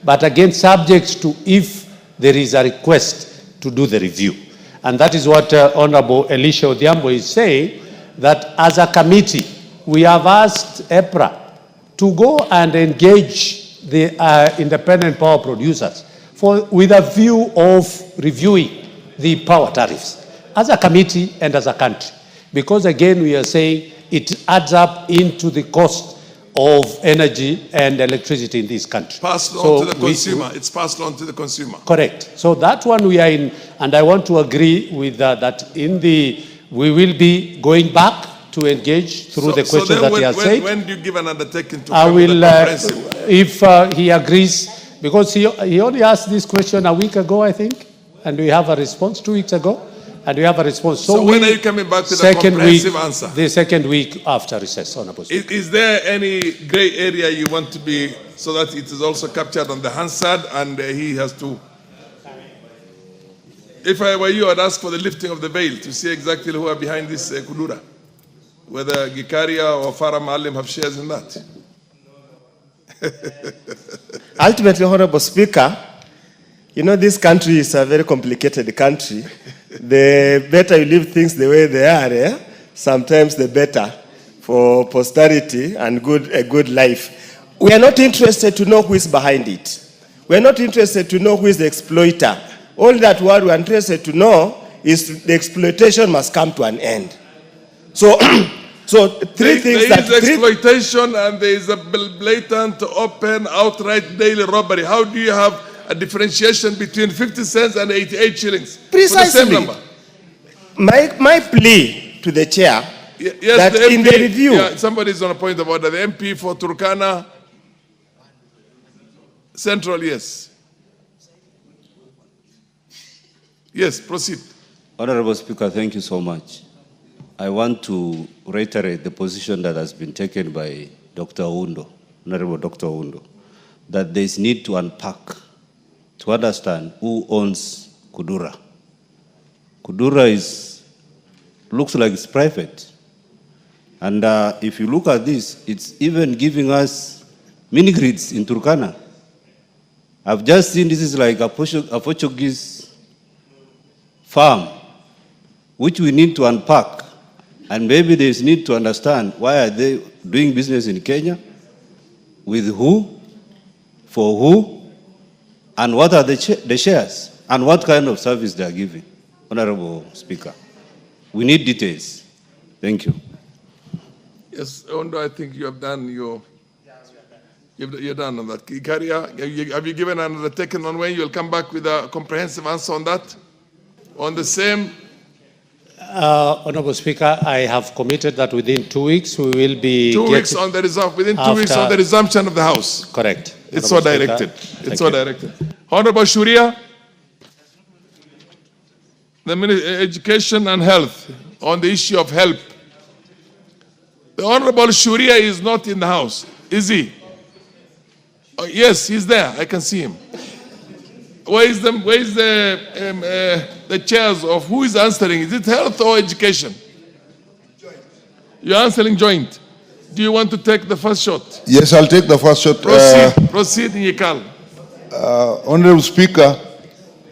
But again, subject to if there is a request to do the review. And that is what Honorable Elisha Odhiambo is saying, that as a committee, we have asked EPRA to go and engage the independent power producers with a view of reviewing the power tariffs as a committee and as a country. Because again, we are saying it adds up into the cost of energy and electricity in this country. Passed on to the consumer. It's passed on to the consumer. Correct. So that one we are in, and I want to agree with that we will be going back to engage through the questions that he has said. When do you give an undertaking to I will, if he agrees, because he only asked this question a week ago, I think, and we have a response 2 weeks ago. And we have a response. So when are you coming back with a comprehensive answer? The second week after recess, Honorable Speaker. Is there any gray area you want to be, so that it is also captured on the Hansard and he has to? If I were you, I'd ask for the lifting of the veil to see exactly who are behind this Kudura. Whether Gikaria or Farah Maalim have shares in that. Ultimately, Honorable Speaker, you know, this country is a very complicated country. The better you leave things the way they are, sometimes the better for posterity and a good life. We are not interested to know who is behind it. We are not interested to know who is the exploiter. All that what we are interested to know is the exploitation must come to an end. So, three things. There is exploitation and there is a blatant, open, outright daily robbery. How do you have a differentiation between 50 cents and 88 shillings? Precisely. For the same number. My plea to the chair, yes, that the MP, in the review... Yeah, somebody is on a point of order. The MP for Turkana Central, yes. Yes, proceed. Honorable Speaker, thank you so much. I want to reiterate the position that has been taken by Dr. Oundo, Honorable Dr. Oundo, that there is need to unpack, to understand who owns Kudura. Kudura looks like it's private. And if you look at this, it's even giving us mini grids in Turkana. I've just seen this is like a Portuguese farm, which we need to unpack. And maybe there's need to understand why are they doing business in Kenya, with who, for who, and what are the shares, and what kind of service they are giving. Honorable Speaker, we need details. Thank you. Yes, Ondo, I think you have done you're done on that. Ikaria, have you given another taken on when you'll come back with a comprehensive answer on that? On the same? Honorable Speaker, I have committed that within 2 weeks we will be... 2 weeks on the within 2 weeks on the resumption of the House. Correct. It's so directed. It's so directed. Honorable Shuria, the Education and Health, on the issue of help. The Honorable Shuria is not in the House, is he? Oh, yes, he's there. I can see him. Where is the chairs of who is answering? Is it health or education? You're answering joint. Do you want to take the first shot? Yes, I'll take the first shot. Proceed, Nyekal. Honorable Speaker,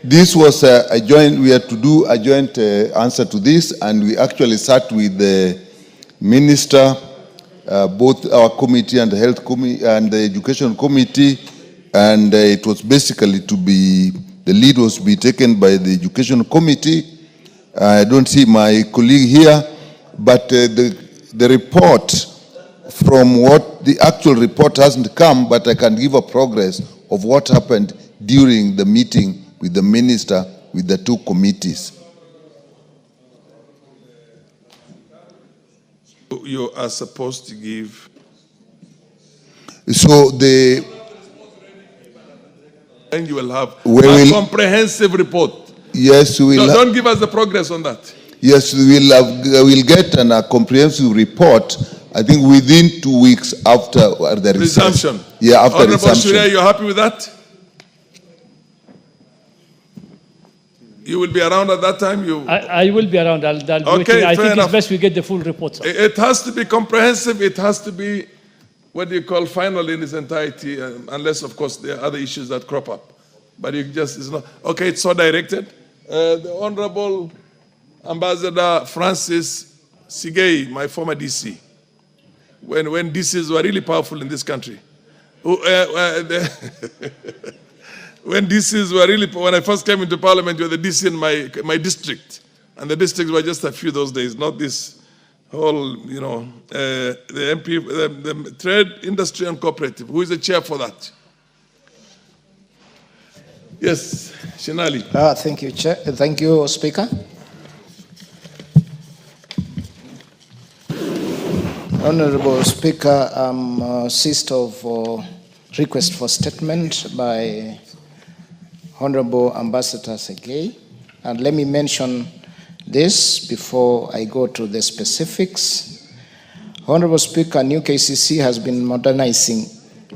this was a joint, we had to do a joint answer to this, and we actually sat with the minister, both our committee and the health committee and the education committee, and it was basically to be, the lead was to be taken by the education committee. I don't see my colleague here, but the report, from what the actual report hasn't come, but I can give a progress of what happened during the meeting with the minister, with the two committees. You are supposed to give. So and you will have a comprehensive report. Yes, we will. Don't give us the progress on that. Yes, we'll get a comprehensive report, I think within 2 weeks after the resumption. Yeah, after Honorable resumption. Shuria, you're happy with that? You will be around at that time? I will be around. I'll okay, I think enough. it's best we get the full report, sir. It has to be comprehensive. It has to be, what do you call, final in its entirety, unless, of course, there are other issues that crop up. But it just is not. Okay, it's so directed. The Honorable Ambassador Francis Sigei, my former DC, when DCs were really powerful in this country. When DCs were really, when I first came into Parliament, you were the DC in my district. And the districts were just a few those days, not this whole, the MP, the Trade, Industry and Cooperative. Who is the chair for that? Yes, Shinali. Thank you, Chair. Thank you, Speaker. Honorable Speaker, I'm seized of request for statement by Honorable Ambassador Segei. And let me mention this before I go to the specifics. Honorable Speaker, new KCC has been modernizing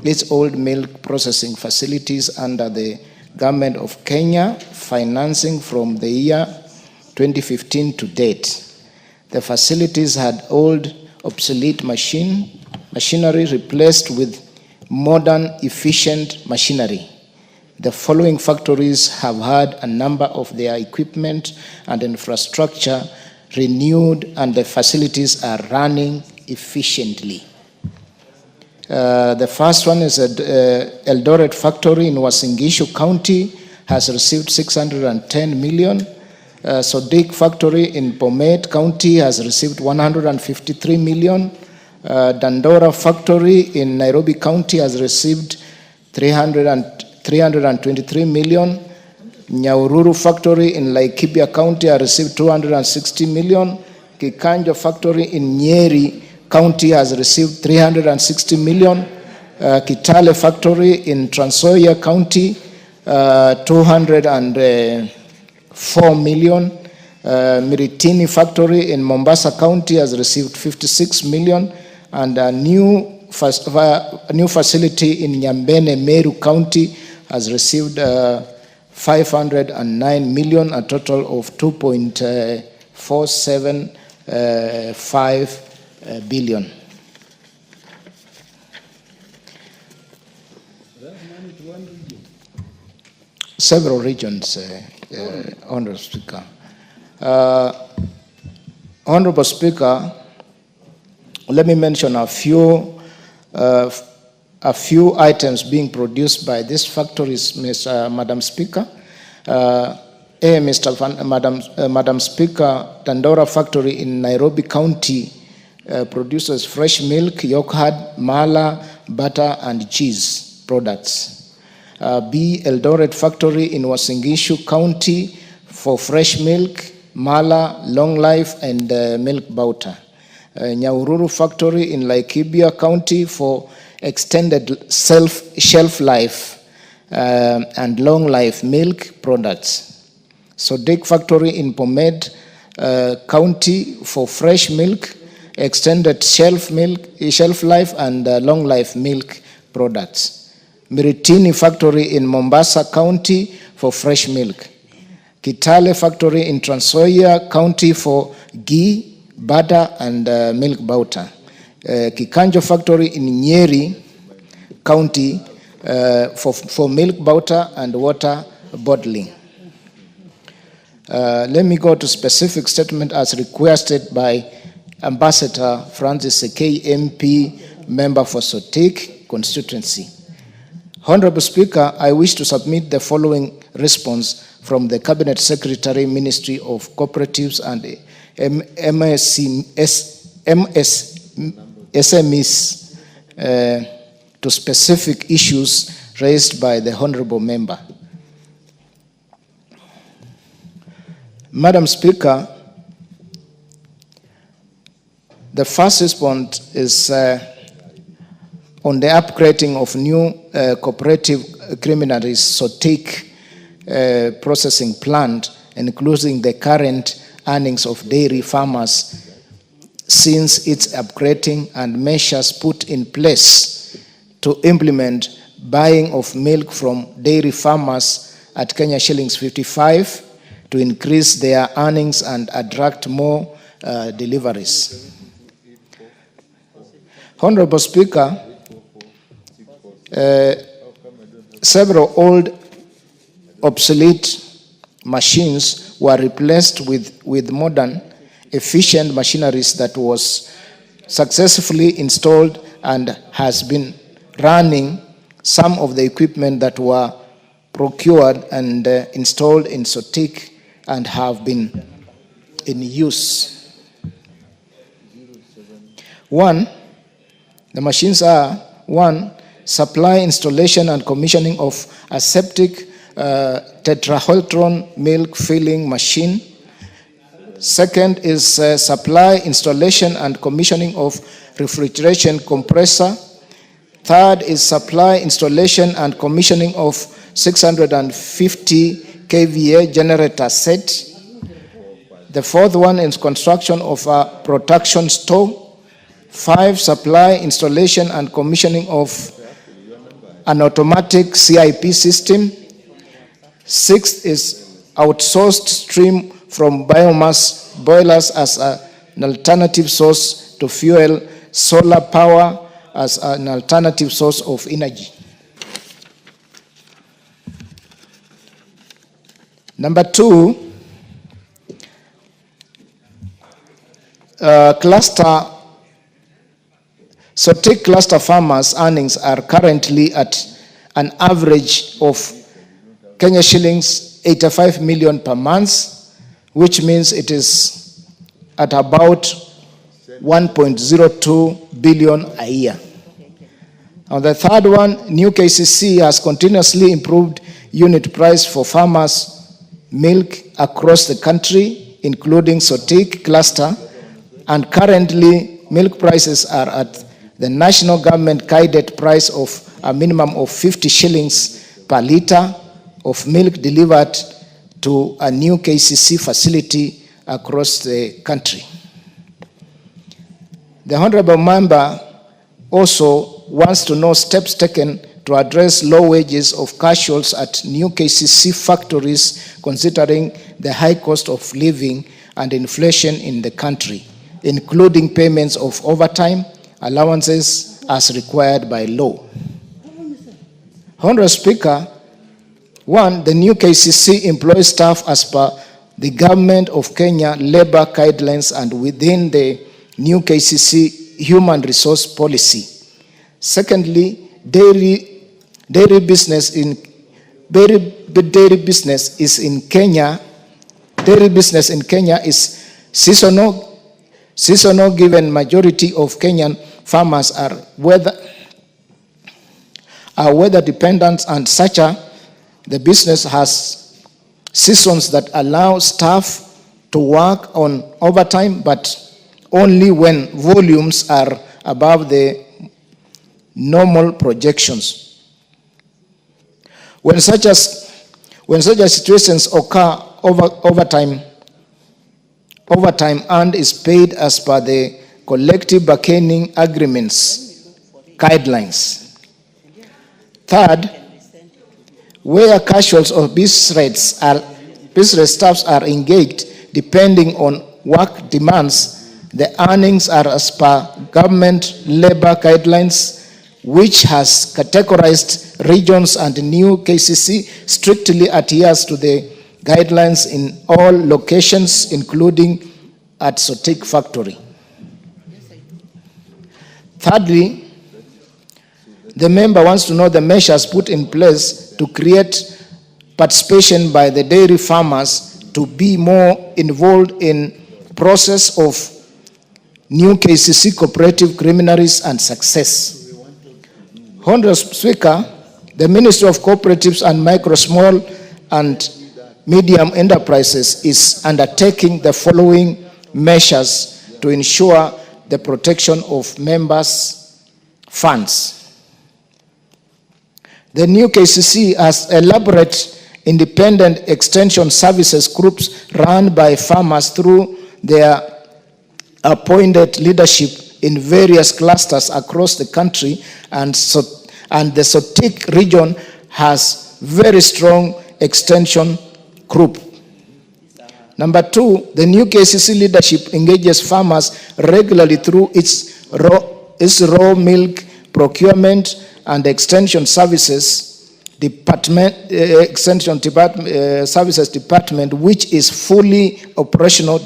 its old milk processing facilities under the Government of Kenya, financing from the year 2015 to date. The facilities had old, obsolete machinery replaced with modern, efficient machinery. The following factories have had a number of their equipment and infrastructure renewed, and the facilities are running efficiently. The first one is Eldoret factory in Uasin Gishu County, has received 610 million. Sodik factory in Bomet County has received 153 million. Dandora factory in Nairobi County has received 323 million. Nyahururu factory in Laikipia County has received 260 million. Kikanjo factory in Nyeri County has received 360 million. Kitale factory in Trans Nzoia County, 204 million. Miritini factory in Mombasa County has received 56 million. And a new facility in Nyambene, Meru County has received 509 million, a total of 2.475 billion. Several regions, Honorable Speaker. Honorable Speaker, let me mention a few items being produced by these factories, Madam Speaker. Madam Speaker, Dandora factory in Nairobi County produces fresh milk, yogurt, mala, butter, and cheese products. B. Eldoret factory in Uasin Gishu County for fresh milk, Mala, Long Life, and Milk Bauta. Nyahururu factory in Laikipia County for extended shelf life and long life milk products. Sodik factory in Pomed County for fresh milk, extended shelf life and long life milk products. Miritini factory in Mombasa County for fresh milk. Kitale factory in Trans Nzoia County for ghee, butter and milk bauta. Kikanjo factory in Nyeri County for milk bauta and water bottling. Let me go to specific statement as requested by Ambassador Francis Sekei MP, member for Sotik constituency. Honorable Speaker, I wish to submit the following response from the Cabinet Secretary, Ministry of Cooperatives and SMEs to specific issues raised by the Honorable Member. Madam Speaker, the first response is on the upgrading of new cooperative criminaries Sotik processing plant, including the current earnings of dairy farmers since its upgrading and measures put in place to implement buying of milk from dairy farmers at Kenya shillings 55 to increase their earnings and attract more deliveries. Honorable Speaker, several old obsolete machines were replaced with modern efficient machineries that was successfully installed and has been running some of the equipment that were procured and installed in Sotik and have been in use. The machines are: 1, supply, installation and commissioning of aseptic tetrahydron milk filling machine. Second is supply, installation and commissioning of refrigeration compressor. Third is supply, installation and commissioning of 650 kVA generator set. The fourth one is construction of a production store. 5, supply, installation and commissioning of an automatic CIP system. 6th is outsourced stream from biomass boilers as an alternative source to fuel, solar power as an alternative source of energy. Number 2, Sotik cluster farmers' earnings are currently at an average of Kenya shillings 85 million per month, which means it is at about 1.02 billion a year. On the third one, new KCC has continuously improved unit price for farmers' milk across the country, including Sotik cluster, and currently milk prices are at the national government guided price of a minimum of 50 shillings per litre of milk delivered to a new KCC facility across the country. The Honorable Member also wants to know steps taken to address low wages of casuals at new KCC factories, considering the high cost of living and inflation in the country, including payments of overtime, allowances as required by law. Honorable Speaker, 1, the new KCC employs staff as per the Government of Kenya labor guidelines and within the new KCC human resource policy. Secondly, dairy business in Kenya is seasonal, given majority of Kenyan farmers are weather dependent, and such the business has seasons that allow staff to work on overtime, but only when volumes are above the normal projections. When such situations occur, overtime earned is paid as per the collective bargaining agreements guidelines. Third, where casuals or business staffs are engaged, depending on work demands, the earnings are as per government labor guidelines, which has categorized regions, and new KCC strictly adheres to the guidelines in all locations, including at Sotik factory. Thirdly, the member wants to know the measures put in place to create participation by the dairy farmers to be more involved in process of new KCC cooperative preliminaries and success. Honorable Speaker, the Ministry of Cooperatives and Micro, Small and Medium Enterprises is undertaking the following measures to ensure the protection of members' funds. The new KCC has elaborate independent extension services groups run by farmers through their appointed leadership in various clusters across the country, and the Sotik region has very strong extension group. Number two, the new KCC leadership engages farmers regularly through its raw milk procurement and extension services department, services department, which is fully operational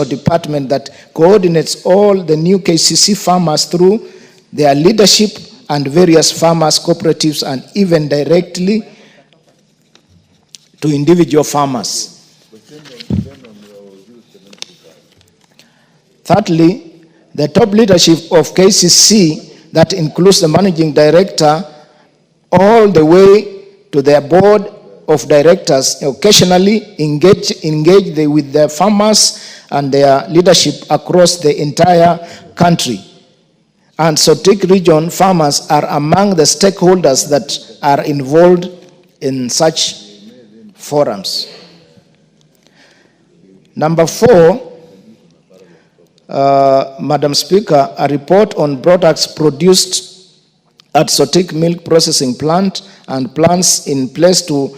department that coordinates all the new KCC farmers through their leadership and various farmers, cooperatives, and even directly to individual farmers. Thirdly, the top leadership of KCC, that includes the managing director all the way to their board of directors, occasionally engage with the farmers and their leadership across the entire country. And Sotik region farmers are among the stakeholders that are involved in such forums. Number four, Madam Speaker, a report on products produced at Sotik milk processing plant and plans in place to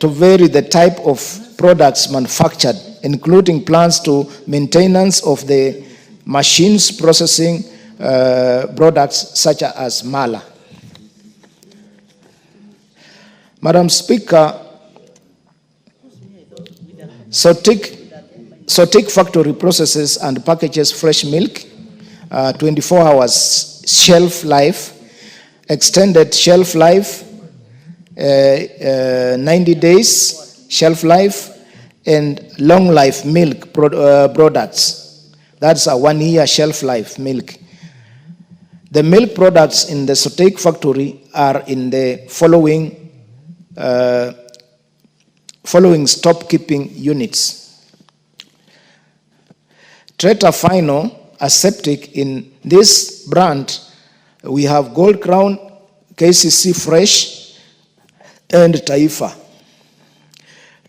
vary the type of products manufactured, including plans to maintenance of the machines processing products such as mala. Madam Speaker, Sotik factory processes and packages fresh milk, 24 hours shelf life, extended shelf life, 90 days shelf life, and long life milk products. That's a 1 year shelf life milk. The milk products in the Sotik factory are in the following stock keeping units. Treta Final aseptic. In this brand, we have Gold Crown, KCC Fresh, and Taifa.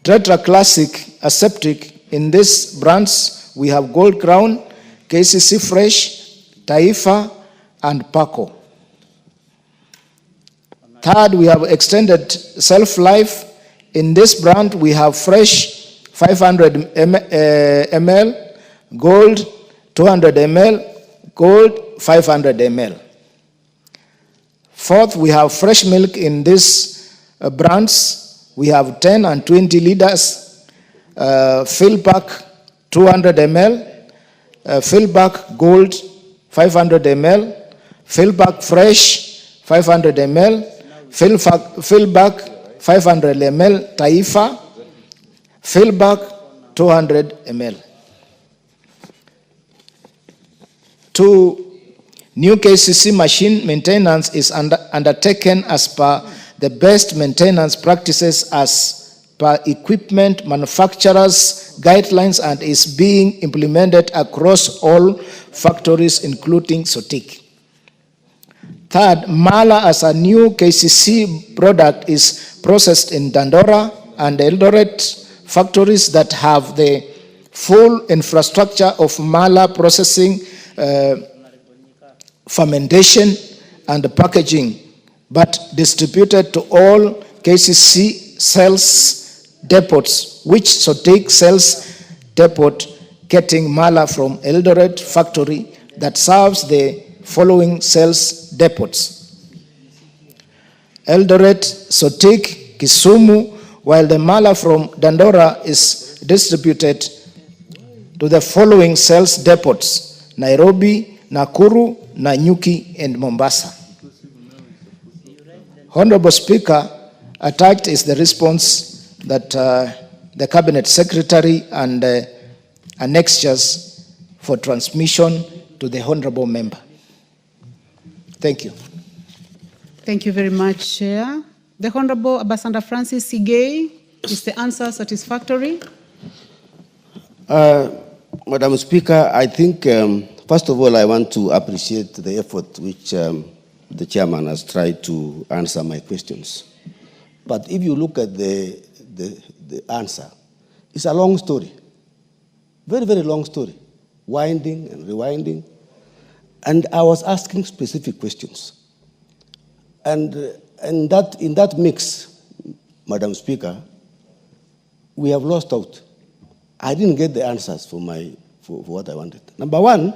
Tetra Classic aseptic. In this brands, we have Gold Crown, KCC Fresh, Taifa, and Paco. Third, we have extended shelf life. In this brand, we have Fresh 500 ml, Gold 200 ml, Gold 500 ml. Fourth, we have fresh milk in these brands. We have 10 and 20 liters, fill pack 200 ml, fill pack Gold 500 ml, fill pack Fresh 500 ml, fill back 500 ml Taifa, fill back 200 ml. 2. New KCC machine maintenance is undertaken as per the best maintenance practices as per equipment manufacturers guidelines and is being implemented across all factories, including Sotik. Third, mala as a new KCC product is processed in Dandora and Eldoret factories that have the full infrastructure of mala processing, fermentation, and packaging, but distributed to all KCC sales depots, which Sotik sales depot getting mala from Eldoret factory that serves the following sales depots: Eldoret, Sotik, Kisumu, while the mala from Dandora is distributed to the following sales depots: Nairobi, Nakuru, Nanyuki, and Mombasa. Honorable Speaker, attached is the response that the Cabinet Secretary and annexures for transmission to the Honorable Member. Thank you. Thank you very much, Chair. The Honorable Ambassador Francis Sigei, is the answer satisfactory? Madam Speaker, I think, first of all, I want to appreciate the effort which the chairman has tried to answer my questions. But if you look at the answer, it's a long story. Very, very long story. Winding and rewinding. And I was asking specific questions. And in that mix, Madam Speaker, we have lost out. I didn't get the answers for what I wanted. Number one,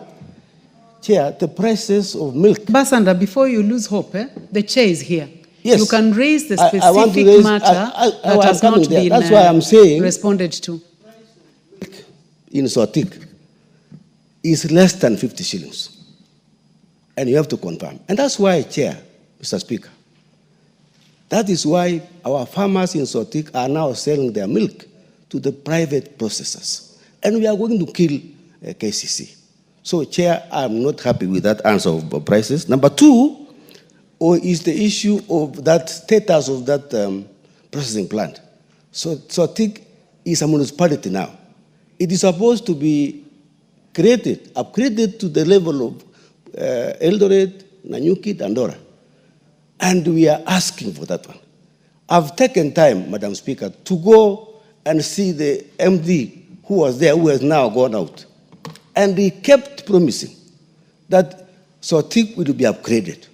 Chair, the prices of milk. Ambassador, before you lose hope, the chair is here. Yes. You can raise the specific I want to raise, matter that has not been That's why I'm saying responded to. In Sotik is less than 50 shillings. And you have to confirm. And that's why, Chair, Mr. Speaker, that is why our farmers in Sotik are now selling their milk to the private processors. And we are going to kill KCC. So, Chair, I'm not happy with that answer of prices. Number two, is the issue of that status of that processing plant. So Sotik is a municipality now. It is supposed to be created, upgraded to the level of Eldoret, Nanyuki, Dandora. And we are asking for that one. I've taken time, Madam Speaker, to go and see the MD who was there, who has now gone out. And he kept promising that Sotik will be upgraded.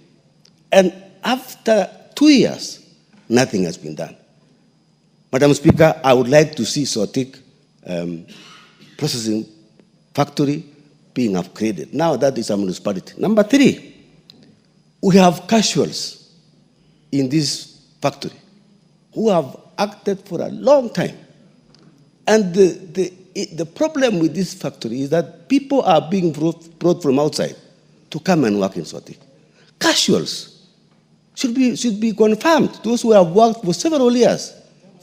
And after 2 years, nothing has been done. Madam Speaker, I would like to see Sotik processing factory being upgraded. Now that is a municipality. Number three, we have casuals in this factory who have acted for a long time. And the problem with this factory is that people are being brought from outside to come and work in Sotik. Casuals should be confirmed. Those who have worked for several years,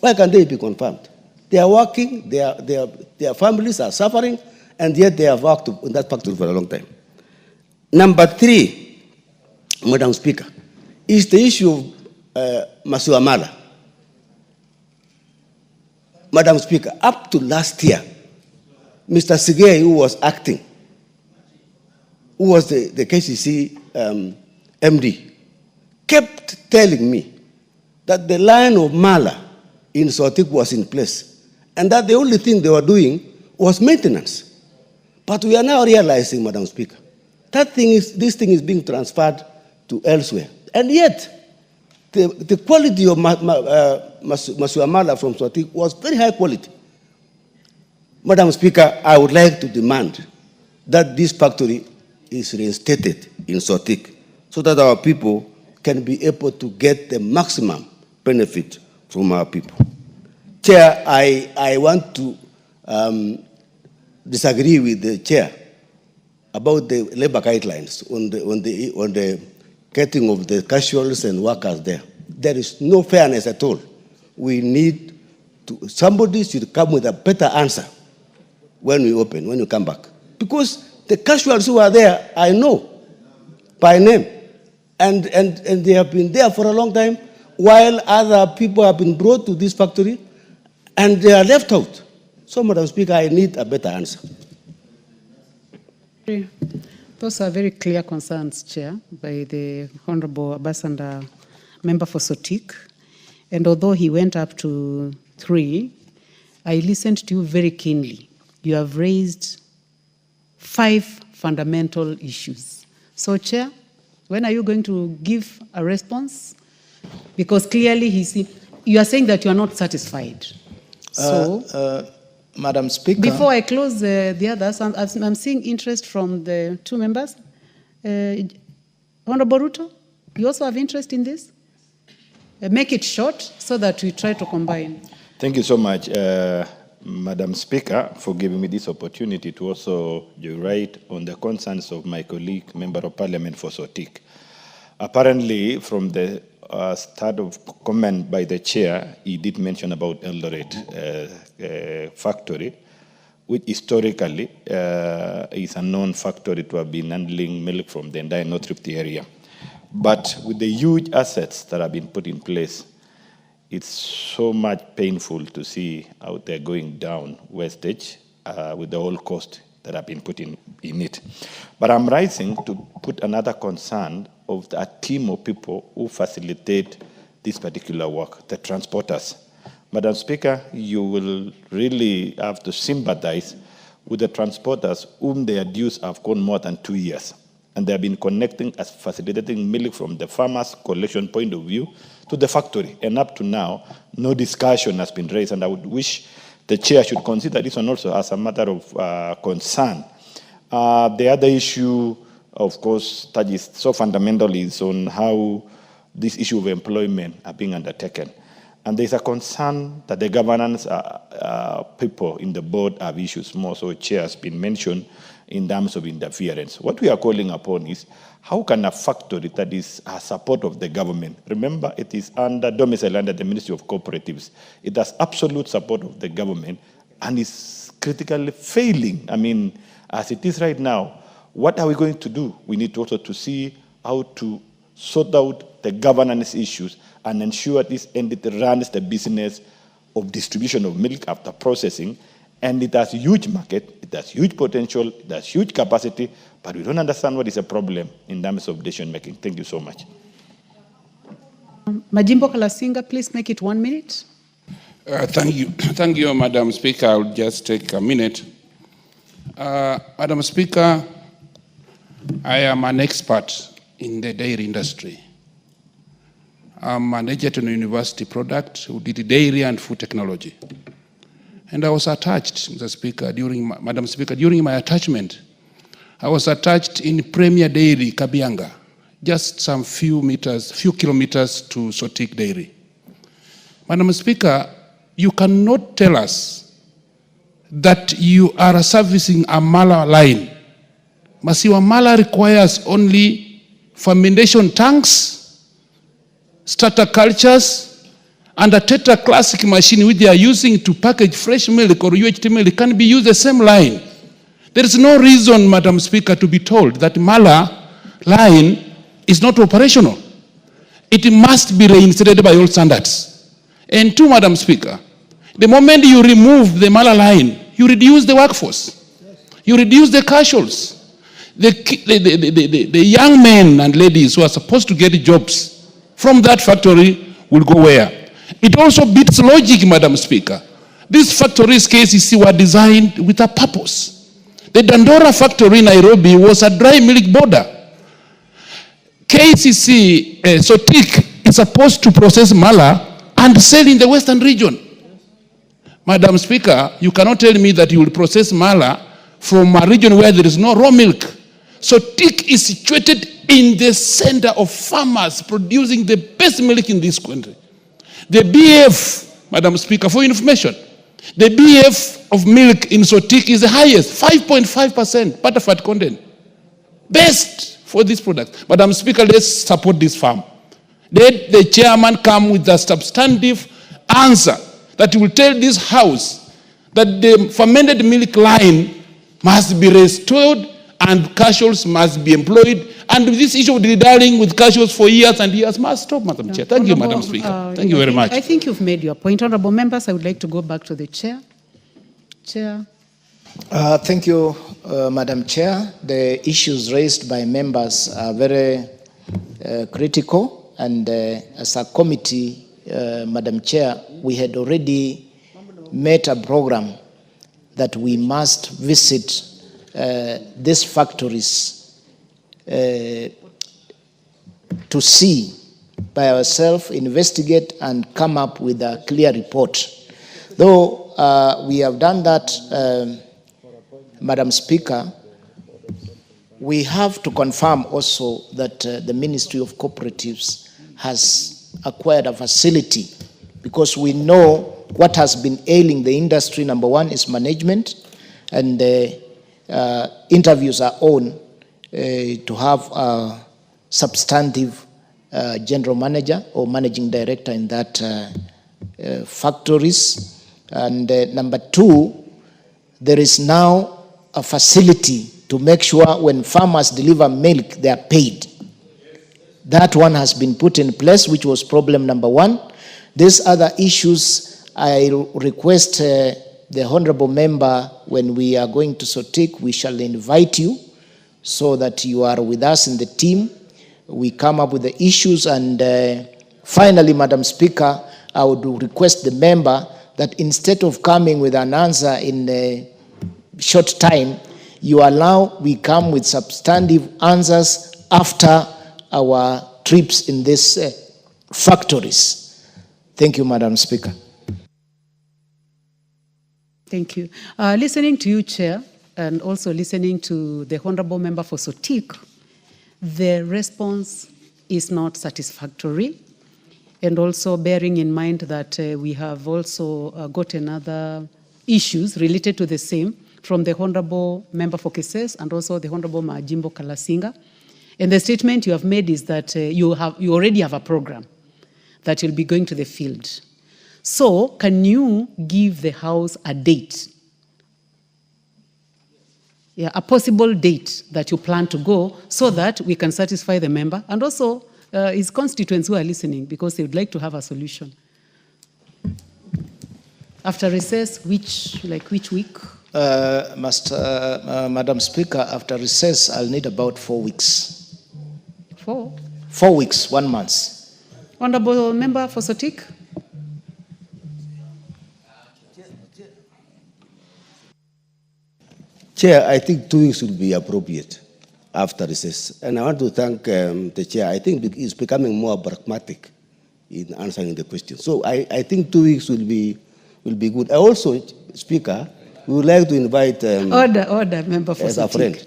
why can't they be confirmed? They are working, their families are suffering, and yet they have worked in that factory for a long time. Number three, Madam Speaker, is the issue of Masuamala. Madam Speaker, up to last year, Mr. Sigei, who was acting, who was the KCC MD, kept telling me that the line of Mala in Sotik was in place and that the only thing they were doing was maintenance. But we are now realizing, Madam Speaker, this thing is being transferred to elsewhere. And yet, the quality of Masuamala from Sotik was very high quality. Madam Speaker, I would like to demand that this factory is reinstated in Sotik so that our people can be able to get the maximum benefit from our people. Chair, I want to disagree with the chair about the labor guidelines on the getting of the casuals and workers there. There is no fairness at all. We need somebody should come with a better answer when we come back. Because the casuals who are there, I know by name. And they have been there for a long time, while other people have been brought to this factory. and they are left out. So, Madam Speaker, I need a better answer. Those are very clear concerns, Chair, by the Honorable Ambassador, Member for Sotik. And although he went up to 3, I listened to you very keenly. You have raised 5 fundamental issues. So, Chair, when are you going to give a response? Because clearly you are saying that you are not satisfied. So, Madam Speaker. Before I close the others, I'm seeing interest from the 2 members. Honorable Ruto, you also have interest in this? Make it short so that we try to combine. Thank you so much, Madam Speaker, for giving me this opportunity to also write on the concerns of my colleague, Member of Parliament for Sotik. Apparently, from the start of comment by the chair, he did mention about Eldoret factory, which historically is a known factory to have been handling milk from the entire North Rift area. But with the huge assets that have been put in place, it's so much painful to see how they're going down wastage with the whole cost that have been put in it. But I'm rising to put another concern of a team of people who facilitate this particular work, the transporters. Madam Speaker, you will really have to sympathize with the transporters whom their dues have gone more than 2 years. And they have been connecting as facilitating milk from the farmer's collection point of view to the factory. And up to now, no discussion has been raised. And I would wish the chair should consider this one also as a matter of concern. The other issue, of course, that is so fundamental is on how this issue of employment are being undertaken. And there's a concern that the governance people in the board have issues more. So chair has been mentioned in terms of interference. What we are calling upon is, how can a factory that is a support of the government, remember it is domicile under the Ministry of Cooperatives, it has absolute support of the government and is critically failing. I mean, as it is right now, what are we going to do? We need also to see how to sort out the governance issues and ensure this entity runs the business of distribution of milk after processing. And it has huge market, it has huge potential, it has huge capacity, but we don't understand what is a problem in terms of decision making. Thank you so much. Majimbo Kalasinga, please make it 1 minute. Thank you, Madam Speaker. I'll just take a minute. Madam Speaker, I am an expert in the dairy industry. I'm an Egerton University product who did dairy and food technology. And I was attached, Madam Speaker, during my attachment, I was attached in Premier Dairy, Kabianga, just some few kilometers to Sotik Dairy. Madam Speaker, you cannot tell us that you are servicing a Mala line. Masiwa Mala requires only fermentation tanks, starter cultures, and a Tetra Classic machine which they are using to package fresh milk or UHT milk can be used the same line. There is no reason, Madam Speaker, to be told that Mala line is not operational. It must be reinstated by all standards. And 2, Madam Speaker, the moment you remove the Mala line, you reduce the workforce. You reduce the casuals. The young men and ladies who are supposed to get jobs from that factory will go where? It also beats logic, Madam Speaker. These factories, KCC, were designed with a purpose. The Dandora factory in Nairobi was a dry milk border. KCC, Sotik, is supposed to process Mala and sell in the western region. Madam Speaker, you cannot tell me that you will process Mala from a region where there is no raw milk. Sotik is situated in the center of farmers producing the best milk in this country. The BF, Madam Speaker, for information, the BF of milk in Sotik is the highest, 5.5% butterfat content. Best for this product. Madam Speaker, let's support this farm. Let the chairman come with a substantive answer that will tell this House that the fermented milk line must be restored and casuals must be employed. And this issue of dealing with casuals for years and years must stop, Madam Chair. Thank you, Madam Speaker. Thank you very much. I think you've made your point. Honorable members, I would like to go back to the chair. Chair. Thank you, Madam Chair. The issues raised by members are very critical, and as a committee, Madam Chair, we had already made a program that we must visit these factories to see by ourselves, investigate, and come up with a clear report. Though we have done that, Madam Speaker, we have to confirm also that the Ministry of Cooperatives has acquired a facility, because we know what has been ailing the industry. Number one is management, and interviews are on to have a substantive general manager or managing director in that factories. And number two, there is now a facility to make sure when farmers deliver milk, they are paid. That one has been put in place, which was problem number one. These other issues, I request the honorable member, when we are going to Sotik, we shall invite you so that you are with us in the team. We come up with the issues, and finally, Madam Speaker, I would request the member that instead of coming with an answer in a short time, you allow we come with substantive answers after our trips in these factories. Thank you, Madam Speaker. Thank you. Listening to you, Chair, and also listening to the Honorable Member for Sotik, the response is not satisfactory. And also bearing in mind that we have also gotten other issues related to the same from the Honorable Member for Kisses and also the Honorable Majimbo Kalasinga. And the statement you have made is that you already have a program that you'll be going to the field. So can you give the House a date? Yeah, a possible date that you plan to go so that we can satisfy the member and also his constituents who are listening, because they would like to have a solution. After recess, which week? Madam Speaker, after recess, I'll need about 4 weeks. 4? 4 weeks, 1 month. Honorable Member for Sotik? Chair, I think 2 weeks would be appropriate after recess. And I want to thank the Chair. I think he's becoming more pragmatic in answering the question. So I think 2 weeks will be good. I also, Speaker, we would like to invite Order, Member for as a Sotik. friend.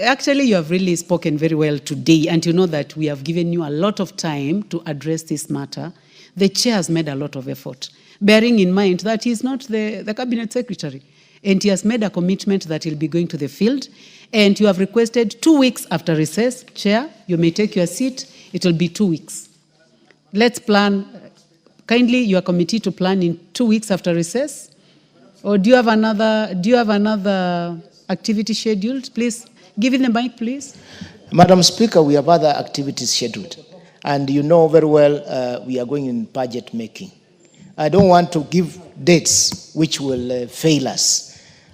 Actually, you have really spoken very well today, and you know that we have given you a lot of time to address this matter. The Chair has made a lot of effort, bearing in mind that he is not the Cabinet Secretary. And he has made a commitment that he'll be going to the field. And you have requested 2 weeks after recess. Chair, you may take your seat. It will be 2 weeks. Let's plan. Kindly, your committee to plan in 2 weeks after recess. Or do you have another activity scheduled? Please, give me the mic, please. Madam Speaker, we have other activities scheduled. And you know very well we are going in budget making. I don't want to give dates which will fail us.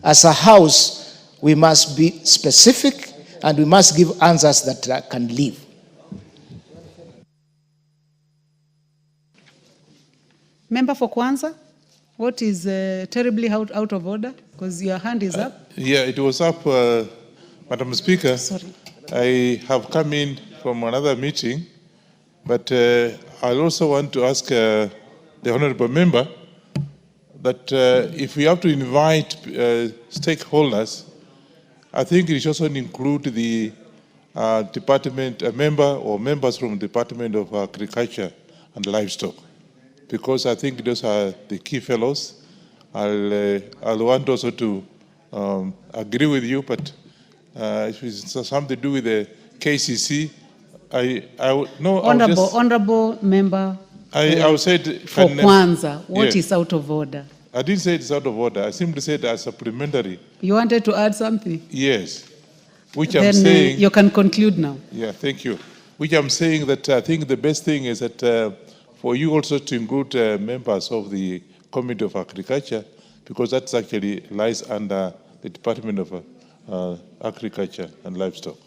As a House, we must be specific and we must give answers that can live. Member for Kwanza, what is terribly out of order? Because your hand is up. Yeah, it was up, Madam Speaker. Sorry. I have come in from another meeting, but I also want to ask the Honorable Member that if we have to invite stakeholders, I think it should also include the department, a member or members from the Department of Agriculture and Livestock, because I think those are the key fellows. I'll want also to agree with you, but if it's something to do with the KCC, Honorable Member. I said for Kwanza, what is out of order? I didn't say it's out of order. I simply said as supplementary. You wanted to add something? Yes. Which I'm saying... you can conclude now. Yeah, thank you. Which I'm saying that I think the best thing is that for you also to include members of the Committee of Agriculture, because that actually lies under the Department of Agriculture and Livestock.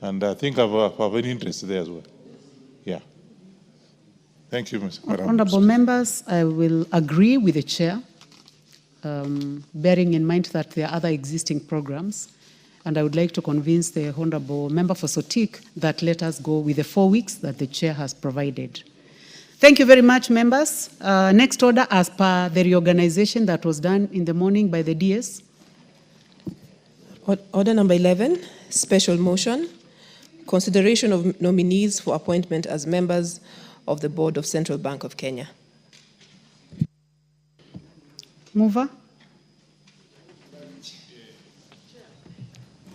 And I think I have an interest there as well. Yeah. Thank you, Madam. Honorable members, I will agree with the chair, bearing in mind that there are other existing programs. And I would like to convince the Honorable Member for Sotik that let us go with the 4 weeks that the chair has provided. Thank you very much, members. Next order, as per the reorganization that was done in the morning by the DS. Order number 11, special motion, consideration of nominees for appointment as members of the Board of Central Bank of Kenya. Mover.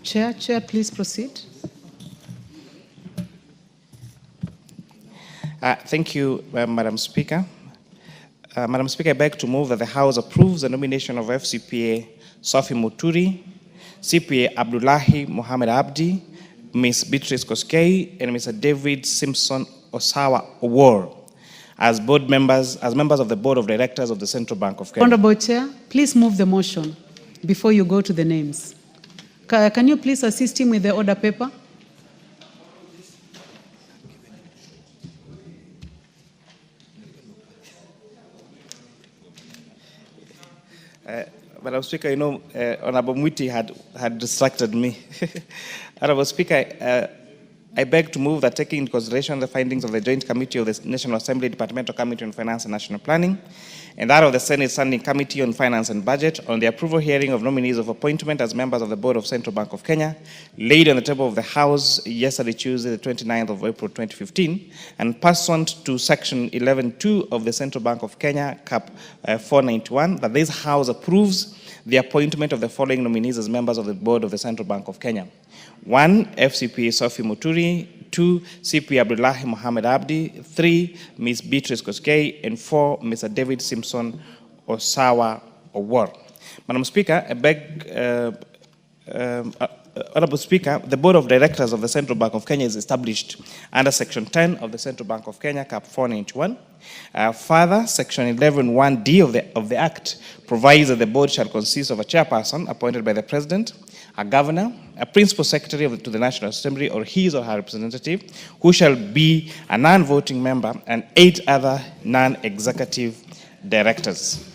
Chair, please proceed. Thank you, Madam Speaker. Madam Speaker, I beg to move that the House approves the nomination of FCPA Sophie Muturi, CPA Abdullahi Mohamed Abdi, Ms. Beatrice Koskei, and Mr. David Simpson Osawa Owor as board members, as members of the Board of Directors of the Central Bank of Kenya. Honorable Chair, please move the motion before you go to the names. Can you please assist him with the order paper? Madam Speaker, you know, Honorable Mwiti had distracted me. Honorable Speaker, I beg to move that taking into consideration the findings of the Joint Committee of the National Assembly Departmental Committee on Finance and National Planning, and that of the Senate Standing Committee on Finance and Budget on the approval hearing of nominees of appointment as members of the Board of Central Bank of Kenya, laid on the table of the House yesterday, Tuesday, the 29th of April 2015, and pursuant to Section 11.2 of the Central Bank of Kenya, Cap 491, that this House approves the appointment of the following nominees as members of the Board of the Central Bank of Kenya. 1, FCPA Sophie Muturi. 2, CP Abdullahi Mohamed Abdi. 3, Ms. Beatrice Koskei. And 4, Mr. David Simpson Osawa Owor. Madam Speaker, I beg, Honorable Speaker, the Board of Directors of the Central Bank of Kenya is established under Section 10 of the Central Bank of Kenya, Cap 491. Further, Section 11(1)(d) of the Act provides that the board shall consist of a chairperson appointed by the President, a governor, a principal secretary to the National Assembly, or his or her representative, who shall be a non-voting member, and 8 other non-executive directors.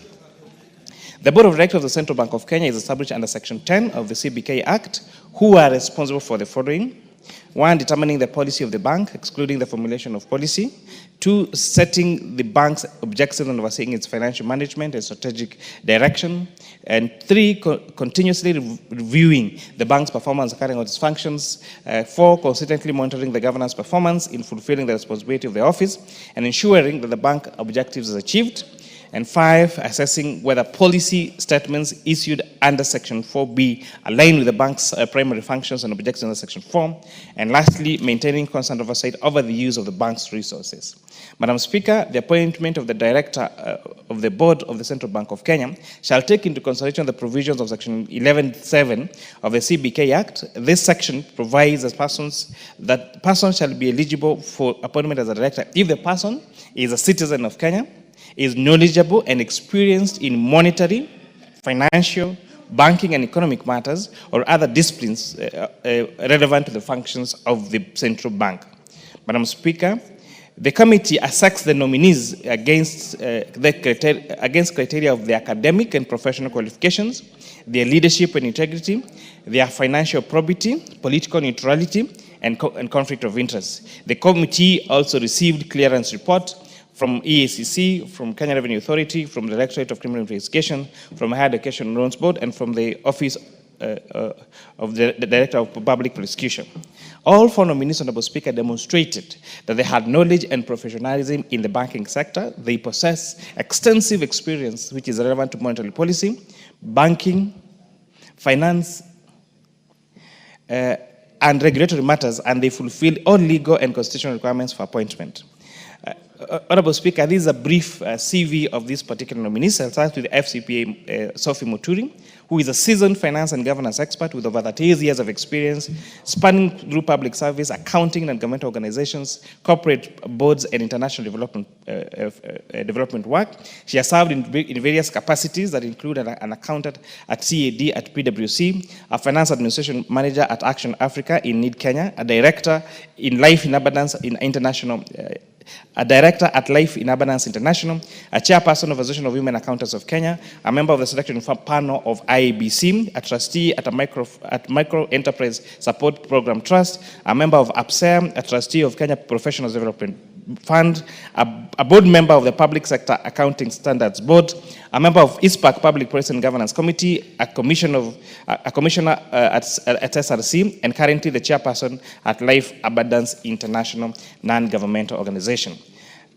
The Board of Directors of the Central Bank of Kenya is established under Section 10 of the CBK Act, who are responsible for the following. 1, determining the policy of the bank, excluding the formulation of policy. 2, setting the bank's objectives and overseeing its financial management and strategic direction. And 3, continuously reviewing the bank's performance and carrying out its functions. 4, consistently monitoring the governance performance in fulfilling the responsibility of the office and ensuring that the bank objectives is achieved. And 5, assessing whether policy statements issued under Section 4B align with the bank's primary functions and objectives under Section 4. And lastly, maintaining constant oversight over the use of the bank's resources. Madam Speaker, the appointment of the Director of the Board of the Central Bank of Kenya shall take into consideration the provisions of Section 11(7) of the CBK Act. This section provides that persons shall be eligible for appointment as a director if the person is a citizen of Kenya, is knowledgeable and experienced in monetary, financial, banking and economic matters, or other disciplines relevant to the functions of the central bank. Madam Speaker, the committee assesses the nominees against criteria of their academic and professional qualifications, their leadership and integrity, their financial probity, political neutrality, and conflict of interest. The committee also received clearance report from EACC, from Kenya Revenue Authority, from the Directorate of Criminal Investigation, from Higher Education Loans Board, and from the Office of the Director of Public Prosecution. All 4 nominees, Honorable Speaker, demonstrated that they had knowledge and professionalism in the banking sector. They possess extensive experience which is relevant to monetary policy, banking, finance, and regulatory matters, and they fulfilled all legal and constitutional requirements for appointment. Honorable Speaker, this is a brief CV of this particular nominee. I'll start with the FCPA Sophie Muturi, who is a seasoned finance and governance expert with over 30 years of experience, spanning through public service, accounting and government organizations, corporate boards, and international development work. She has served in various capacities that include an accountant at CAD at PwC, a finance administration manager at Action Africa in Need Kenya, a director in Life in Abundance in International, a director at Life in Abundance International, a chairperson of the Association of Women Accountants of Kenya, a member of the selection panel of IABC, a trustee at Micro Enterprise Support Program Trust, a member of APSEM, a trustee of Kenya Professionals Development Fund, a board member of the Public Sector Accounting Standards Board, a member of ISPAC Public Policy and Governance Committee, a commissioner at SRC, and currently the chairperson at Life Abundance International non-governmental organization.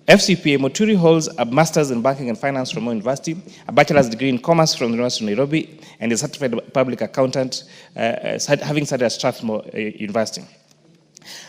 FCPA Muturi holds a master's in banking and finance from Moi University, a bachelor's degree in commerce from the University of Nairobi, and is a certified public accountant, having studied at Strathmore University.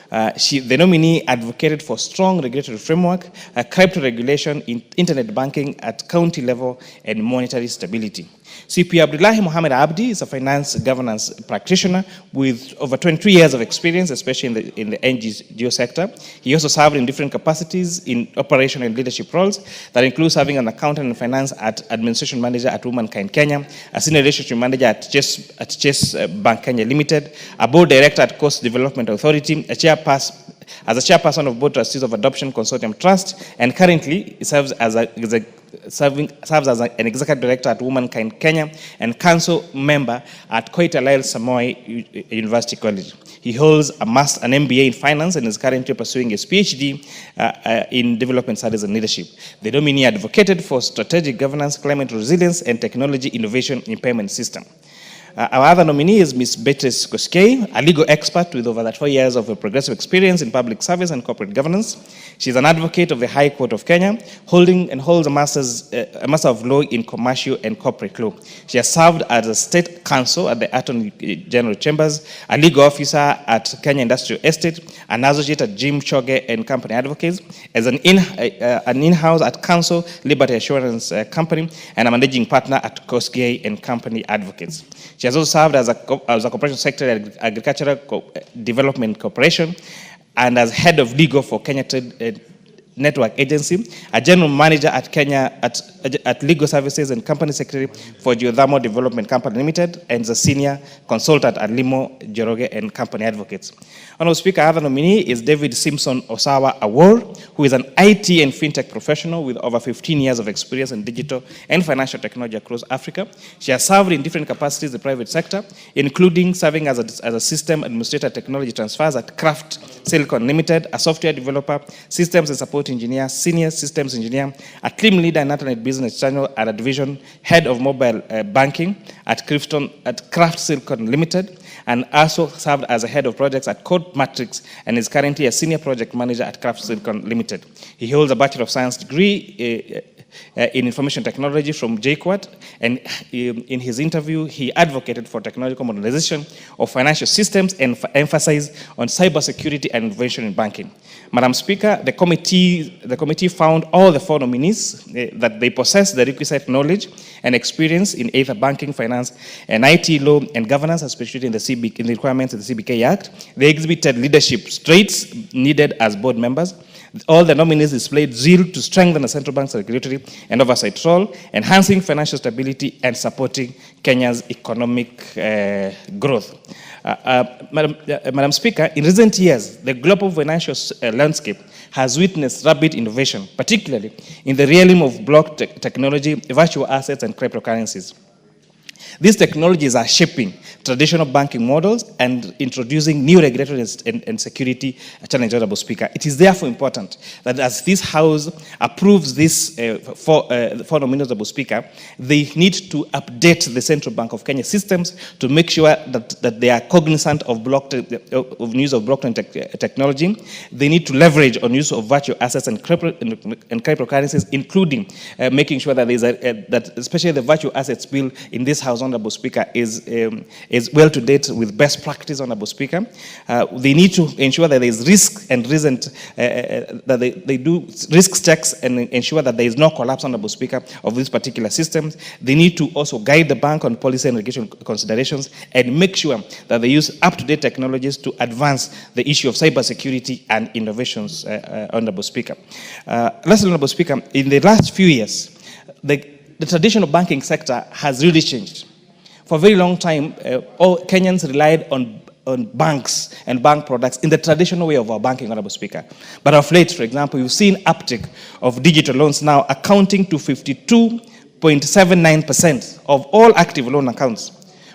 The nominee advocated for strong regulatory framework, crypto regulation in internet banking at county level, and monetary stability. CP Abdullahi Mohamed Abdi is a finance governance practitioner with over 23 years of experience, especially in the NGO sector. He also served in different capacities in operation and leadership roles that include serving an accountant and finance at administration manager at Womankind Kenya, a senior relationship manager at Chase Bank Kenya Limited, a board director at Coast Development Authority, as a chairperson of board trustees of Adoption Consortium Trust, and currently serves as an executive director at Womankind Kenya and council member at Koitalel Samoei University College. He holds an MBA in finance and is currently pursuing his PhD in development studies and leadership. The nominee advocated for strategic governance, climate resilience, and technology innovation in payment system. Our other nominee is Ms. Beatrice Koskei, a legal expert with over 4 years of progressive experience in public service and corporate governance. She is an advocate of the High Court of Kenya, holds a Master of Law in Commercial and Corporate Law. She has served as a state counsel at the Attorney General Chambers, a legal officer at Kenya Industrial Estate, an associate at Jim Choge and Company Advocates, as an in-house at Council Liberty Assurance Company, and a managing partner at Koskei and Company Advocates. She has also served as a corporation secretary at Agricultural Development Corporation and as head of legal for Kenya Trade Network Agency, a general manager at Legal Services and company secretary for Geothermal Development Company Limited, and is a senior consultant at Limo, Joroge and Company Advocates. Honorable Speaker, other nominee is David Simpson Osawa Awor, who is an IT and fintech professional with over 15 years of experience in digital and financial technology across Africa. She has served in different capacities in the private sector, including serving as a system administrator technology transfers at Kraft Silicon Limited, a software developer, systems and support engineer, senior systems engineer, a team leader in Internet Business Channel at a division head of mobile banking at Kraft Silicon Limited, and also served as a head of projects at Code Matrix and is currently a senior project manager at Kraft Silicon Limited. He holds a Bachelor of Science degree in information technology from JKUAT, and in his interview, he advocated for technological modernization of financial systems and emphasized on cybersecurity and innovation in banking. Madam Speaker, the committee found all the 4 nominees that they possess the requisite knowledge and experience in either banking, finance, and IT law and governance, especially in the requirements of the CBK Act. They exhibited leadership traits needed as board members. All the nominees displayed zeal to strengthen the central bank's regulatory and oversight role, enhancing financial stability and supporting Kenya's economic growth. Madam Speaker, in recent years, the global financial landscape has witnessed rapid innovation, particularly in the realm of blockchain technology, virtual assets, and cryptocurrencies. These technologies are shaping traditional banking models and introducing new regulatory and security challenges, Honorable Speaker. It is therefore important that as this House approves this for nominees, Honorable Speaker, they need to update the Central Bank of Kenya systems to make sure that they are cognizant of use of blockchain technology. They need to leverage on use of virtual assets and cryptocurrencies, including making sure that that especially the virtual assets bill in this House House, Honorable Speaker, is well to date with best practice, Honorable Speaker. They need to ensure that there is risk and that they do risk checks and ensure that there is no collapse, Honorable Speaker, of these particular systems. They need to also guide the bank on policy and regulation considerations and make sure that they use up-to-date technologies to advance the issue of cybersecurity and innovations, Honorable Speaker. Lastly, Honorable Speaker, in the last few years, the traditional banking sector has really changed. For a very long time, all Kenyans relied on banks and bank products in the traditional way of our banking, Honorable Speaker. But of late, for example, you've seen uptick of digital loans now accounting to 52.79% of all active loan accounts,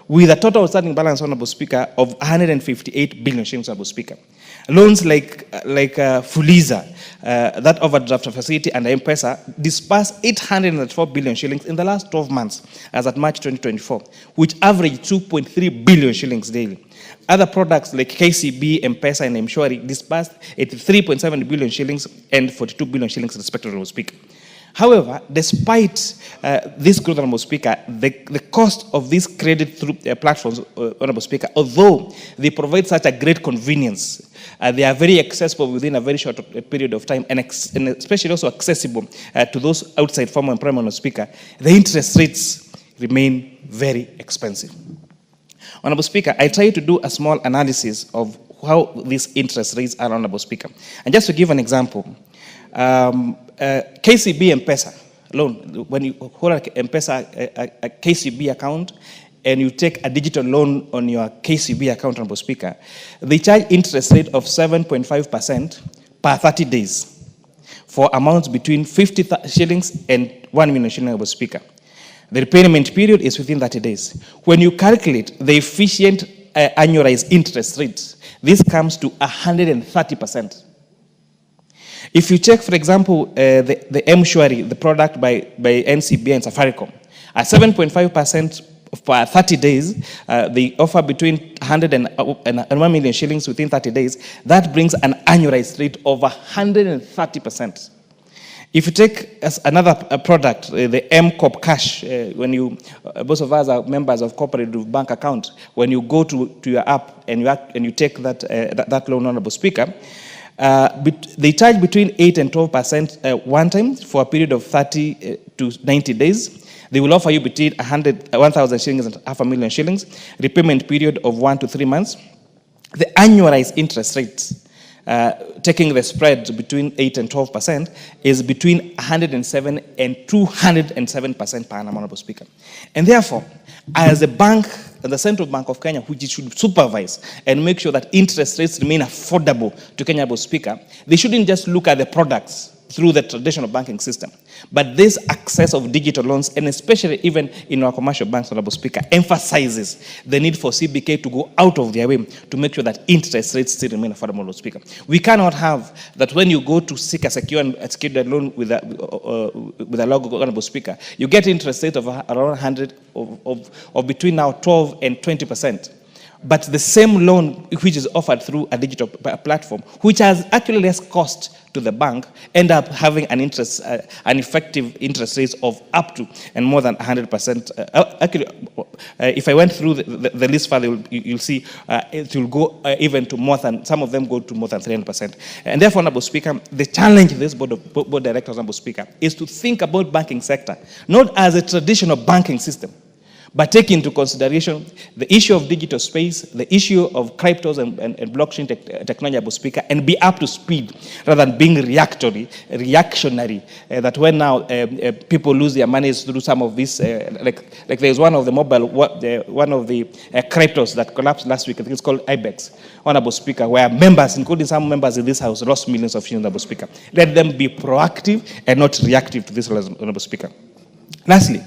with a total outstanding balance, Honorable Speaker, of 158 billion shillings, Honorable Speaker. Loans like Fuliza, that overdraft facility, and M-Pesa dispersed 804 billion shillings in the last 12 months, as at March 2024, which averaged 2.3 billion shillings daily. Other products like KCB, M-Pesa, and M-Shwari dispersed 83.7 billion shillings and 42 billion shillings, respectively, Honorable Speaker. However, despite this growth, Honorable Speaker, the cost of these credit through platforms, Honorable Speaker, although they provide such a great convenience, they are very accessible within a very short period of time, and especially also accessible to those outside formal employment, Honorable Speaker, the interest rates remain very expensive. Honorable Speaker, I tried to do a small analysis of how these interest rates are, Honorable Speaker. And just to give an example, KCB M-Pesa loan, when you hold a M-Pesa a KCB account and you take a digital loan on your KCB account, Honorable Speaker, they charge interest rate of 7.5% per 30 days for amounts between 50 shillings and 1 million shillings, Honorable Speaker. The repayment period is within 30 days. When you calculate the efficient annualized interest rates, this comes to 130%. If you check, for example, the M-Shwari, the product by NCBA and Safaricom, at 7.5% per 30 days, they offer between 100 and 1 million shillings within 30 days. That brings an annualized rate of 130%. If you take as another product, the M-Corp Cash, when you, most of us are members of cooperative bank account, when you go to your app and you take that loan, Honorable Speaker, they charge between 8 and 12% one time for a period of 30 to 90 days. They will offer you between 1,000 shillings and 500,000 shillings, repayment period of 1 to 3 months. The annualized interest rates, taking the spread between 8 and 12%, is between 107 and 207% per annum, Honorable Speaker. And therefore, as a bank, the Central Bank of Kenya, which should supervise and make sure that interest rates remain affordable to Kenya, Honorable Speaker, they shouldn't just look at the products through the traditional banking system, but this access of digital loans, and especially even in our commercial banks, Honorable Speaker, emphasizes the need for CBK to go out of their way to make sure that interest rates still remain affordable, Honorable Speaker. We cannot have that when you go to seek a secured loan with a logo, Honorable Speaker, you get interest rate of around 100 of between now 12 and 20%. But the same loan which is offered through a digital platform, which has actually less cost to the bank, end up having an effective interest rate of up to and more than 100%. Actually, if I went through the list further, you'll see it will go even to more than, some of them go to more than 300%. And therefore, Honorable Speaker, the challenge of this board of directors, Honorable Speaker, is to think about banking sector, not as a traditional banking system, but take into consideration the issue of digital space, the issue of cryptos and blockchain technology, Honorable Speaker, and be up to speed rather than being reactionary, that when now people lose their money through some of this, like there's one of the one of the cryptos that collapsed last week, I think it's called IBEX, Honorable Speaker, where members, including some members in this house, lost millions of shillings, Honorable Speaker. Let them be proactive and not reactive to this, Honorable Speaker. Lastly,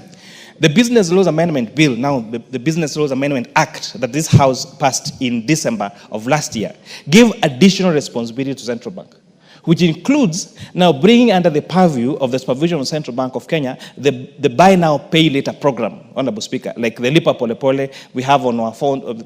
the Business Laws Amendment Bill, now the Business Laws Amendment Act that this House passed in December of last year, gave additional responsibility to Central Bank, which includes now bringing under the purview of the supervision of Central Bank of Kenya the buy now, pay later program, Honorable Speaker, like the Lipa Pole Pole we have on our phone,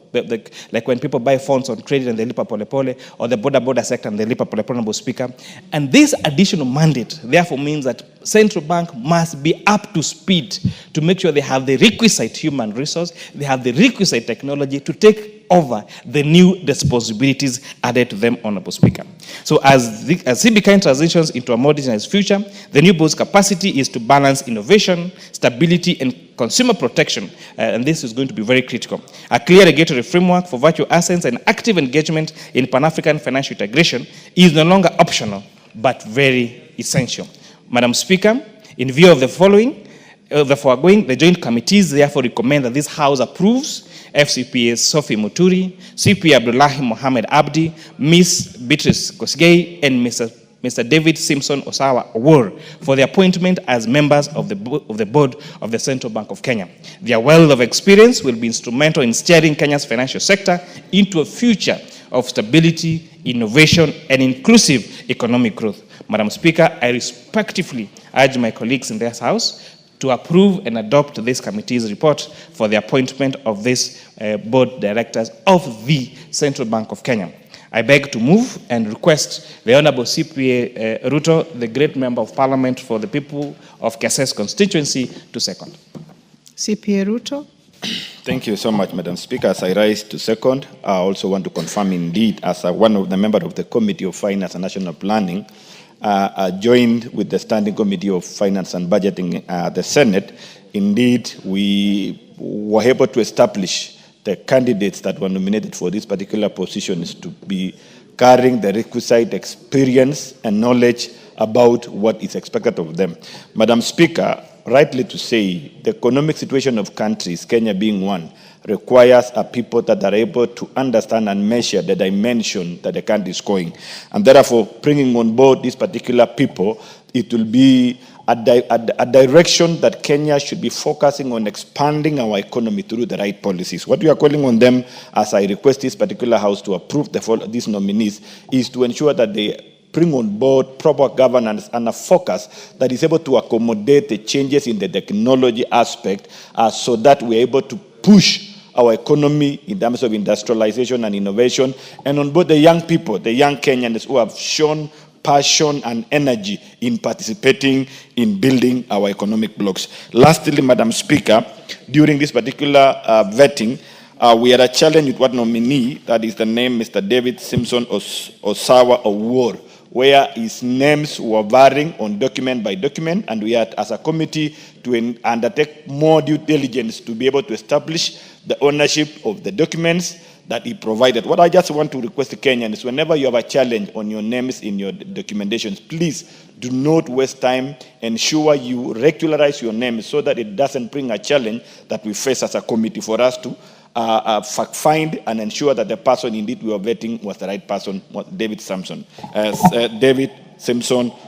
like when people buy phones on credit and the Lipa Pole Pole, or the border sector and the Lipa Pole Pole, Honorable Speaker. And this additional mandate therefore means that Central Bank must be up to speed to make sure they have the requisite human resource, they have the requisite technology to take over the new responsibilities added to them, Honorable Speaker. So as CBK transitions into a modernized future, the new board's capacity is to balance innovation, stability, and consumer protection, and this is going to be very critical. A clear regulatory framework for virtual assets and active engagement in Pan-African financial integration is no longer optional, but very essential. Madam Speaker, in view of the foregoing, the joint committees therefore recommend that this House approves FCPA Sophie Muturi, CP Abdullahi Mohamed Abdi, Ms. Beatrice Kosgei, and Mr. David Simpson Osawa Awor for the appointment as members of the board of the Central Bank of Kenya. Their wealth of experience will be instrumental in steering Kenya's financial sector into a future of stability, innovation, and inclusive economic growth. Madam Speaker, I respectfully urge my colleagues in this House to approve and adopt this committee's report for the appointment of this board directors of the Central Bank of Kenya. I beg to move and request the Honorable CPA Ruto, the great member of Parliament for the people of Kasese constituency, to second. CPA Ruto. Thank you so much, Madam Speaker. As I rise to second, I also want to confirm indeed, as one of the members of the Committee of Finance and National Planning, joined with the Standing Committee of Finance and Budgeting, the Senate, indeed, we were able to establish the candidates that were nominated for these particular positions to be carrying the requisite experience and knowledge about what is expected of them. Madam Speaker, rightly to say, the economic situation of countries, Kenya being one, requires a people that are able to understand and measure the dimension that the country is going. And therefore, bringing on board these particular people, it will be a direction that Kenya should be focusing on expanding our economy through the right policies. What we are calling on them, as I request this particular House to approve these nominees, is to ensure that they bring on board proper governance and a focus that is able to accommodate the changes in the technology aspect so that we're able to push our economy in terms of industrialization and innovation, and on both the young people, the young Kenyans who have shown passion and energy in participating in building our economic blocks. Lastly, Madam Speaker, during this particular vetting, we had a challenge with one nominee, that is the name Mr. David Simpson Osawa Awor, where his names were varying on document by document, and we had, as a committee, to undertake more due diligence to be able to establish the ownership of the documents that he provided. What I just want to request the Kenyans is, whenever you have a challenge on your names in your documentations, please do not waste time. Ensure you regularize your names so that it doesn't bring a challenge that we face as a committee for us to find and ensure that the person indeed we were vetting was the right person, was David Simpson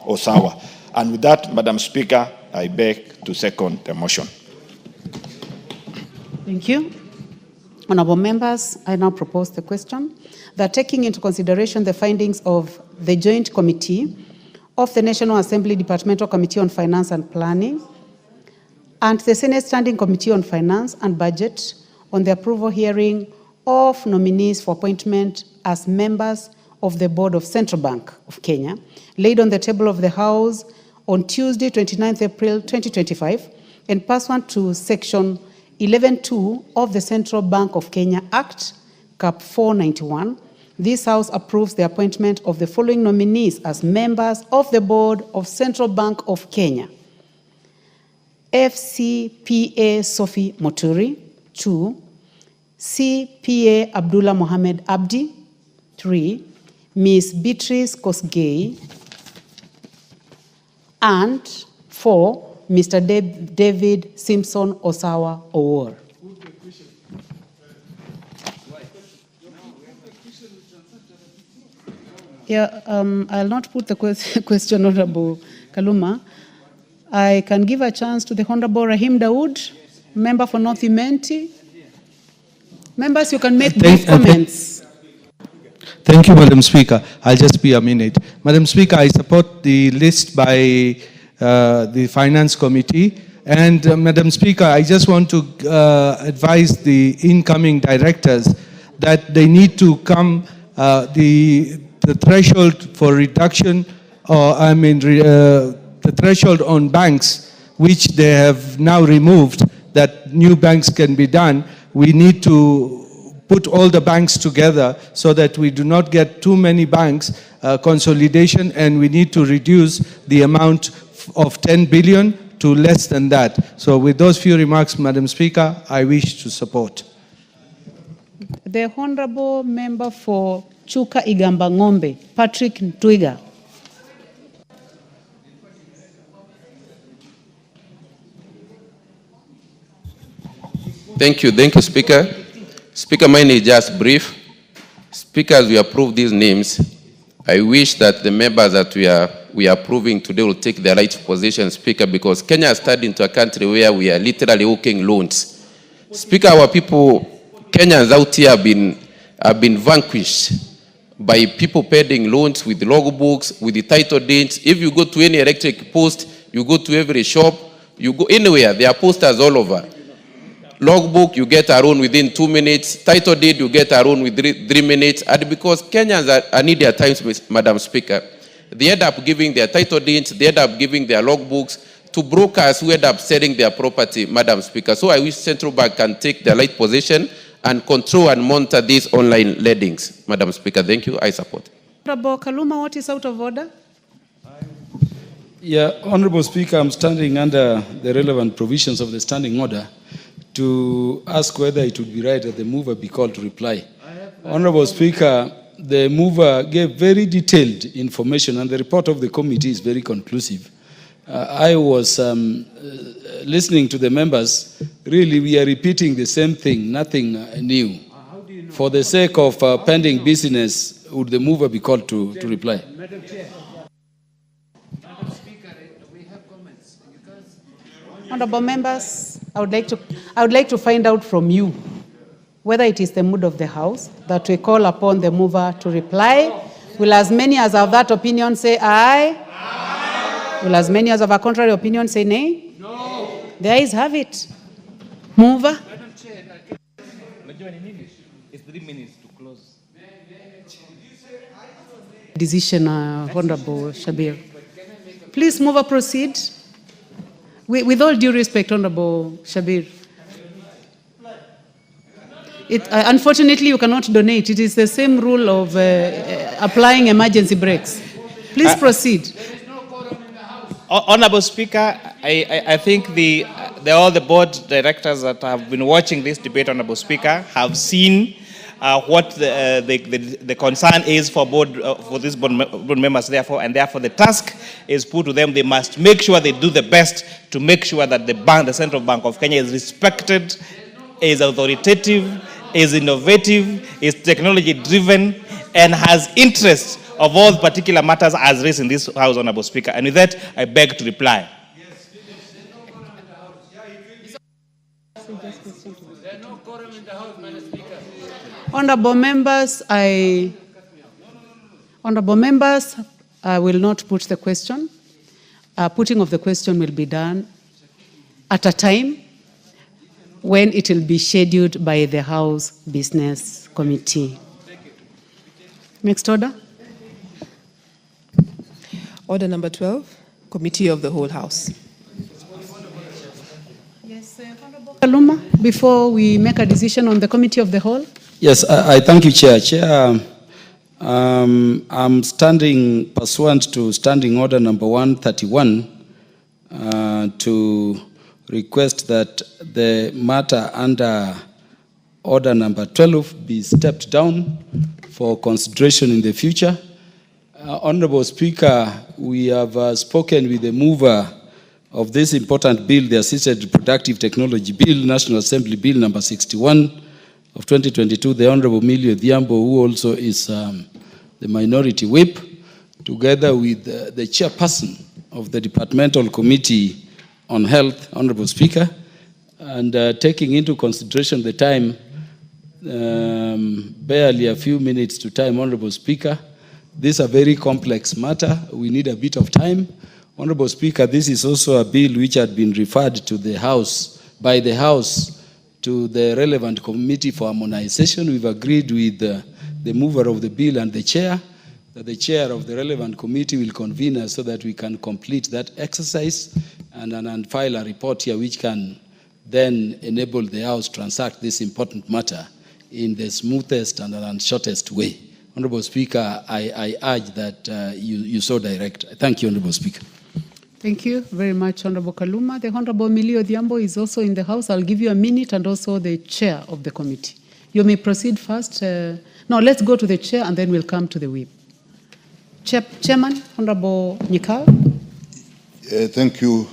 Osawa. And with that, Madam Speaker, I beg to second the motion. Thank you. Honourable members, I now propose the question that, taking into consideration the findings of the Joint Committee of the National Assembly Departmental Committee on Finance and Planning and the Senate Standing Committee on Finance and Budget on the approval hearing of nominees for appointment as members of the Board of Central Bank of Kenya, laid on the table of the House on Tuesday, 29th April 2025, and pursuant to Section 11.2 of the Central Bank of Kenya Act, Cap 491, this House approves the appointment of the following nominees as members of the Board of Central Bank of Kenya: FCPA Sophie Muturi, 2, CPA Abdullah Mohamed Abdi, 3, Ms. Beatrice Kosgei, and 4, Mr. David Simpson Osawa Awor. Yeah, I'll not put the question, Honorable Kaluma. I can give a chance to the Honorable Rahim Dawood, member for North Imenti. Members, you can make brief comments. Thank you, Madam Speaker. I'll just be a minute. Madam Speaker, I support the list by the Finance Committee. And Madam Speaker, I just want to advise the incoming directors that they need to come, the threshold for reduction, the threshold on banks, which they have now removed, that new banks can be done, we need to put all the banks together so that we do not get too many banks, consolidation, and we need to reduce the amount of 10 billion to less than that. So with those few remarks, Madam Speaker, I wish to support. The Honorable Member for Chuka Igamba Ng'ombe, Patrick Ntwiga. Thank you, Speaker. Speaker, mine is just brief. Speaker, as we approve these names, I wish that the members that we are approving today will take the right position, Speaker, because Kenya has turned into a country where we are literally hooking loans. Speaker, our people, Kenyans out here have been vanquished by people paying loans with logbooks, with the title deeds. If you go to any electric post, you go to every shop, you go anywhere, there are posters all over. Logbook, you get a loan within 2 minutes. Title deed, you get a loan within 3 minutes. And because Kenyans are needy at times, Madam Speaker, they end up giving their title deeds, they end up giving their logbooks to brokers who end up selling their property, Madam Speaker. So I wish Central Bank can take the right position and control and monitor these online lendings. Madam Speaker, thank you. I support. Honorable Kaluma, what is out of order? Yeah, Honorable Speaker, I'm standing under the relevant provisions of the standing order to ask whether it would be right that the mover be called to reply. Honorable Speaker, the mover gave very detailed information and the report of the committee is very conclusive. I was listening to the members. Really, we are repeating the same thing, nothing new. For the sake of pending business, would the mover be called to reply? Madam Chair. Madam Speaker, we have comments. Honorable members, I would like to find out from you whether it is the mood of the House that we call upon the mover to reply. Will as many as have that opinion say aye? Aye. Will as many as have a contrary opinion say nay? No. The ayes have it. Mover. Madam Chair, it's 3 minutes to close. Decision, Honorable Shabir. Please, mover, proceed. With all due respect, Honorable Shabir. Unfortunately, you cannot donate. It is the same rule of applying emergency brakes. Please proceed. Honorable Speaker, I think all the board directors that have been watching this debate, Honorable Speaker, have seen what the concern is for these board members, therefore the task is put to them. They must make sure they do the best to make sure that the Central Bank of Kenya is respected, is authoritative, is innovative, is technology driven, and has interest of all particular matters as raised in this House, Honorable Speaker. And with that, I beg to reply. Honorable members, I will not put the question. Putting of the question will be done at a time when it will be scheduled by the House Business Committee. Next order. Order number 12, Committee of the Whole House. Yes, Honorable Kaluma, before we make a decision on the Committee of the Whole. Yes, I thank you, Chair. Chair, I'm standing pursuant to Standing Order number 131 to request that the matter under Order number 12 be stepped down for consideration in the future. Honorable Speaker, we have spoken with the mover of this important bill, the Assisted Reproductive Technology Bill, National Assembly Bill number 61 of 2022, the Honorable Millie Odhiambo, who also is the Minority Whip, together with the Chairperson of the Departmental Committee on Health, Honorable Speaker, and taking into consideration the time, barely a few minutes to time, Honorable Speaker, this is a very complex matter. We need a bit of time. Honorable Speaker, this is also a bill which had been referred to the House, by the House, to the relevant committee for harmonization. We've agreed with the mover of the bill and the chair that the chair of the relevant committee will convene us so that we can complete that exercise and file a report here which can then enable the House to transact this important matter in the smoothest and shortest way. Honorable Speaker, I urge that you so direct. Thank you, Honorable Speaker. Thank you very much, Honorable Kaluma. The Honorable Millie Odhiambo is also in the House. I'll give you a minute, and also the chair of the committee. You may proceed first. No, let's go to the chair, and then we'll come to the whip. Chairman, Honorable Nyikal. Thank you,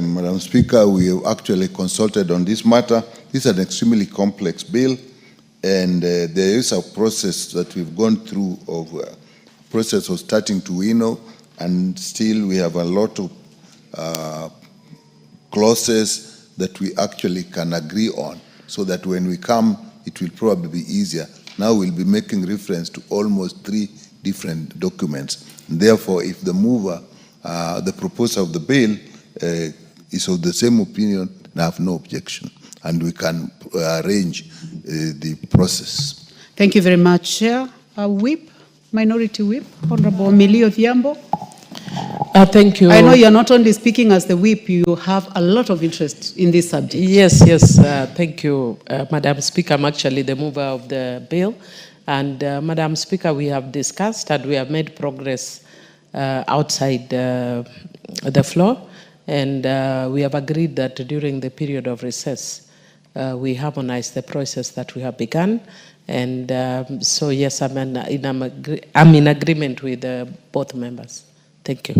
Madam Speaker. We have actually consulted on this matter. This is an extremely complex bill, and there is a process that we've gone through of process of starting to winnow, and still we have a lot of clauses that we actually can agree on, so that when we come, it will probably be easier. Now we'll be making reference to almost 3 different documents. And therefore, if the mover, the proposer of the bill is of the same opinion, I have no objection, and we can arrange the process. Thank you very much, Chair. Whip, Minority Whip, Honorable Millie Odhiambo. Thank you. I know you're not only speaking as the whip, you have a lot of interest in this subject. Yes. Thank you, Madam Speaker. I'm actually the mover of the bill. And Madam Speaker, we have discussed and we have made progress outside the floor. And we have agreed that during the period of recess, we harmonize the process that we have begun. And so, yes, I'm in agreement with both members. Thank you.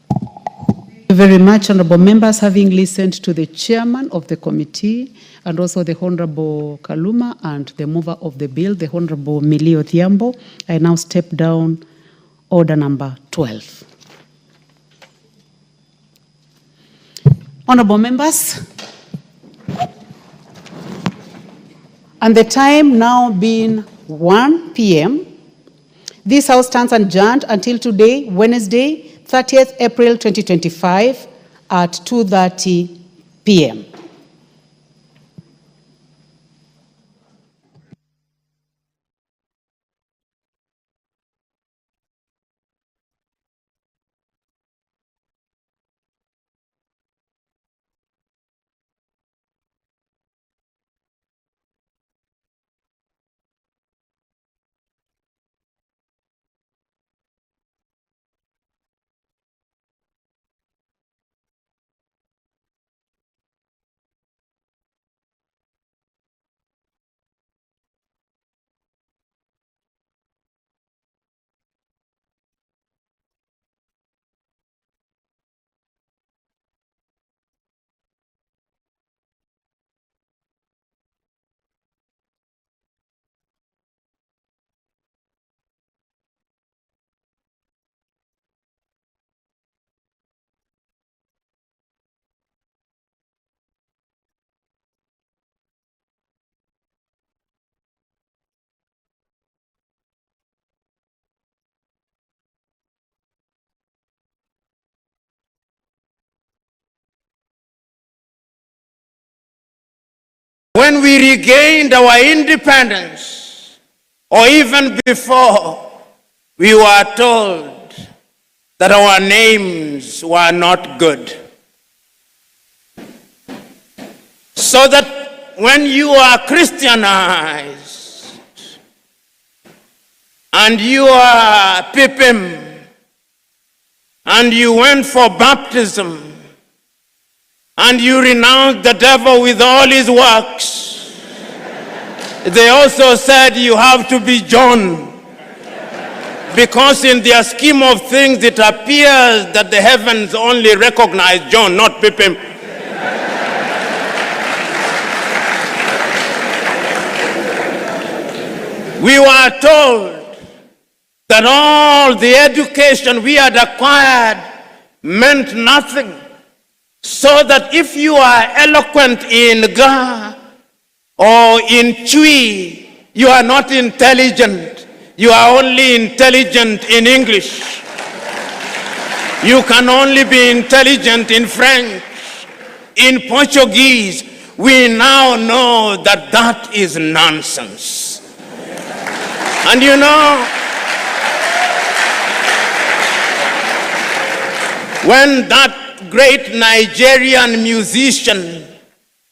Thank you very much, honorable members. Having listened to the chairman of the committee and also the Honorable Kaluma and the mover of the bill, the Honorable Millie Odhiambo, I now step down order number 12. Honorable members, and the time now being 1 p.m., this House stands adjourned until today, Wednesday, 30th April 2025 at 2:30 p.m. When we regained our independence, or even before, we were told that our names were not good. So that when you are Christianized and you are Pipim and you went for baptism, and you renounce the devil with all his works, they also said you have to be John. Because in their scheme of things, it appears that the heavens only recognize John, not Pipim. We were told that all the education we had acquired meant nothing. So that if you are eloquent in Ga or in Chui, you are not intelligent. You are only intelligent in English. You can only be intelligent in French, in Portuguese. We now know that that is nonsense. And you know, when that great Nigerian musician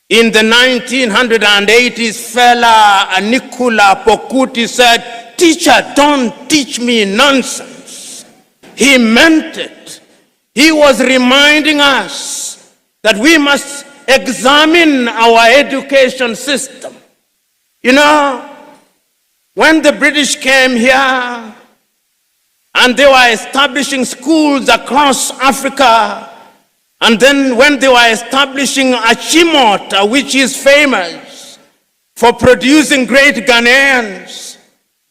in the 1980s, fella Nicola Pokuti said, "Teacher, don't teach me nonsense." He meant it. He was reminding us that we must examine our education system. You know, when the British came here and they were establishing schools across Africa, and then when they were establishing Achimota, which is famous for producing great Ghanaians,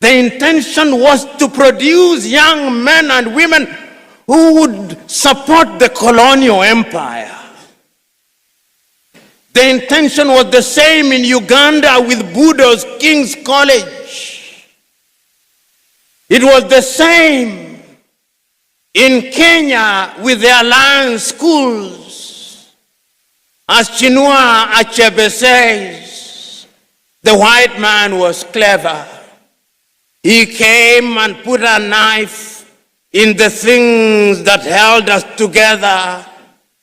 the intention was to produce young men and women who would support the colonial empire. The intention was the same in Uganda with Budo's King's College. It was the same in Kenya with the Alliance schools. As Chinua Achebe says, the white man was clever. He came and put a knife in the things that held us together,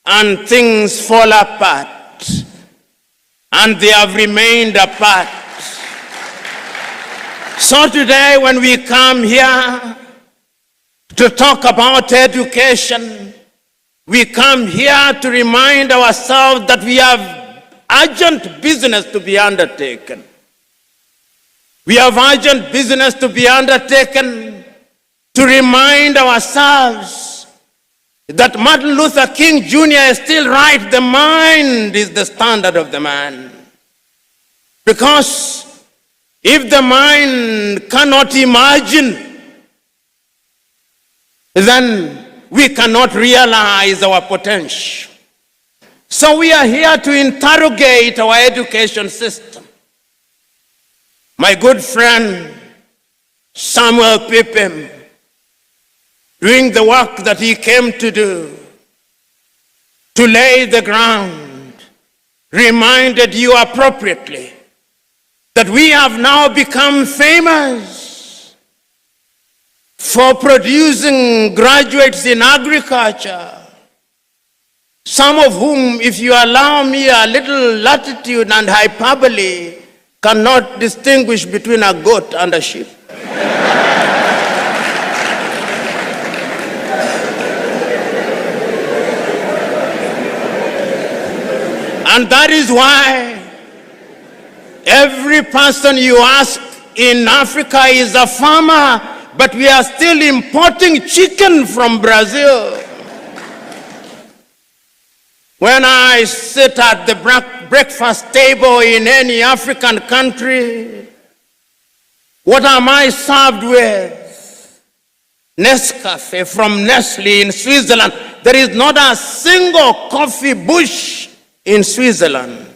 and things fall apart. And they have remained apart. So today when we come here to talk about education, we come here to remind ourselves that we have urgent business to be undertaken. We have urgent business to be undertaken to remind ourselves that Martin Luther King Jr. is still right. The mind is the standard of the man. Because if the mind cannot imagine, then we cannot realize our potential. So we are here to interrogate our education system. My good friend Samuel Pippin, doing the work that he came to do, to lay the ground, reminded you appropriately that we have now become famous for producing graduates in agriculture, some of whom, if you allow me a little latitude and hyperbole, cannot distinguish between a goat and a sheep. And that is why every person you ask in Africa is a farmer, but we are still importing chicken from Brazil. When I sit at the breakfast table in any African country, what am I served with? Nescafe from Nestle in Switzerland. There is not a single coffee bush in Switzerland.